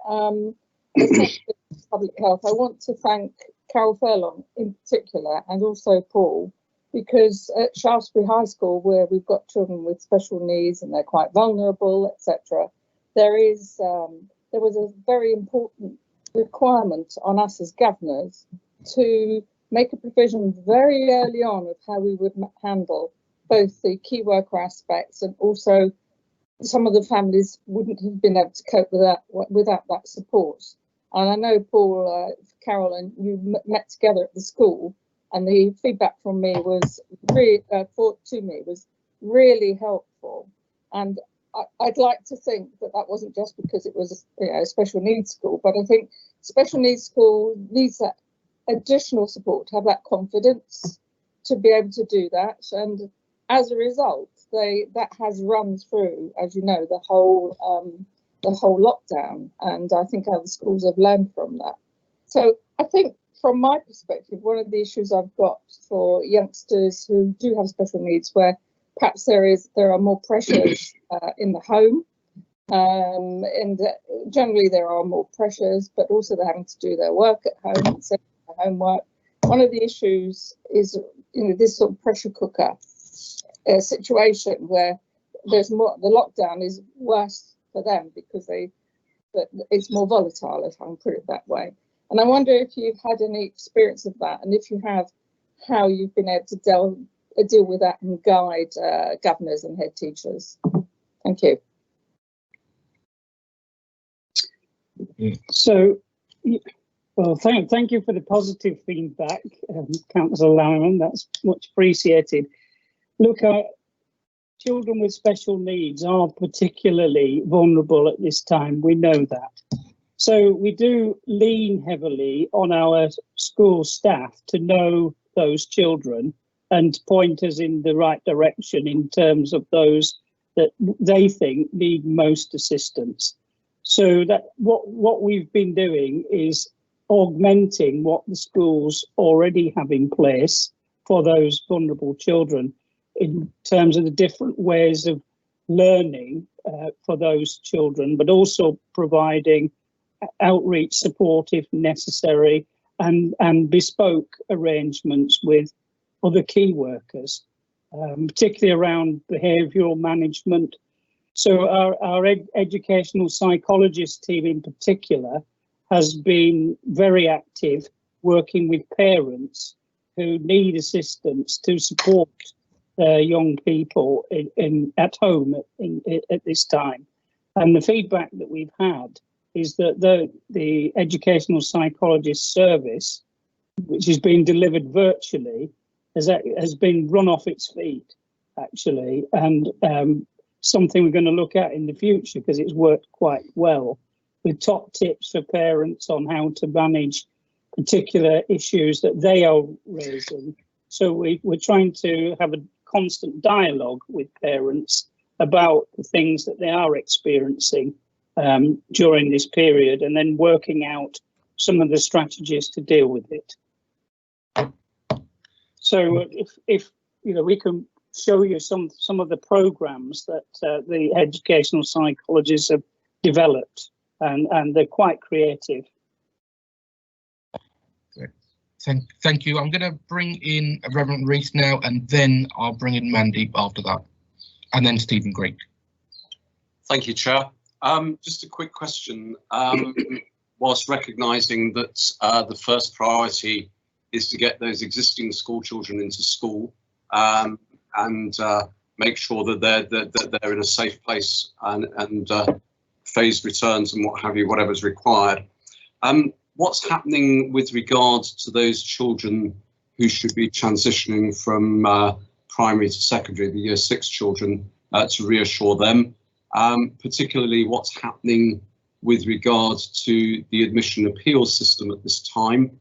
Public health. I want to thank Carol Furlong in particular, and also Paul, because at Shaftesbury High School, where we've got children with special needs and they're quite vulnerable, etc., there was a very important requirement on us as governors to make a provision very early on of how we would handle both the key worker aspects and also some of the families wouldn't have been able to cope with that without that support. And I know Paul, Carol, and you met together at the school, and the feedback from me was really helpful. And I'd like to think that that wasn't just because it was a special needs school, but I think special needs school needs that additional support to have that confidence to be able to do that. And as a result, that has run through, as you know, the whole lockdown, and I think other schools have learned from that. So I think from my perspective, one of the issues I've got for youngsters who do have special needs, where perhaps there are more pressures in the home, and generally there are more pressures, but also they're having to do their work at home, their homework. One of the issues is, this sort of pressure cooker situation where there's more. The lockdown is worse for them because it's more volatile, if I can put it that way. And I wonder if you've had any experience of that, and if you have, how you've been able to deal with that and guide governors and head teachers. Thank you.
So, well, thank you for the positive feedback, Councillor Lariman. That's much appreciated. Look, children with special needs are particularly vulnerable at this time. We know that. So we do lean heavily on our school staff to know those children and point us in the right direction in terms of those that they think need most assistance. So that what we've been doing is augmenting what the schools already have in place for those vulnerable children in terms of the different ways of learning for those children, but also providing outreach support if necessary, and bespoke arrangements with other key workers, particularly around behavioural management. So our educational psychologist team in particular has been very active working with parents who need assistance to support their young people at home at this time. And the feedback that we've had is that the educational psychologist service, which is being delivered virtually, has been run off its feet, actually, and something we're going to look at in the future because it's worked quite well, with top tips for parents on how to manage particular issues that they are raising. So we're trying to have a constant dialogue with parents about the things that they are experiencing during this period, and then working out some of the strategies to deal with it. So if we can show you some of the programs that the educational psychologists have developed, and they're quite creative.
Thank you. I'm going to bring in Reverend Rees now, and then I'll bring in Mandeep after that, and then Stephen Greek.
Thank you, Chair. Just a quick question. Whilst recognising that the first priority is to get those existing school children into school and make sure that they're in a safe place and phased returns and what have you, whatever's required. What's happening with regards to those children who should be transitioning from primary to secondary, the year 6 children, to reassure them? Particularly what's happening with regards to the admission appeals system at this time,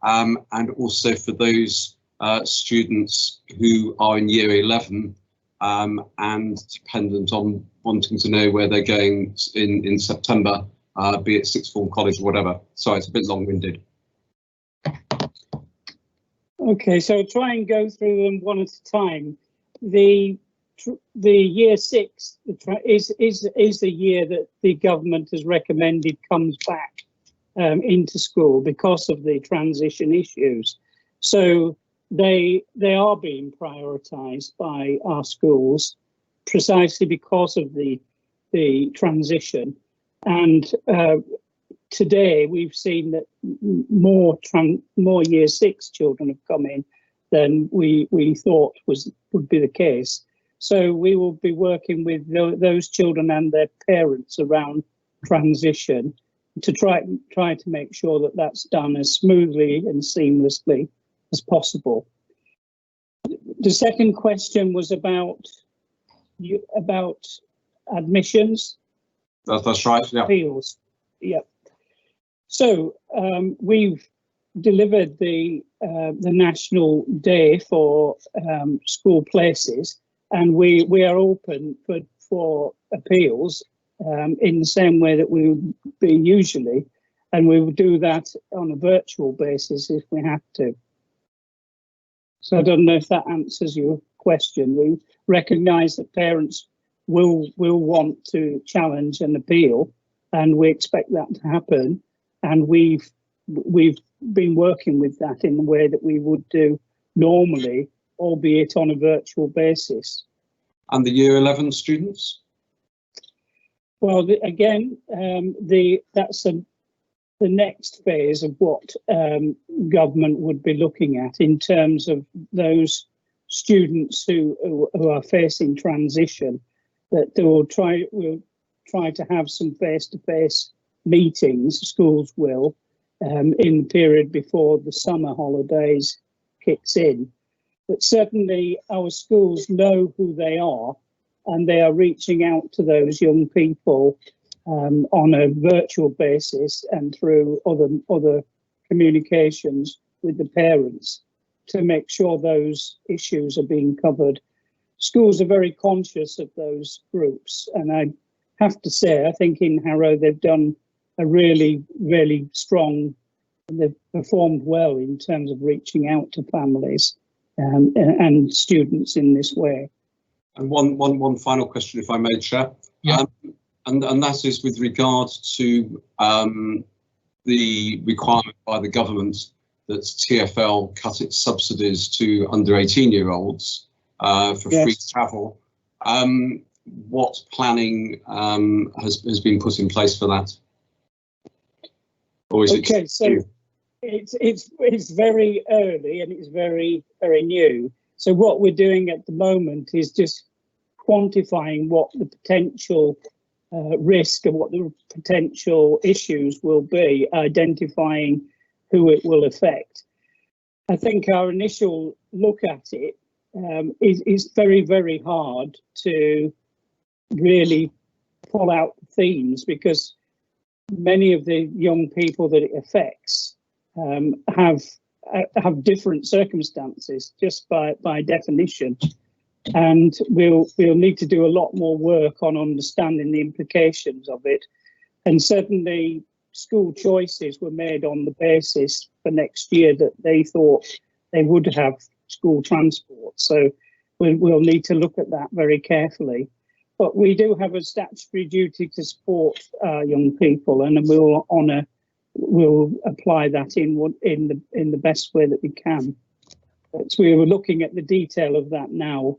and also for those students who are in year 11 and dependent on wanting to know where they're going in September, be it sixth form, college, or whatever. Sorry, it's a bit long-winded.
Okay, so I'll try and go through them one at a time. The year 6 is the year that the government has recommended comes back into school because of the transition issues. So they are being prioritised by our schools precisely because of the transition. And today we've seen that more year 6 children have come in than we thought would be the case. So we will be working with those children and their parents around transition to try to make sure that that's done as smoothly and seamlessly as possible. The second question was about admissions.
That's right. Yeah.
Appeals. Yeah. So we've delivered the National Day for school places, and we are open for appeals in the same way that we would be usually, and we will do that on a virtual basis if we have to. So I don't know if that answers your question. We recognise that parents will want to challenge and appeal, and we expect that to happen. And we've been working with that in the way that we would do normally, albeit on a virtual basis.
And the Year 11 students?
Well, again, that's the next phase of what government would be looking at in terms of those students who are facing transition, that they will try to have some face-to-face meetings, schools will, in the period before the summer holidays kicks in. But certainly our schools know who they are, and they are reaching out to those young people on a virtual basis and through other communications with the parents to make sure those issues are being covered. Schools are very conscious of those groups, and I have to say, I think in Harrow they've done a really strong, they've performed well in terms of reaching out to families and students in this way.
And one final question, if I may, Chair.
Yeah.
And that is with regard to the requirement by the government that TfL cut its subsidies to under 18-year-olds for free travel. What planning has been put in place for that? Or is
okay,
it
so it's very early and it's very new. So what we're doing at the moment is just quantifying what the potential risk and what the potential issues will be, identifying who it will affect. I think our initial look at it is very hard to really pull out themes, because many of the young people that it affects have different circumstances just by definition, and we'll need to do a lot more work on understanding the implications of it. And certainly school choices were made on the basis for next year that they thought they would have school transport, so we'll need to look at that very carefully. But we do have a statutory duty to support young people, and we'll apply that in the best way that we can. But we were looking at the detail of that now,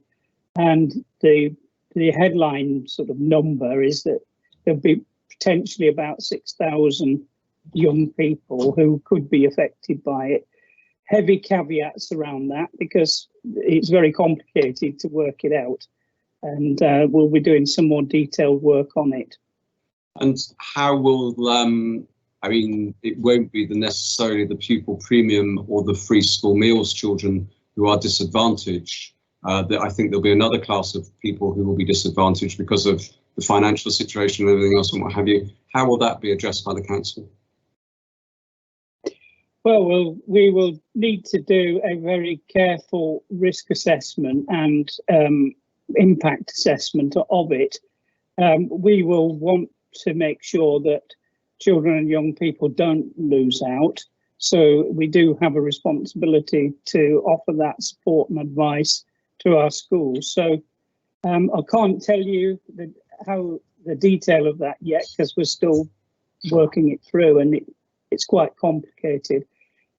and the headline sort of number is that there'll be potentially about 6,000 young people who could be affected by it. Heavy caveats around that, because it's very complicated to work it out. And we'll be doing some more detailed work on it.
And how will, I mean, it won't be necessarily the pupil premium or the free school meals children who are disadvantaged. I think there'll be another class of people who will be disadvantaged because of the financial situation and everything else and what have you. How will that be addressed by the council?
Well, we will need to do a very careful risk assessment and impact assessment of it. We will want to make sure that children and young people don't lose out. So we do have a responsibility to offer that support and advice to our schools. So I can't tell you how the detail of that yet, because we're still working it through, and it's quite complicated.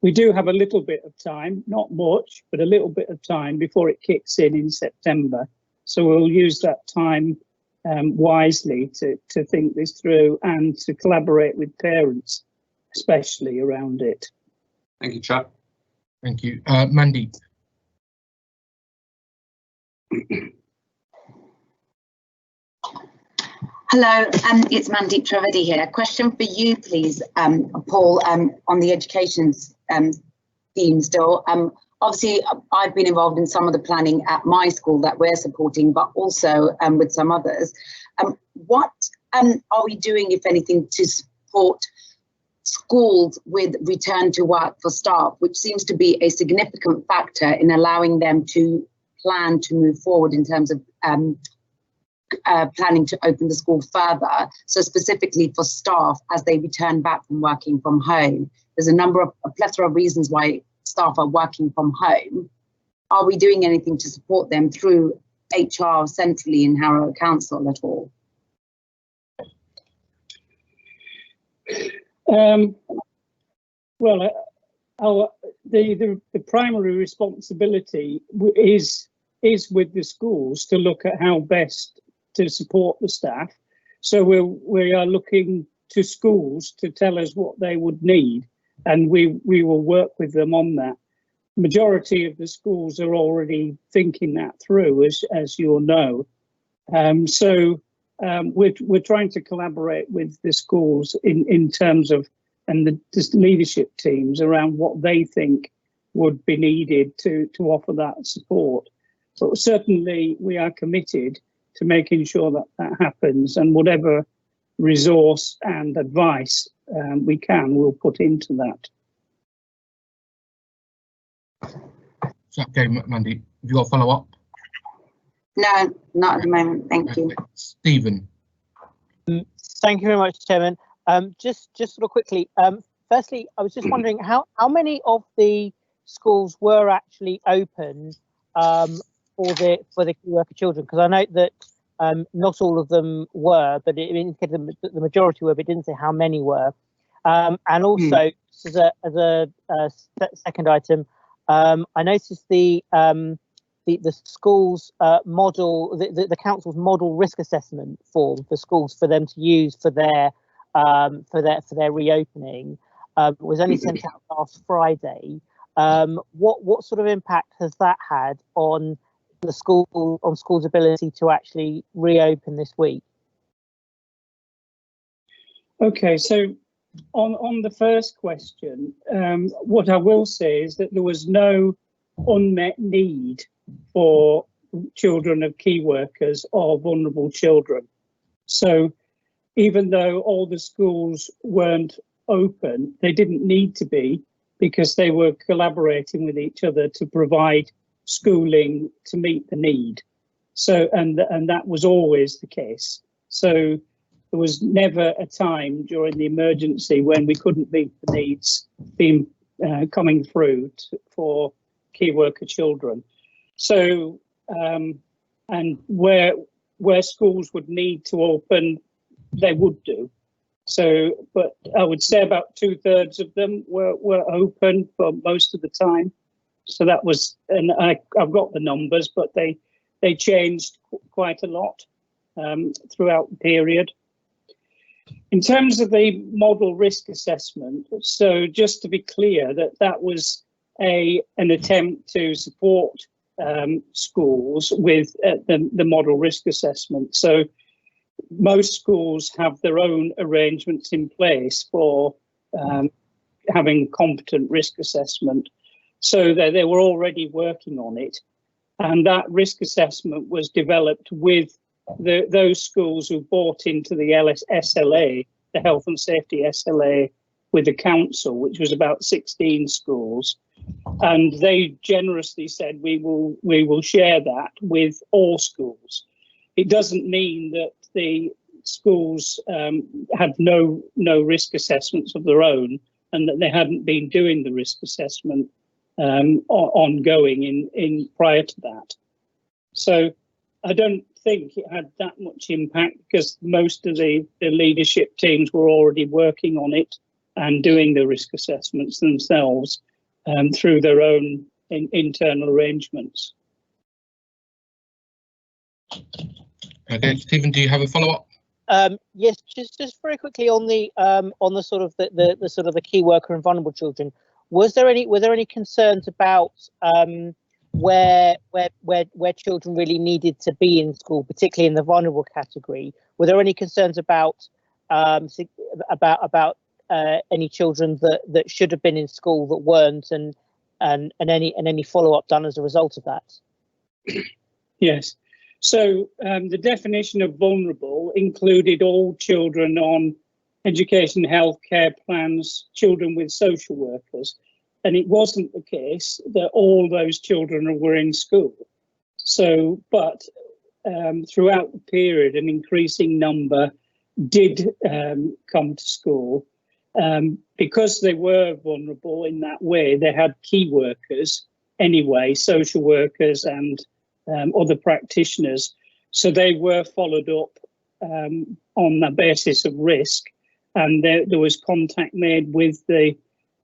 We do have a little bit of time, not much, but a little bit of time before it kicks in September. So we'll use that time wisely to think this through and to collaborate with parents, especially around it.
Thank you, Chair.
Thank you. Mandeep.
Hello, it's Mandeep Trivedi here. Question for you, please, Paul, on the education theme still. Obviously, I've been involved in some of the planning at my school that we're supporting, but also with some others. What are we doing, if anything, to support schools with return to work for staff, which seems to be a significant factor in allowing them to plan to move forward in terms of planning to open the school further? So specifically for staff as they return back from working from home, there's a plethora of reasons why staff are working from home. Are we doing anything to support them through HR centrally in Harrow Council at all?
Well, the primary responsibility is with the schools to look at how best to support the staff. So we are looking to schools to tell us what they would need, and we will work with them on that. Majority of the schools are already thinking that through, as you'll know. We're trying to collaborate with the schools in terms of, and the leadership teams around what they think would be needed to offer that support. But certainly we are committed to making sure that that happens, and whatever resource and advice we can, we'll put into that.
Okay, Mandy, have you got a follow up?
No, not at the moment. Thank you.
Stephen.
Thank you very much, Chairman. Just sort of quickly. Firstly, I was just wondering how many of the schools were actually open for the key worker children, because I note that not all of them were, but it indicated that the majority were, but it didn't say how many were. And also, as a second item, I noticed the school's model, the council's model risk assessment form for schools for them to use for their reopening was only sent out last Friday. What sort of impact has that had on the schools' ability to actually reopen this week?
Okay, so on the first question, what I will say is that there was no unmet need for children of key workers or vulnerable children. So even though all the schools weren't open, they didn't need to be, because they were collaborating with each other to provide schooling to meet the need. So, and that was always the case. So there was never a time during the emergency when we couldn't meet the needs coming through for key worker children. So, and where schools would need to open, they would do. So, but I would say about 2/3 of them were open for most of the time. So that was, and I've got the numbers, but they changed quite a lot throughout the period. In terms of the model risk assessment, so just to be clear, that was an attempt to support schools with the model risk assessment. So most schools have their own arrangements in place for having competent risk assessment. So they were already working on it. And that risk assessment was developed with those schools who bought into the SLA, the Health and Safety SLA, with the council, which was about 16 schools. And they generously said, we will share that with all schools. It doesn't mean that the schools had no risk assessments of their own, and that they hadn't been doing the risk assessment ongoing in prior to that. So I don't think it had that much impact, because most of the leadership teams were already working on it and doing the risk assessments themselves through their own internal arrangements.
Okay, Stephen, do you have a follow-up?
Yes, just very quickly on the sort of the key worker and vulnerable children. Were there any concerns about where children really needed to be in school, particularly in the vulnerable category? Were there any concerns about any children that should have been in school that weren't, and any follow-up done as a result of that?
Yes. So the definition of vulnerable included all children on education, healthcare plans, children with social workers, and it wasn't the case that all those children were in school. So, but throughout the period, an increasing number did come to school. Because they were vulnerable in that way, they had key workers anyway, social workers and other practitioners. So they were followed up on the basis of risk, and there was contact made with the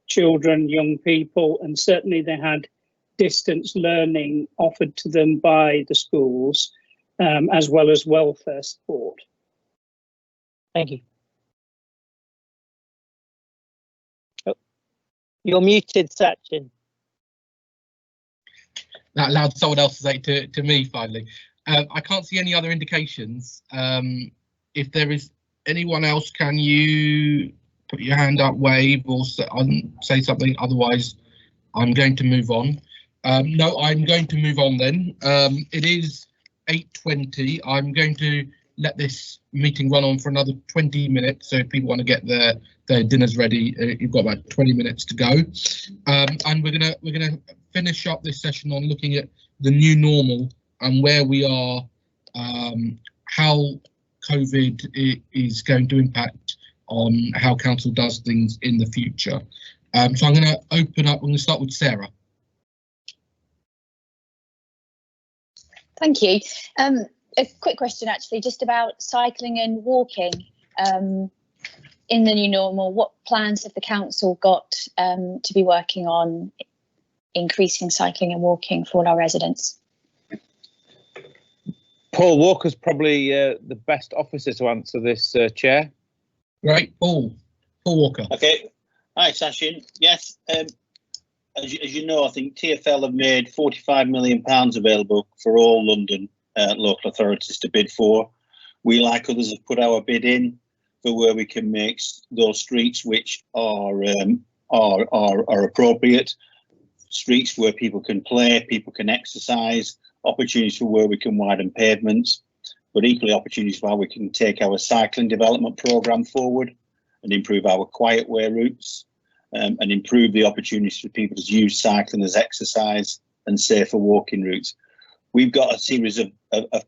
children, young people, and certainly they had distance learning offered to them by the schools, as well as welfare support.
Thank you. Oh, you're muted, Sachin.
That allowed someone else to say it to me finally. I can't see any other indications. If there is anyone else, can you put your hand up, wave, or say something? Otherwise, I'm going to move on. No, I'm going to move on then. It is 8:20. I'm going to let this meeting run on for another 20 minutes. So if people want to get their dinners ready, you've got about 20 minutes to go. And we're gonna finish up this session on looking at the new normal and where we are, how COVID is going to impact on how council does things in the future. So I'm going to open up. I'm going to start with Sarah.
Thank you. A quick question, actually, just about cycling and walking in the new normal. What plans have the council got to be working on increasing cycling and walking for all our residents?
Paul Walker's probably the best officer to answer this, Chair.
Right, Paul Walker.
Okay. Hi, Sachin. Yes, as you know, I think TfL have made £45 million available for all London local authorities to bid for. We, like others, have put our bid in for where we can make those streets which are appropriate, streets where people can play, people can exercise, opportunities for where we can widen pavements, but equally opportunities for how we can take our cycling development programme forward and improve our quiet way routes, and improve the opportunities for people to use cycling as exercise and safer walking routes. We've got a series of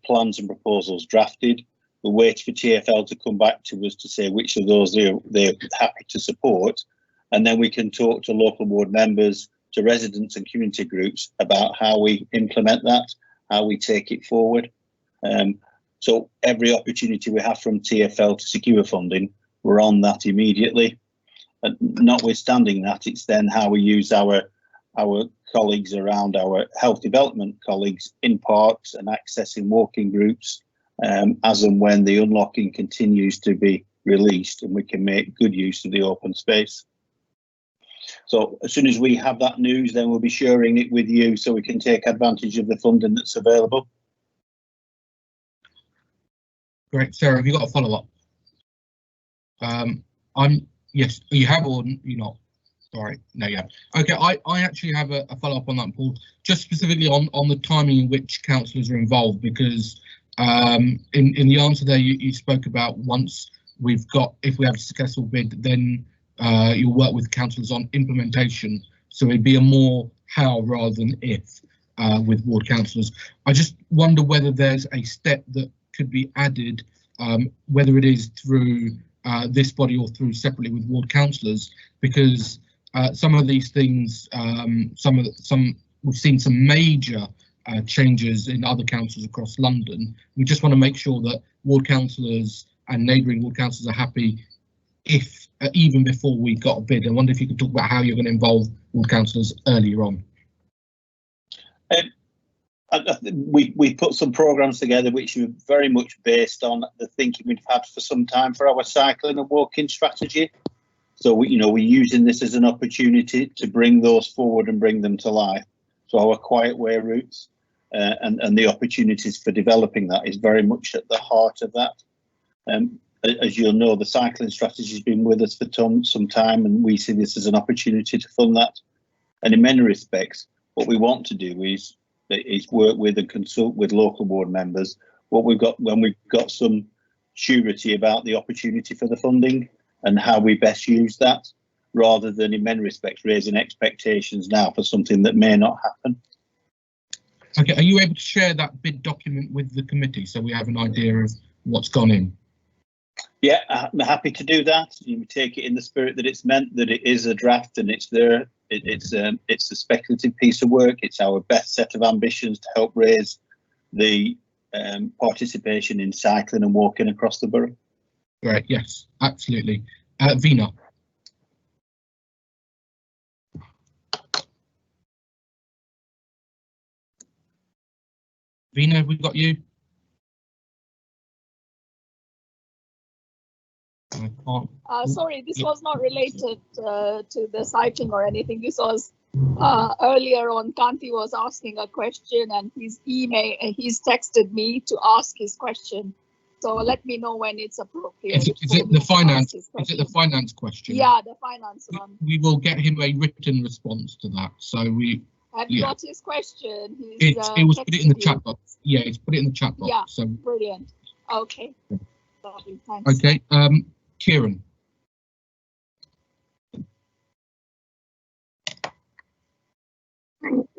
plans and proposals drafted. We're waiting for TfL to come back to us to say which of those they're happy to support, and then we can talk to local board members, to residents and community groups about how we implement that, how we take it forward. So every opportunity we have from TfL to secure funding, we're on that immediately. And notwithstanding that, it's then how we use our colleagues around, our health development colleagues in parks and accessing walking groups, as and when the unlocking continues to be released and we can make good use of the open space. So as soon as we have that news, then we'll be sharing it with you so we can take advantage of the funding that's available.
Great, Sarah, have you got a follow-up? Yes, you have or you're not? Sorry, no, yeah. Okay, I actually have a follow-up on that, Paul, just specifically on the timing in which councillors are involved, because in the answer there you spoke about once if we have a successful bid, then you'll work with councillors on implementation. So it'd be a more how rather than if with ward councillors. I just wonder whether there's a step that could be added, whether it is through this body or through separately with ward councillors, because some of these things, we've seen some major changes in other councils across London. We just want to make sure that ward councillors and neighbouring ward councillors are happy if even before we got a bid. I wonder if you could talk about how you're going to involve ward councillors earlier on.
We put some programmes together which are very much based on the thinking we've had for some time for our cycling and walking strategy. So we're using this as an opportunity to bring those forward and bring them to life. So our quiet way routes and the opportunities for developing that is very much at the heart of that. As you'll know, the cycling strategy has been with us for some time, and we see this as an opportunity to fund that. And in many respects, what we want to do is work with and consult with local board members. What we've got when we've got some surety about the opportunity for the funding and how we best use that, rather than in many respects raising expectations now for something that may not happen.
Okay, are you able to share that bid document with the committee so we have an idea of what's gone in?
Yeah, I'm happy to do that. You take it in the spirit that it's meant, that it is a draft and it's there. It's a speculative piece of work. It's our best set of ambitions to help raise the participation in cycling and walking across the borough.
Great, yes, absolutely. Vina. Vina, have we got you?
Sorry, this was not related to the cycling or anything. This was earlier on. Kanti was asking a question, and he's texted me to ask his question. So let me know when it's appropriate.
Is it the finance? Is it the finance question?
Yeah, the finance one.
We will get him a written response to that. So we.
Have you got his question?
It was put it in the chat box. Yeah, it's put it in the chat box.
Yeah,
so
brilliant. Okay. Lovely, thanks.
Okay, Kieran.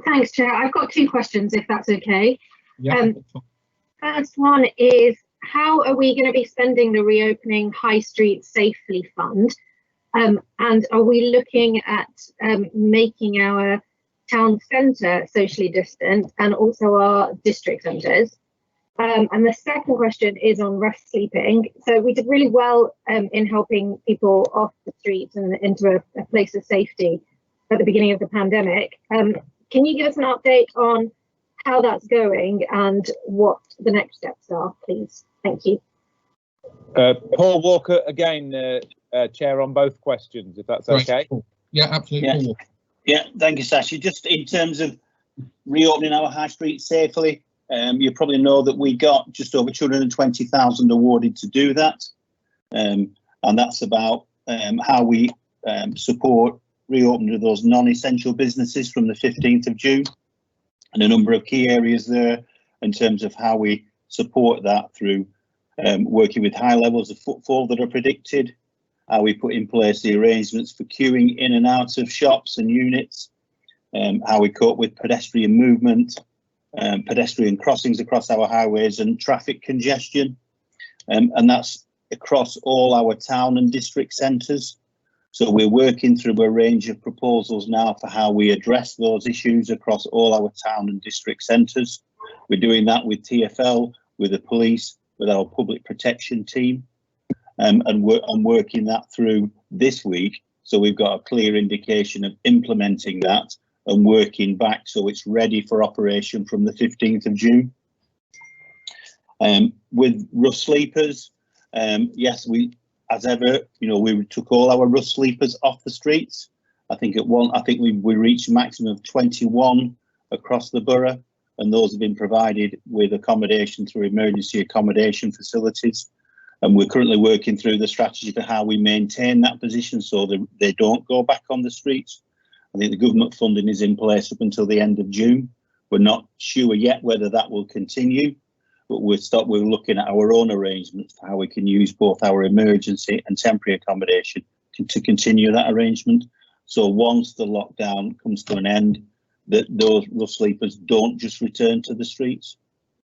Thanks, Chair. I've got two questions, if that's okay.
Yeah.
First one is, how are we going to be spending the Reopening High Street Safely Fund? And are we looking at making our town centre socially distant and also our district centres? And the second question is on rough sleeping. So we did really well in helping people off the streets and into a place of safety at the beginning of the pandemic. Can you give us an update on how that's going and what the next steps are, please? Thank you.
Paul Walker, again, Chair, on both questions, if that's okay.
Yeah, absolutely.
Yeah, thank you, Sashi. Just in terms of reopening our high street safely, you probably know that we got just over 220,000 awarded to do that. And that's about how we support reopening of those non-essential businesses from the 15th of June. And a number of key areas there in terms of how we support that through working with high levels of footfall that are predicted, how we put in place the arrangements for queuing in and out of shops and units, how we cope with pedestrian movement, pedestrian crossings across our highways and traffic congestion. And that's across all our town and district centres. So we're working through a range of proposals now for how we address those issues across all our town and district centres. We're doing that with TfL, with the police, with our public protection team, and working that through this week. So we've got a clear indication of implementing that and working back so it's ready for operation from the 15th of June. With rough sleepers, yes, we, as ever, we took all our rough sleepers off the streets. I think we reached a maximum of 21 across the borough, and those have been provided with accommodation through emergency accommodation facilities. And we're currently working through the strategy for how we maintain that position so that they don't go back on the streets. I think the government funding is in place up until the end of June. We're not sure yet whether that will continue, but we're looking at our own arrangements for how we can use both our emergency and temporary accommodation to continue that arrangement. So once the lockdown comes to an end, that those rough sleepers don't just return to the streets.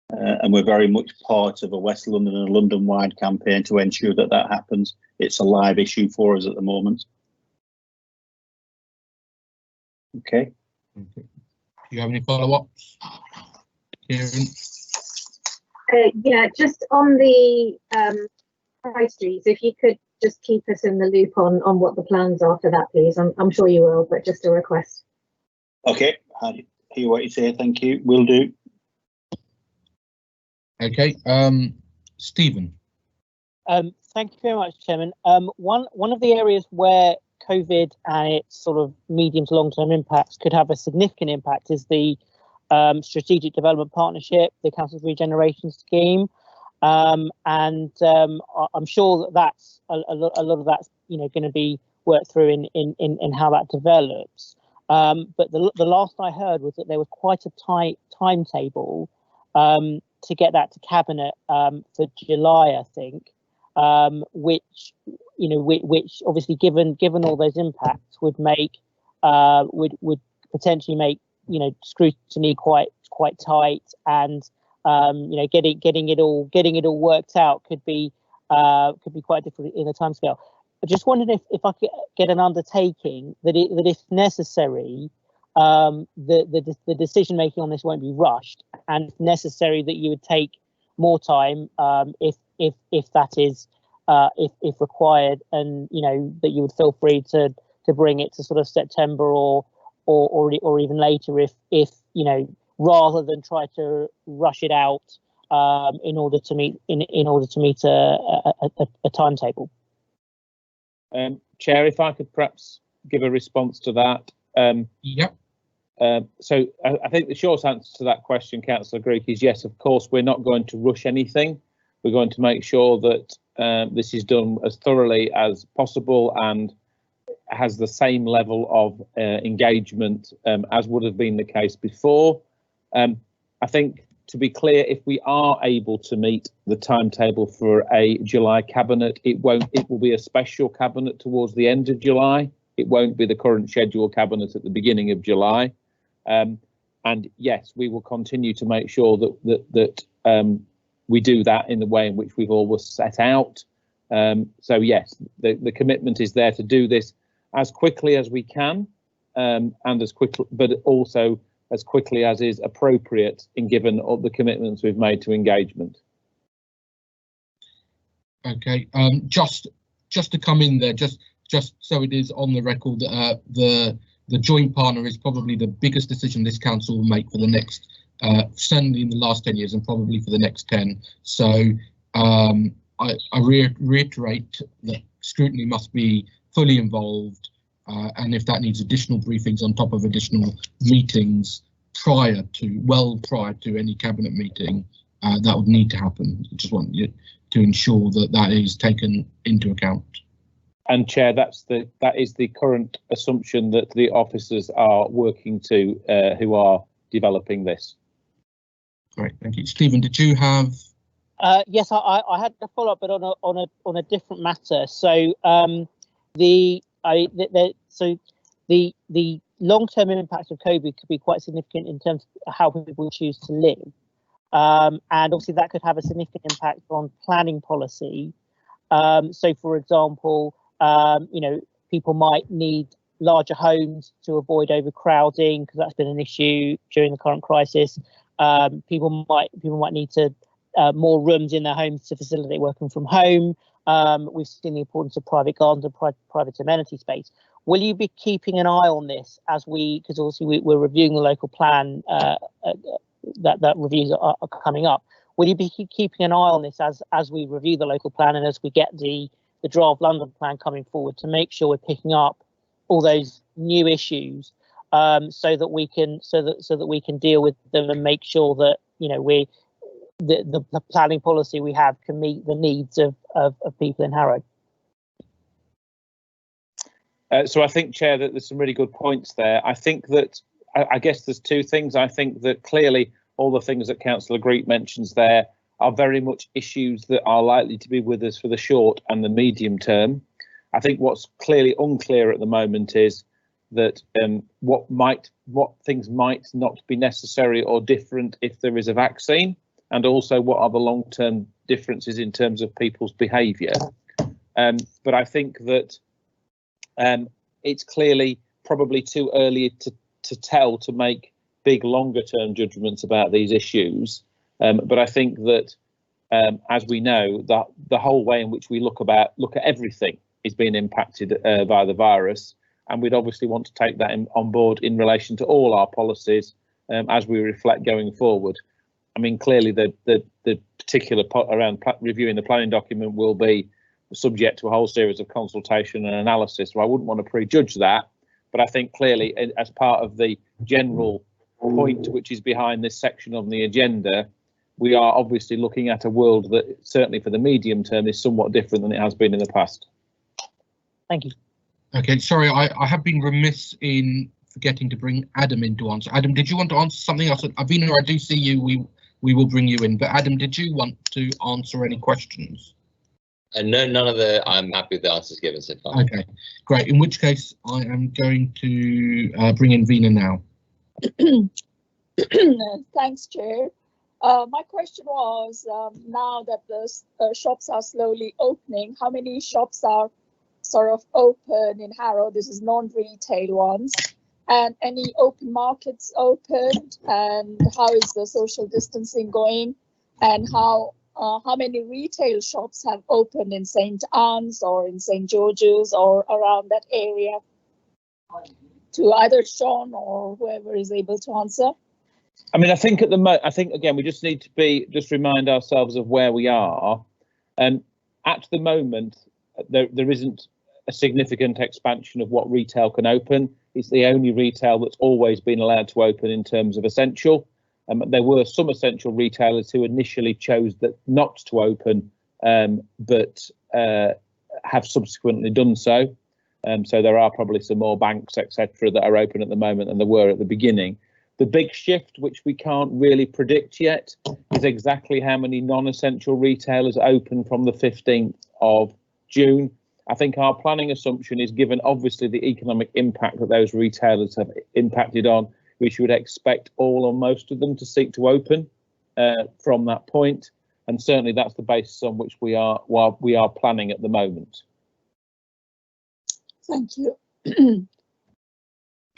And we're very much part of a West London and London-wide campaign to ensure that that happens. It's a live issue for us at the moment. Okay.
Do you have any follow-ups, Kieran?
Yeah, just on the high streets, if you could just keep us in the loop on what the plans are for that, please. I'm sure you will, but just a request.
Okay, I hear what you say. Thank you. Will do.
Okay, Stephen.
Thank you very much, Chairman. One of the areas where COVID and its sort of medium to long term impacts could have a significant impact is the Strategic Development Partnership, the Council's Regeneration Scheme. I'm sure that's a lot of that's going to be worked through in how that develops. But the last I heard was that there was quite a tight timetable to get that to cabinet for July, I think, which obviously given all those impacts would make would potentially make scrutiny quite tight, and getting it all worked out could be quite difficult in the timescale. I just wondered if I could get an undertaking that if necessary, the decision making on this won't be rushed, and if necessary that you would take more time if that is if required, and that you would feel free to bring it to sort of September or even later if rather than try to rush it out in order to meet a timetable.
Chair, if I could perhaps give a response to that.
Yep.
So I think the short answer to that question, Councillor Greek, is yes, of course, we're not going to rush anything. We're going to make sure that this is done as thoroughly as possible and has the same level of engagement as would have been the case before. I think, to be clear, if we are able to meet the timetable for a July cabinet, it will be a special cabinet towards the end of July. It won't be the current scheduled cabinet at the beginning of July. And yes, we will continue to make sure that we do that in the way in which we've always set out. So yes, the commitment is there to do this as quickly as we can, and as quickly, but also as quickly as is appropriate in given all the commitments we've made to engagement.
Okay, just to come in there, just so it is on the record, the joint partner is probably the biggest decision this council will make for the next, certainly in the last 10 years and probably for the next 10. So I reiterate that scrutiny must be fully involved, and if that needs additional briefings on top of additional meetings prior to any cabinet meeting, that would need to happen. I just want you to ensure that is taken into account.
And Chair, that is the current assumption that the officers are working to, who are developing this.
Great, thank you. Stephen, did you have?
Yes, I had to follow up, but on a different matter. So the long-term impact of COVID could be quite significant in terms of how people choose to live, and obviously that could have a significant impact on planning policy. So, for example, people might need larger homes to avoid overcrowding, because that's been an issue during the current crisis. People might need to more rooms in their homes to facilitate working from home. We've seen the importance of private gardens and private amenity space. Will you be keeping an eye on this because obviously we're reviewing the local plan, that reviews are coming up. Will you be keeping an eye on this as we review the local plan and as we get the draft London plan coming forward, to make sure we're picking up all those new issues, so that we can deal with them and make sure that the planning policy we have can meet the needs of people in Harrow?
So I think, Chair, that there's some really good points there. I think that I guess there's two things. I think that clearly all the things that Councillor Greek mentions there are very much issues that are likely to be with us for the short and the medium term. I think what's clearly unclear at the moment is that what things might not be necessary or different if there is a vaccine, and also what are the long-term differences in terms of people's behaviour. But I think that it's clearly probably too early to make big longer-term judgments about these issues. But I think that, as we know, that the whole way in which we look at everything is being impacted by the virus, and we'd obviously want to take that on board in relation to all our policies as we reflect going forward. I mean, clearly the particular part around reviewing the planning document will be subject to a whole series of consultation and analysis. So I wouldn't want to prejudge that, but I think clearly as part of the general point which is behind this section on the agenda, we are obviously looking at a world that certainly for the medium term is somewhat different than it has been in the past.
Thank you.
Okay, sorry, I have been remiss in forgetting to bring Adam in to answer. Adam, did you want to answer something else? Avina, I do see you. We will bring you in. But Adam, did you want to answer any questions?
No, none of the. I'm happy with the answers given so far.
Okay, great. In which case, I am going to bring in Vina now.
Thanks, Chair. My question was, now that the shops are slowly opening, how many shops are sort of open in Harrow? This is non-retail ones. And any open markets opened? And how is the social distancing going? And how many retail shops have opened in St. Anne's or in St. George's or around that area? To either Sean or whoever is able to answer.
I mean, I think again, we just need to remind ourselves of where we are. And at the moment, there isn't a significant expansion of what retail can open. It's the only retail that's always been allowed to open in terms of essential. There were some essential retailers who initially chose not to open, but have subsequently done so. So there are probably some more banks, etc., that are open at the moment than there were at the beginning. The big shift, which we can't really predict yet, is exactly how many non-essential retailers open from the 15th of June. I think our planning assumption is, given obviously the economic impact that those retailers have impacted on, we should expect all or most of them to seek to open from that point. And certainly that's the basis on which we are planning at the moment.
Thank you.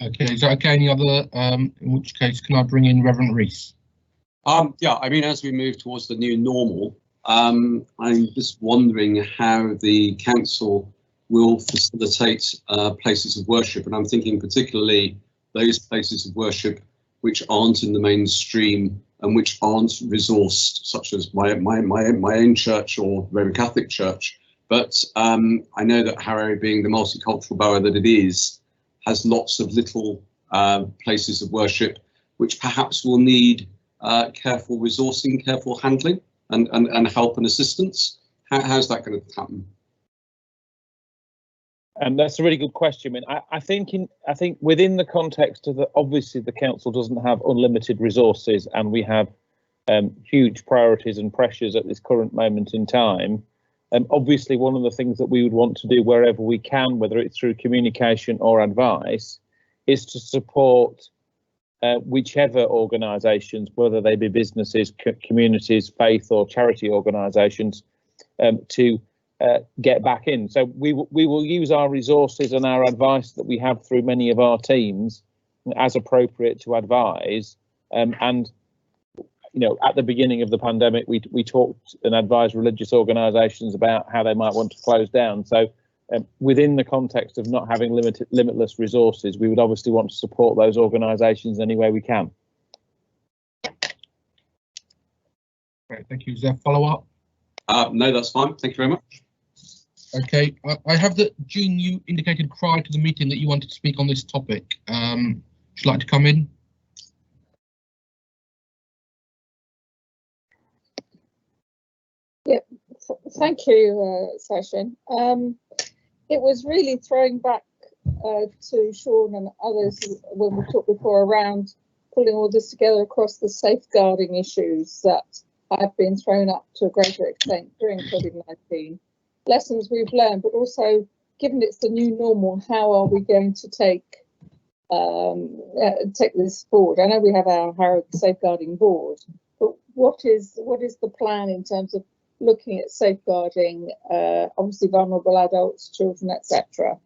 Okay, is that okay? Any other? In which case, can I bring in Reverend Rees?
Yeah, I mean, as we move towards the new normal, I'm just wondering how the council will facilitate places of worship, and I'm thinking particularly those places of worship which aren't in the mainstream and which aren't resourced, such as my own church or Roman Catholic Church. But I know that Harrow, being the multicultural borough that it is, has lots of little places of worship which perhaps will need careful resourcing, careful handling, and help and assistance. How's that going to happen?
That's a really good question. I mean, I think within the context of obviously the council doesn't have unlimited resources, and we have huge priorities and pressures at this current moment in time. Obviously, one of the things that we would want to do wherever we can, whether it's through communication or advice, is to support whichever organisations, whether they be businesses, communities, faith or charity organisations, to get back in. So we will use our resources and our advice that we have through many of our teams as appropriate to advise. And you know, at the beginning of the pandemic, we talked and advised religious organisations about how they might want to close down. So within the context of not having limitless resources, we would obviously want to support those organisations any way we can.
Great, thank you. Is there a follow-up?
No, that's fine. Thank you very much.
Okay, I have that, Jean, you indicated prior to the meeting that you wanted to speak on this topic. Would you like to come in?
Yeah, thank you, Session. It was really throwing back to Sean and others when we talked before around pulling all this together across the safeguarding issues that have been thrown up to a greater extent during COVID-19. Lessons we've learned, but also, given it's the new normal, how are we going to take this forward? I know we have our Harrow Safeguarding Board, but what is the plan in terms of looking at safeguarding obviously vulnerable adults, children, etc.?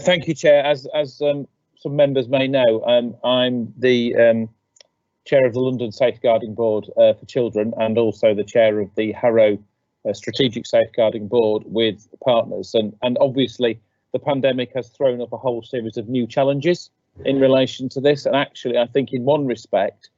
Thank you, Chair. As some members may know, I'm the Chair of the London Safeguarding Board for Children, and also the Chair of the Harrow Strategic Safeguarding Board with partners. And obviously the pandemic has thrown up a whole series of new challenges in relation to this. And actually, I think in one respect,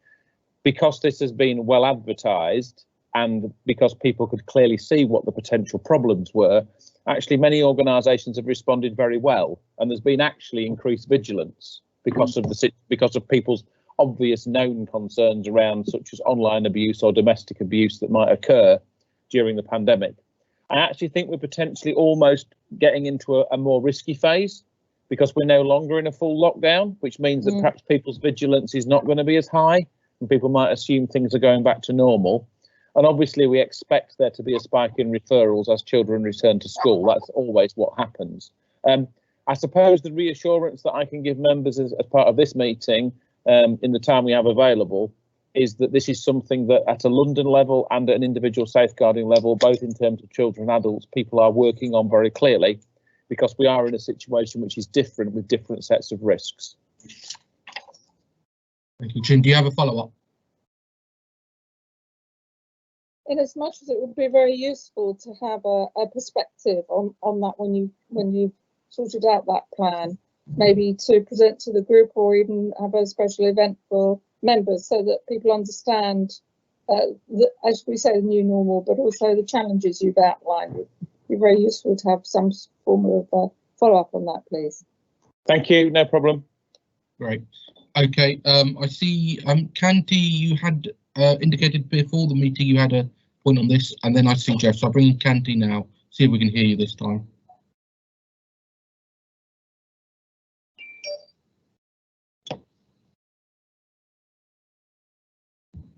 because this has been well advertised, and because people could clearly see what the potential problems were, actually many organisations have responded very well, and there's been actually increased vigilance because of people's obvious known concerns around such as online abuse or domestic abuse that might occur during the pandemic. I actually think we're potentially almost getting into a more risky phase because we're no longer in a full lockdown, which means that perhaps people's vigilance is not going to be as high and people might assume things are going back to normal. And obviously we expect there to be a spike in referrals as children return to school. That's always what happens. I suppose the reassurance that I can give members as part of this meeting in the time we have available is that this is something that at a London level and at an individual safeguarding level, both in terms of children and adults, people are working on very clearly, because we are in a situation which is different with different sets of risks.
Thank you, Jim. Do you have a follow-up?
In as much as it would be very useful to have a perspective on that when you've sorted out that plan, maybe to present to the group or even have a special event for members so that people understand, as we say, the new normal, but also the challenges you've outlined. It'd be very useful to have some form of follow-up on that, please.
Thank you, no problem.
Great. Okay, I see, Canty, you had indicated before the meeting you had a point on this, and then I see Jeff, so I'll bring in Canty now, see if we can hear you this time.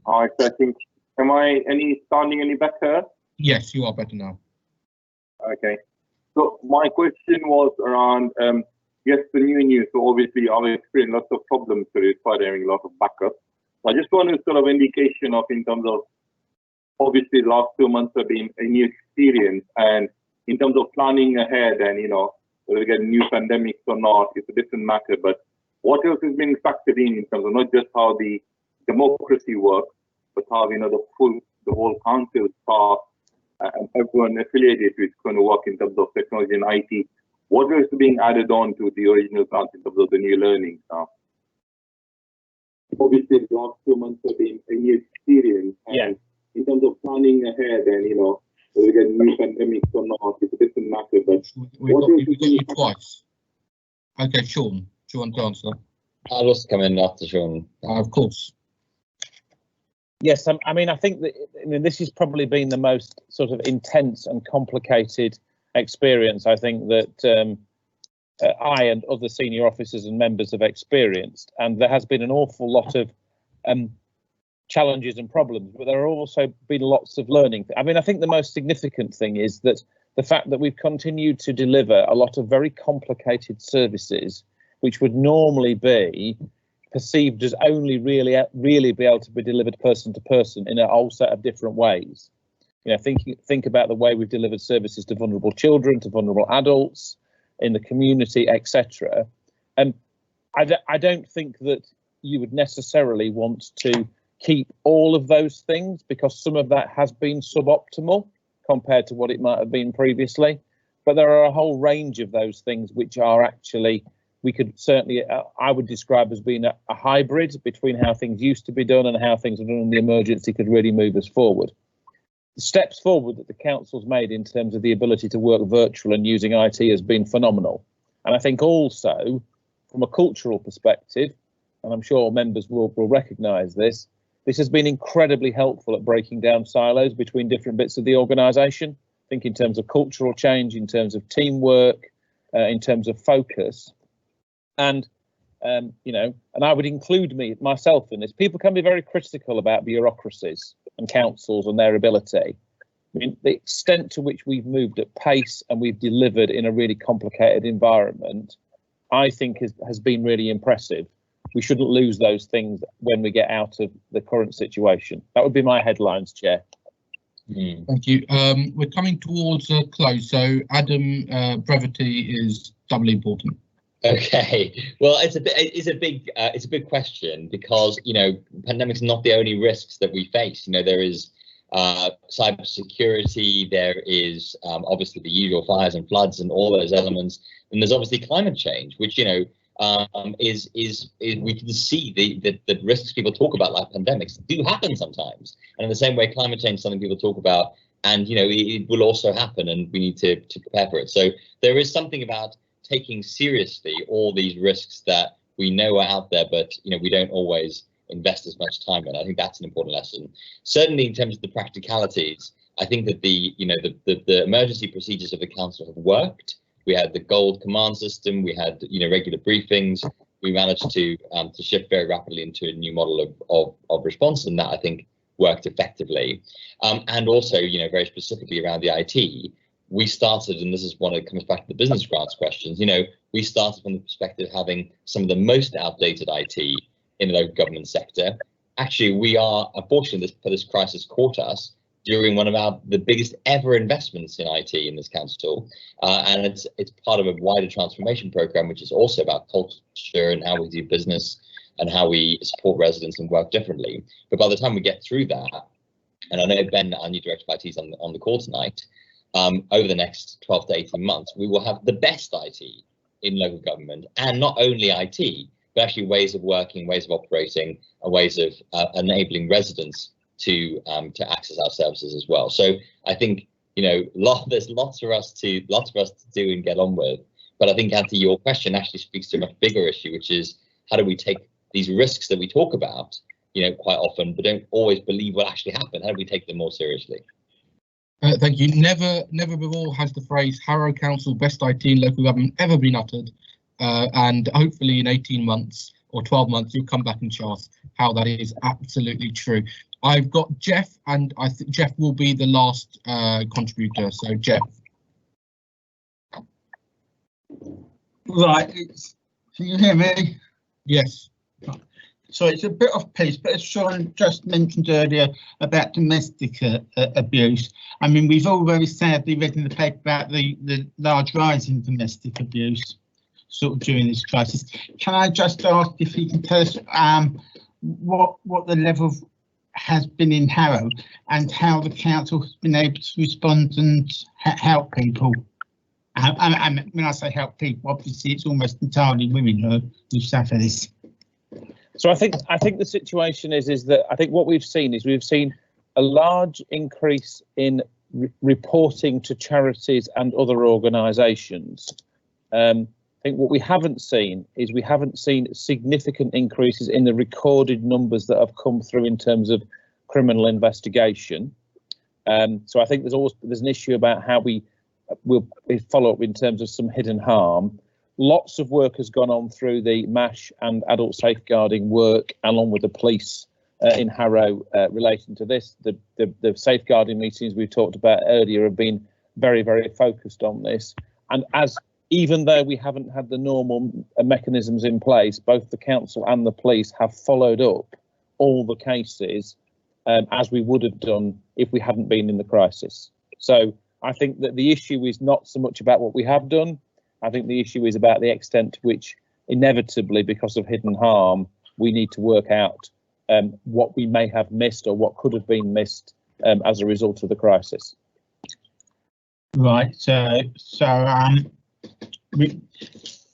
Alright, so I think, am I sounding any better?
Yes, you are better now.
Okay. So my question was around, yes, the new news. So obviously I've experienced lots of problems with it, having a lot of backup. So I just want a sort of indication of, in terms of, obviously the last 2 months have been a new experience, and in terms of planning ahead and, whether we get new pandemics or not, it's a different matter, but what else is being factored in terms of not just how the democracy works, but how, the whole council staff and everyone affiliated with going to work in terms of technology and IT. What is being added on to the original plans in terms of the new learning now? Obviously, the last 2 months have been a new experience. And in terms of planning ahead and, whether we get new pandemics or not, it's a different matter. But
we got you twice. Okay, Sean, do you want to answer?
I'll just come in after Sean.
Of course.
Yes, I mean, I think that this has probably been the most sort of intense and complicated experience I think that I and other senior officers and members have experienced, and there has been an awful lot of challenges and problems, but there have also been lots of learning. I mean, I think the most significant thing is that the fact that we've continued to deliver a lot of very complicated services, which would normally be perceived as only really be able to be delivered person to person in a whole set of different ways. Think about the way we've delivered services to vulnerable children, to vulnerable adults, in the community, etc. And I don't think that you would necessarily want to keep all of those things, because some of that has been suboptimal compared to what it might have been previously. But there are a whole range of those things which are actually, we could certainly, I would describe as being a hybrid between how things used to be done and how things are done in the emergency could really move us forward. The steps forward that the council's made in terms of the ability to work virtual and using IT has been phenomenal. And I think also from a cultural perspective, and I'm sure members will recognise this has been incredibly helpful at breaking down silos between different bits of the organisation. I think in terms of cultural change, in terms of teamwork, in terms of focus. And, and I would include myself in this. People can be very critical about bureaucracies and councils and their ability. I mean, the extent to which we've moved at pace and we've delivered in a really complicated environment, I think has been really impressive. We shouldn't lose those things when we get out of the current situation. That would be my headlines, Chair.
Thank you. We're coming towards a close, so Adam, brevity is doubly important.
Okay, well, it's a big question, because pandemic's not the only risks that we face. There is cybersecurity, there is obviously the usual fires and floods and all those elements, and there's obviously climate change, which is we can see the risks people talk about, like pandemics, do happen sometimes. And in the same way, climate change is something people talk about, and it will also happen, and we need to prepare for it. So there is something about taking seriously all these risks that we know are out there, but we don't always invest as much time in. I think that's an important lesson. Certainly in terms of the practicalities, I think that the emergency procedures of the council have worked. We had the gold command system, we had regular briefings. We managed to shift very rapidly into a new model of response, and that I think worked effectively. And also, very specifically around the IT, we started, and this is one that comes back to the business grants questions. We started from the perspective of having some of the most outdated IT in the local government sector. Actually, we are, unfortunately, this crisis caught us during one of the biggest ever investments in IT in this council, and it's part of a wider transformation program, which is also about culture and how we do business and how we support residents and work differently. But by the time we get through that, and I know Ben, our new director of IT, is on the call tonight, over the next 12 to 18 months, we will have the best IT in local government, and not only IT, but actually ways of working, ways of operating, and ways of enabling residents to access our services as well. So I think there's lots for us to do and get on with. But I think, Anthony, your question actually speaks to a much bigger issue, which is how do we take these risks that we talk about, quite often, but don't always believe will actually happen? How do we take them more seriously?
Thank you. Never before has the phrase Harrow Council best IT in local government ever been uttered, and hopefully in 18 months or 12 months you'll come back and show us how that is absolutely true. I've got Jeff, and I think Jeff will be the last contributor. So Jeff.
Right, can you hear me?
Yes.
So it's a bit off piece, but as Sean just mentioned earlier about domestic abuse, I mean, we've all very sadly read in the paper about the large rise in domestic abuse sort of during this crisis. Can I just ask if you can tell us what the level has been in Harrow and how the council has been able to respond and help people? And when I say help people, obviously it's almost entirely women who suffer this.
So I think the situation is that I think what we've seen a large increase in reporting to charities and other organisations. I think what we haven't seen significant increases in the recorded numbers that have come through in terms of criminal investigation. So I think there's an issue about how we will follow up in terms of some hidden harm. Lots of work has gone on through the MASH and adult safeguarding work, along with the police in Harrow relating to this. The safeguarding meetings we talked about earlier have been very, very focused on this. And even though we haven't had the normal mechanisms in place, both the council and the police have followed up all the cases as we would have done if we hadn't been in the crisis. So I think that the issue is not so much about what we have done. I think the issue is about the extent to which, inevitably, because of hidden harm, we need to work out what we may have missed or what could have been missed as a result of the crisis.
Right. So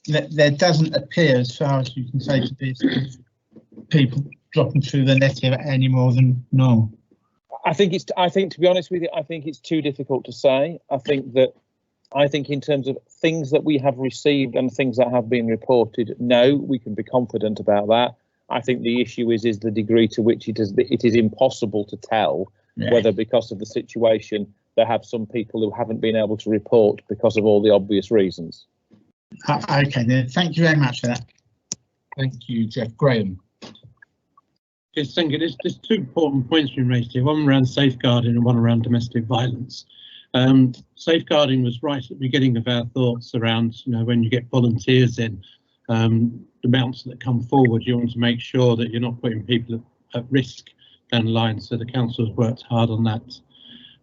there doesn't appear, as far as you can say, to be people dropping through the net here any more than normal.
I think to be honest with you, I think it's too difficult to say. I think in terms of things that we have received and things that have been reported, no, we can be confident about that. I think the issue is the degree to which it is impossible to tell whether, because of the situation, there have some people who haven't been able to report because of all the obvious reasons.
Okay, then. Thank you very much for that.
Thank you, Jeff. Graham.
Yes, thank you. There's two important points being raised here, one around safeguarding and one around domestic violence. Safeguarding was right at the beginning of our thoughts around, when you get volunteers in, the amounts that come forward, you want to make sure that you're not putting people at risk down the line. So the council has worked hard on that.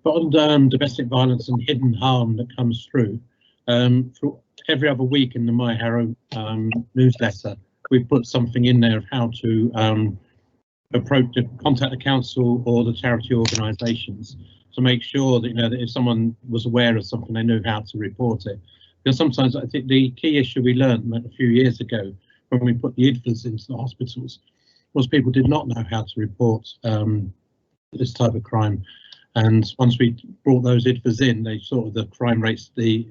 But on domestic violence and hidden harm that comes through, for every other week in the My Harrow newsletter, we've put something in there of how to contact the council or the charity organisations to make sure that that if someone was aware of something, they knew how to report it. Because sometimes I think the key issue we learned a few years ago when we put the IDFAs into the hospitals was people did not know how to report this type of crime. And once we brought those IDFAs in, they sort of the crime rates, the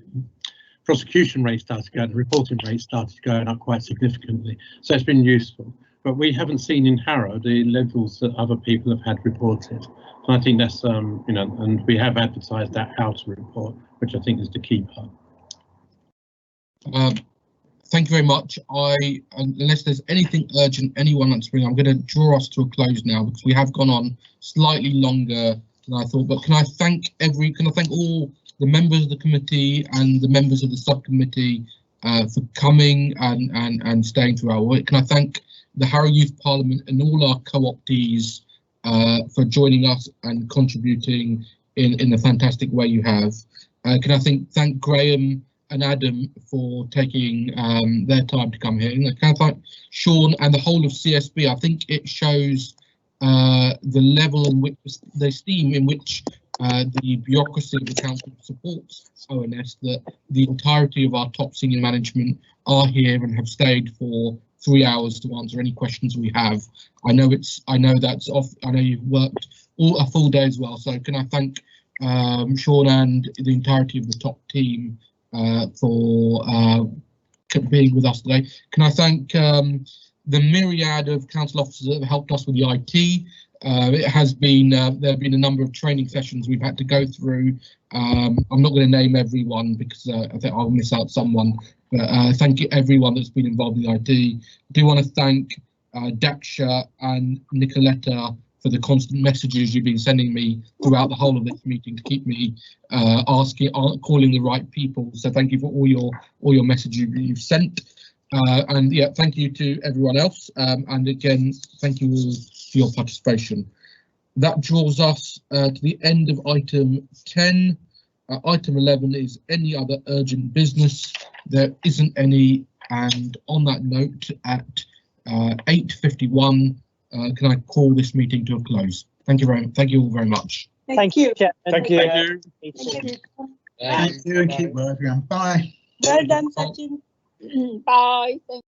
prosecution rate started going, the reporting rate started going up quite significantly. So it's been useful. But we haven't seen in Harrow the levels that other people have had reported. So I think that's, you know, and we have advertised that how to report, which I think is the key part.
Thank you very much. Unless there's anything urgent anyone wants to bring, I'm going to draw us to a close now because we have gone on slightly longer than I thought. But can I thank all the members of the committee and the members of the subcommittee for coming and staying through our work. Can I thank the Harrow Youth Parliament and all our co-optees for joining us and contributing in the fantastic way you have. Can I thank Graham and Adam for taking their time to come here. And I can thank Sean and the whole of CSB. I think it shows the level in which the esteem in which the bureaucracy of the council supports ONS, that the entirety of our top senior management are here and have stayed for 3 hours to answer any questions we have. I know you've worked a full day as well. So can I thank Sean and the entirety of the top team for being with us today. Can I thank the myriad of council officers that have helped us with the IT. It has been there have been a number of training sessions we've had to go through. I'm not going to name everyone because I think I'll miss out someone, but thank you everyone that's been involved in the IT. I do want to thank Daksha and Nicoletta for the constant messages you've been sending me throughout the whole of this meeting to keep me calling the right people. So thank you for all your messages you've sent. And yeah, thank you to everyone else. And again, thank you all for your participation. That draws us to the end of item 10. Item 11 is any other urgent business. There isn't any. And on that note, at 8:51, can I call this meeting to a close? Thank you all very much.
Thank you.
Thank you.
Thank you and keep well, everyone. Bye.
Well done, Sachin. Bye. Thank